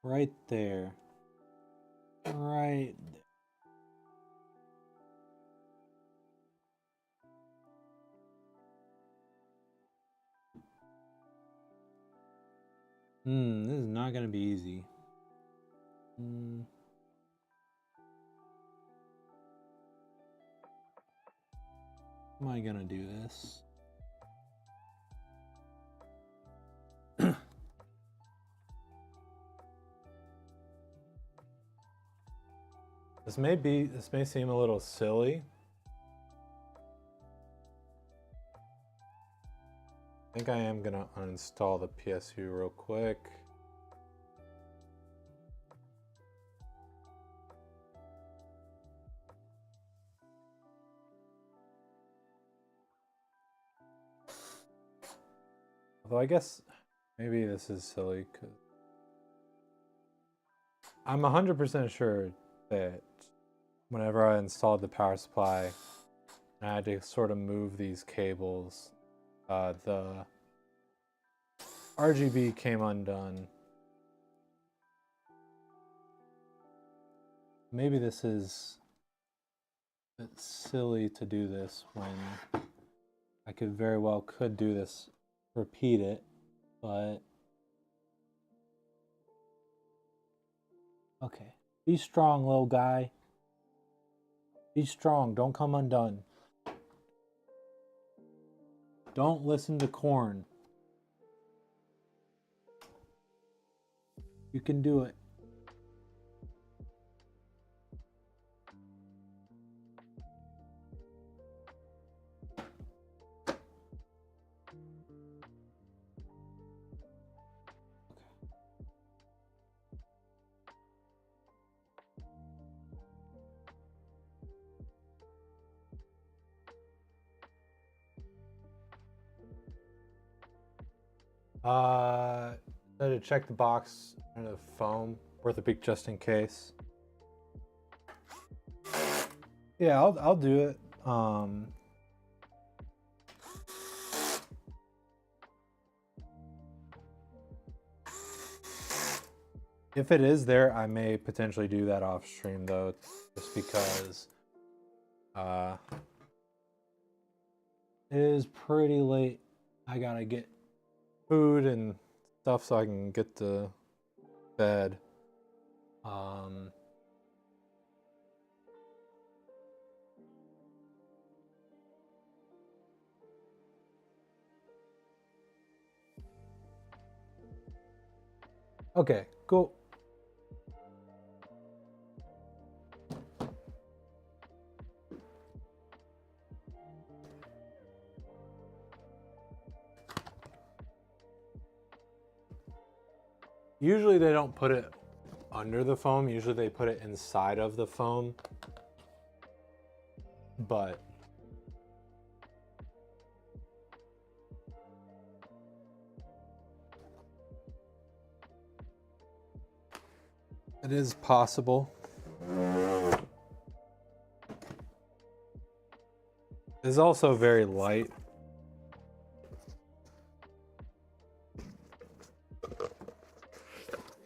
Right there. Right there. This is not gonna be easy. How am I gonna do this? This may seem a little silly. I think I am gonna uninstall the PSU real quick. Although I guess maybe this is silly because I'm 100% sure that whenever I installed the power supply, I had to sort of move these cables. The RGB came undone. Maybe this is a bit silly to do this when I could very well do this, repeat it, but okay. Be strong, little guy. Be strong. Don't come undone. Don't listen to corn. You can do it. To check the box and the foam worth a peek just in case. Yeah, I'll do it. If it is there, I may potentially do that off stream though, just because it is pretty late. I gotta get food and stuff so I can get to bed. Okay, cool. Usually they don't put it under the foam. Usually they put it inside of the foam. But it is possible. It's also very light.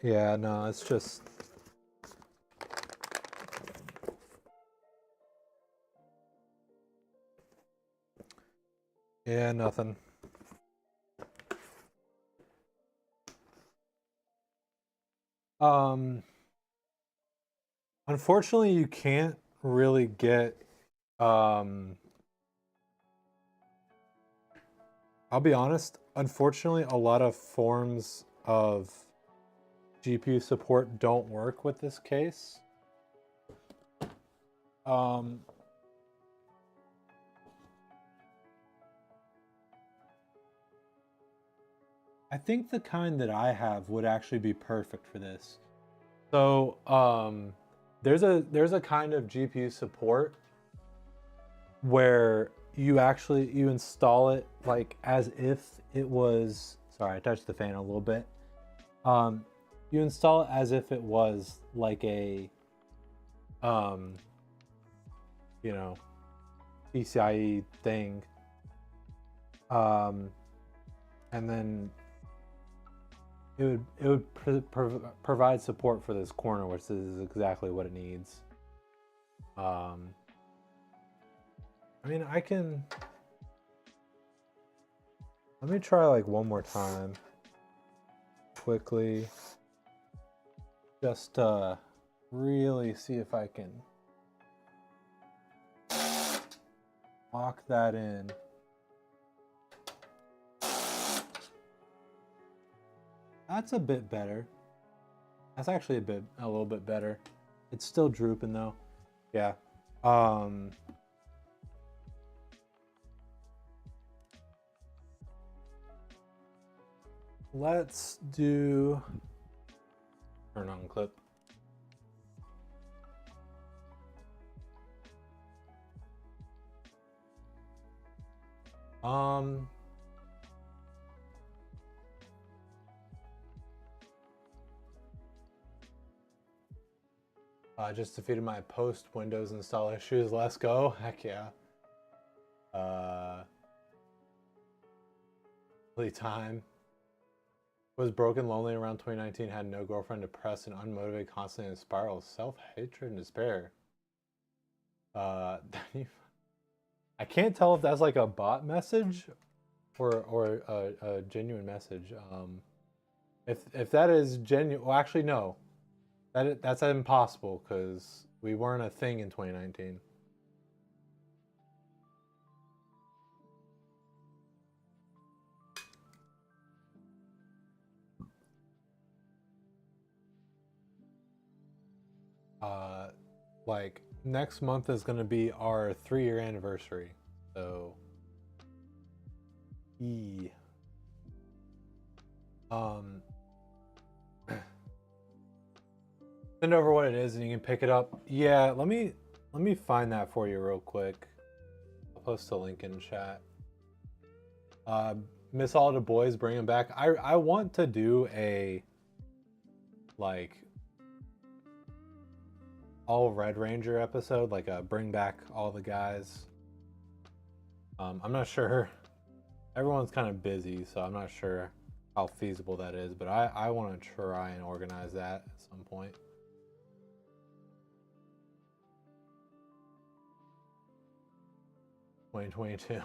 Yeah, no, it's just... Yeah, nothing. Unfortunately, you can't really get... I'll be honest, unfortunately, a lot of forms of GPU support don't work with this case. I think the kind that I have would actually be perfect for this. So there's a kind of GPU support where you install it like as if it was, sorry, I touched the fan a little bit. You install it as if it was like a you know, PCIe thing. And then it would provide support for this corner, which is exactly what it needs. I mean, I can. Let me try like one more time, quickly, just to really see if I can lock that in. That's a bit better. That's actually a little bit better. It's still drooping though. Yeah. Let's do turn on clip. Just defeated my post Windows install issues. Let's go. Heck yeah. Time. Was broken, lonely around 2019, had no girlfriend, depressed and unmotivated, constantly in a spiral of self-hatred and despair. I can't tell if that's like a bot message or a genuine message. If that is genuine, well, actually no. That's impossible because we weren't a thing in 2019. Like next month is gonna be our 3-year anniversary, so send over what it is and you can pick it up. Yeah, let me find that for you real quick. I'll post a link in chat. Miss All the Boys, bring them back. I want to do a like all Red Ranger episode, like a bring back all the guys. I'm not sure. Everyone's kind of busy, so I'm not sure how feasible that is, but I want to try and organize that at some point. (2022)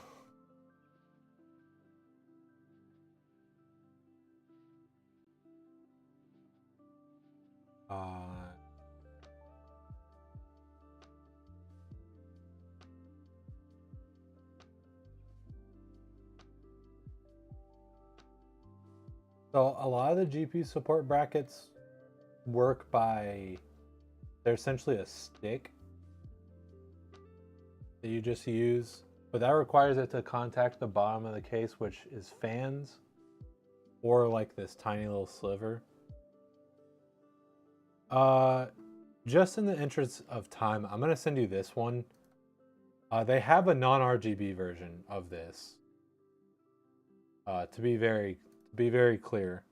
So a lot of the GPU support brackets work by, they're essentially a stick that you just use, but that requires it to contact the bottom of the case, which is fans or like this tiny little sliver. Just in the interest of time, I'm gonna send you this one. They have a non-RGB version of this. To be very clear,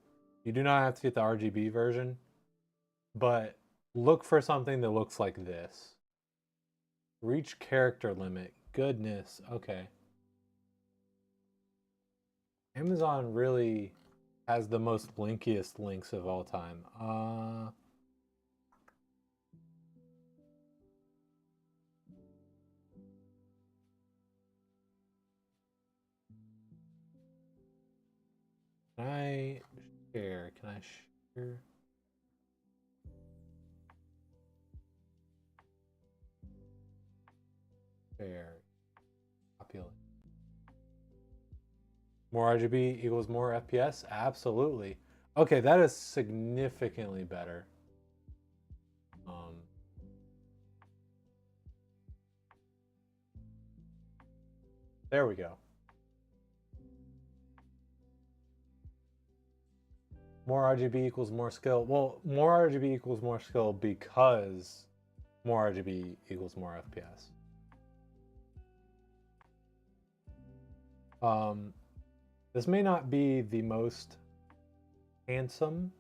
you do not have to get the RGB version, but look for something that looks like this. Reach character limit. Goodness. Okay. Amazon really has the most blinkiest links of all time. Can I share? Can I share? Share. Copy link. More RGB equals more FPS? Absolutely. Okay, that is significantly better. There we go. More RGB equals more skill. Well, more RGB equals more skill because more RGB equals more FPS. This may not be the most handsome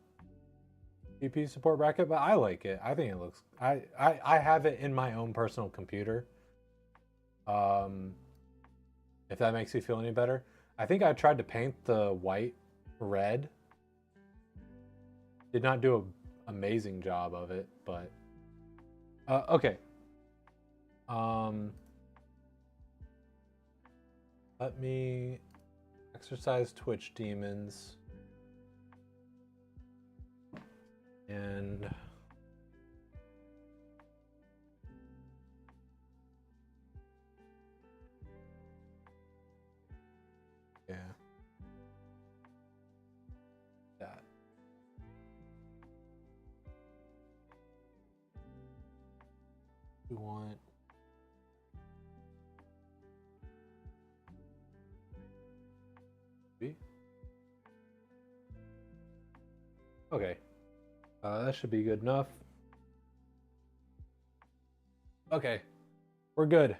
GPU support bracket, but I like it. I think it looks. I have it in my own personal computer, If that makes you feel any better. I think I tried to paint the white red. Did not do an amazing job of it, but okay. Let me exercise Twitch demons. And yeah. That. We want B. Okay. That should be good enough. Okay. We're good.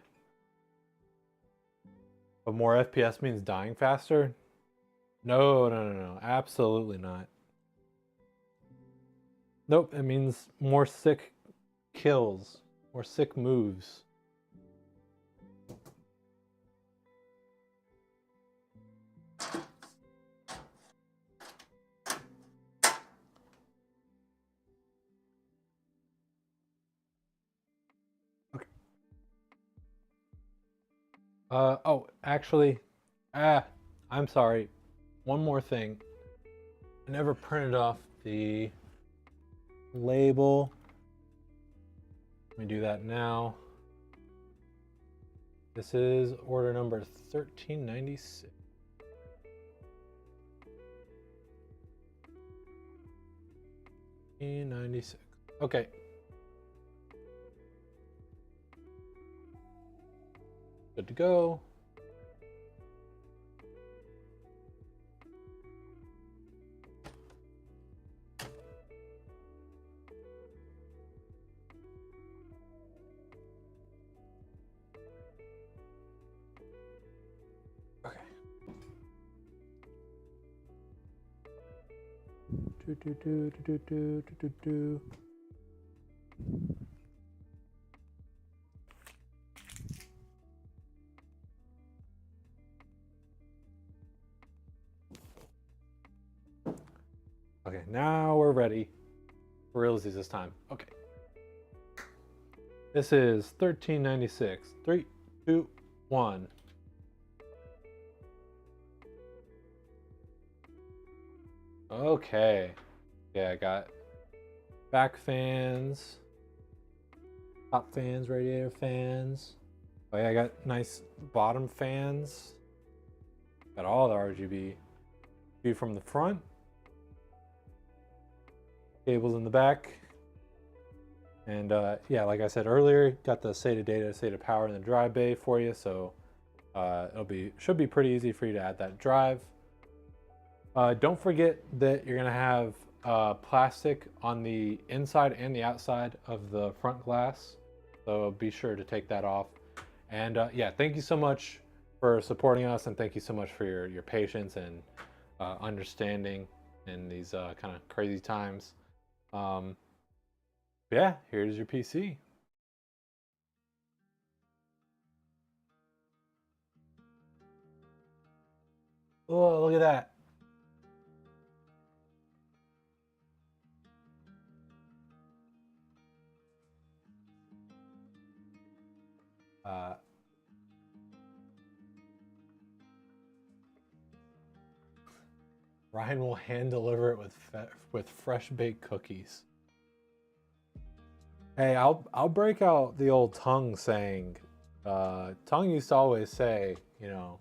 But more FPS means dying faster? No, no, no, no. Absolutely not. Nope, it means more sick kills, more sick moves. Okay. Oh, actually, I'm sorry. One more thing. I never printed off the label. Let me do that now. This is order number 1396. Okay. Good to go. Okay. Do. Okay, now we're ready for realsies this time. Okay. This is 1396. 3, 2, 1. Okay. Yeah, I got back fans, top fans, radiator fans. Oh yeah, I got nice bottom fans. Got all the RGB. View from the front. Cables in the back. And yeah, like I said earlier, got the SATA data, SATA power in the drive bay for you. So should be pretty easy for you to add that drive. Don't forget that you're gonna have plastic on the inside and the outside of the front glass. So be sure to take that off. And yeah, thank you so much for supporting us, and thank you so much for your patience and understanding in these kind of crazy times. Yeah, here's your PC. Oh, look at that. Ryan will hand deliver it with fresh baked cookies. Hey, I'll break out the old tongue saying. Tongue used to always say, you know,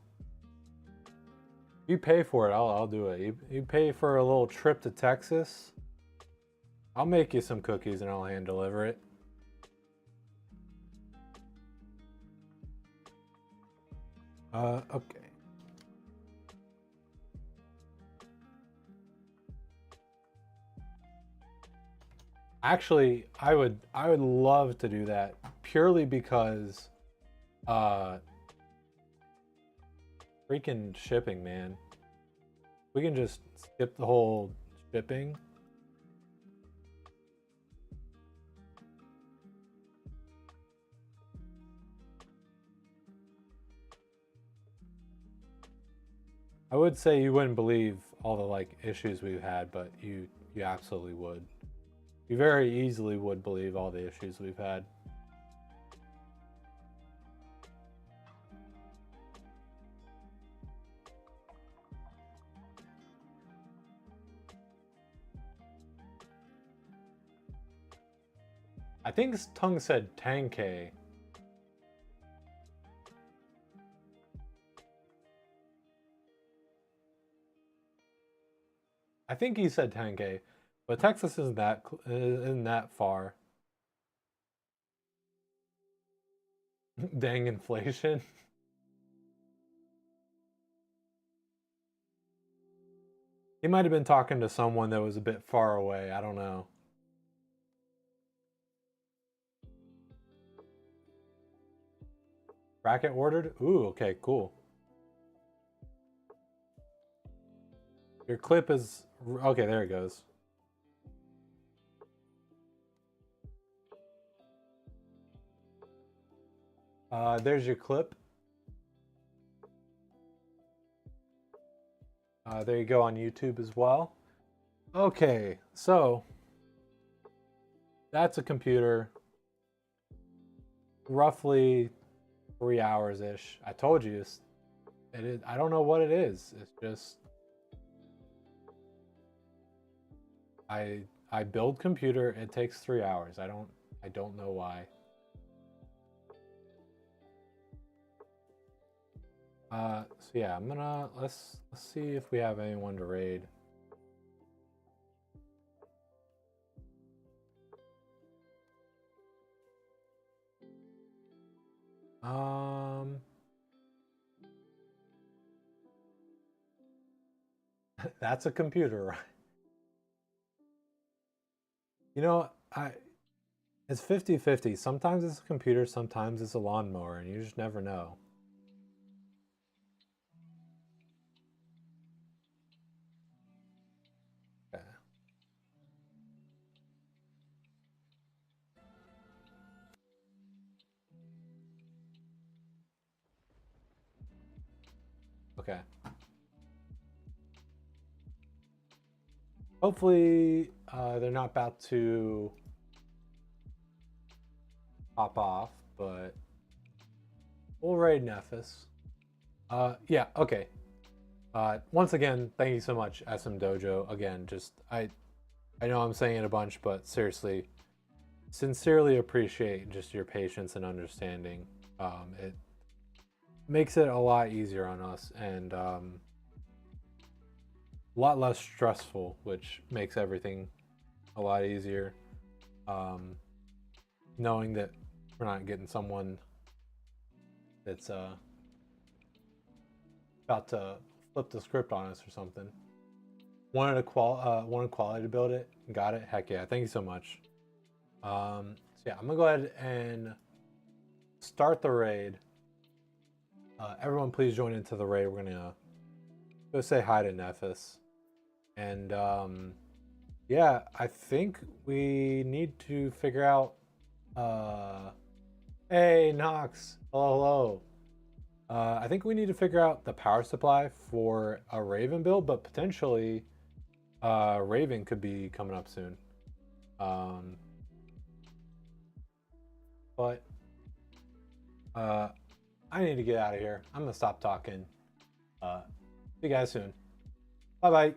you pay for it, I'll do it. You pay for a little trip to Texas, I'll make you some cookies and I'll hand deliver it. Okay. Actually, I would love to do that purely because freaking shipping, man. We can just skip the whole shipping. I would say you wouldn't believe all the like issues we've had, but you absolutely would. You very easily would believe all the issues we've had. I think his tongue said Tankei. I think he said Tankei, but Texas isn't that far. Dang inflation. He might have been talking to someone that was a bit far away. I don't know. Bracket ordered? Ooh, okay, cool. Your clip is... Okay, there it goes. There's your clip. There you go on YouTube as well. Okay, so that's a computer. Roughly 3 hours ish. I told you it is. I don't know what it is. It's just I build computer. It takes 3 hours. I don't know why. So yeah, I'm gonna let's see if we have anyone to raid. That's a computer, right? You know, it's 50-50. Sometimes it's a computer, sometimes it's a lawnmower, and you just never know. Okay. Okay. Hopefully, they're not about to pop off, but we'll raid Nephis. Yeah, okay. Once again, thank you so much, SM Dojo. Again, just I know I'm saying it a bunch, but seriously, sincerely appreciate just your patience and understanding. It makes it a lot easier on us and a lot less stressful, which makes everything a lot easier. Knowing that we're not getting someone that's about to flip the script on us or something. Wanted quality to build it. Got it. Heck yeah! Thank you so much. So yeah, I'm gonna go ahead and start the raid. Everyone, please join into the raid. We're gonna go say hi to Nephis, and yeah, I think we need to figure out. Hey, Nox. Hello, hello. I think we need to figure out the power supply for a Raven build, but potentially Raven could be coming up soon. But I need to get out of here. I'm gonna stop talking. See you guys soon. Bye bye.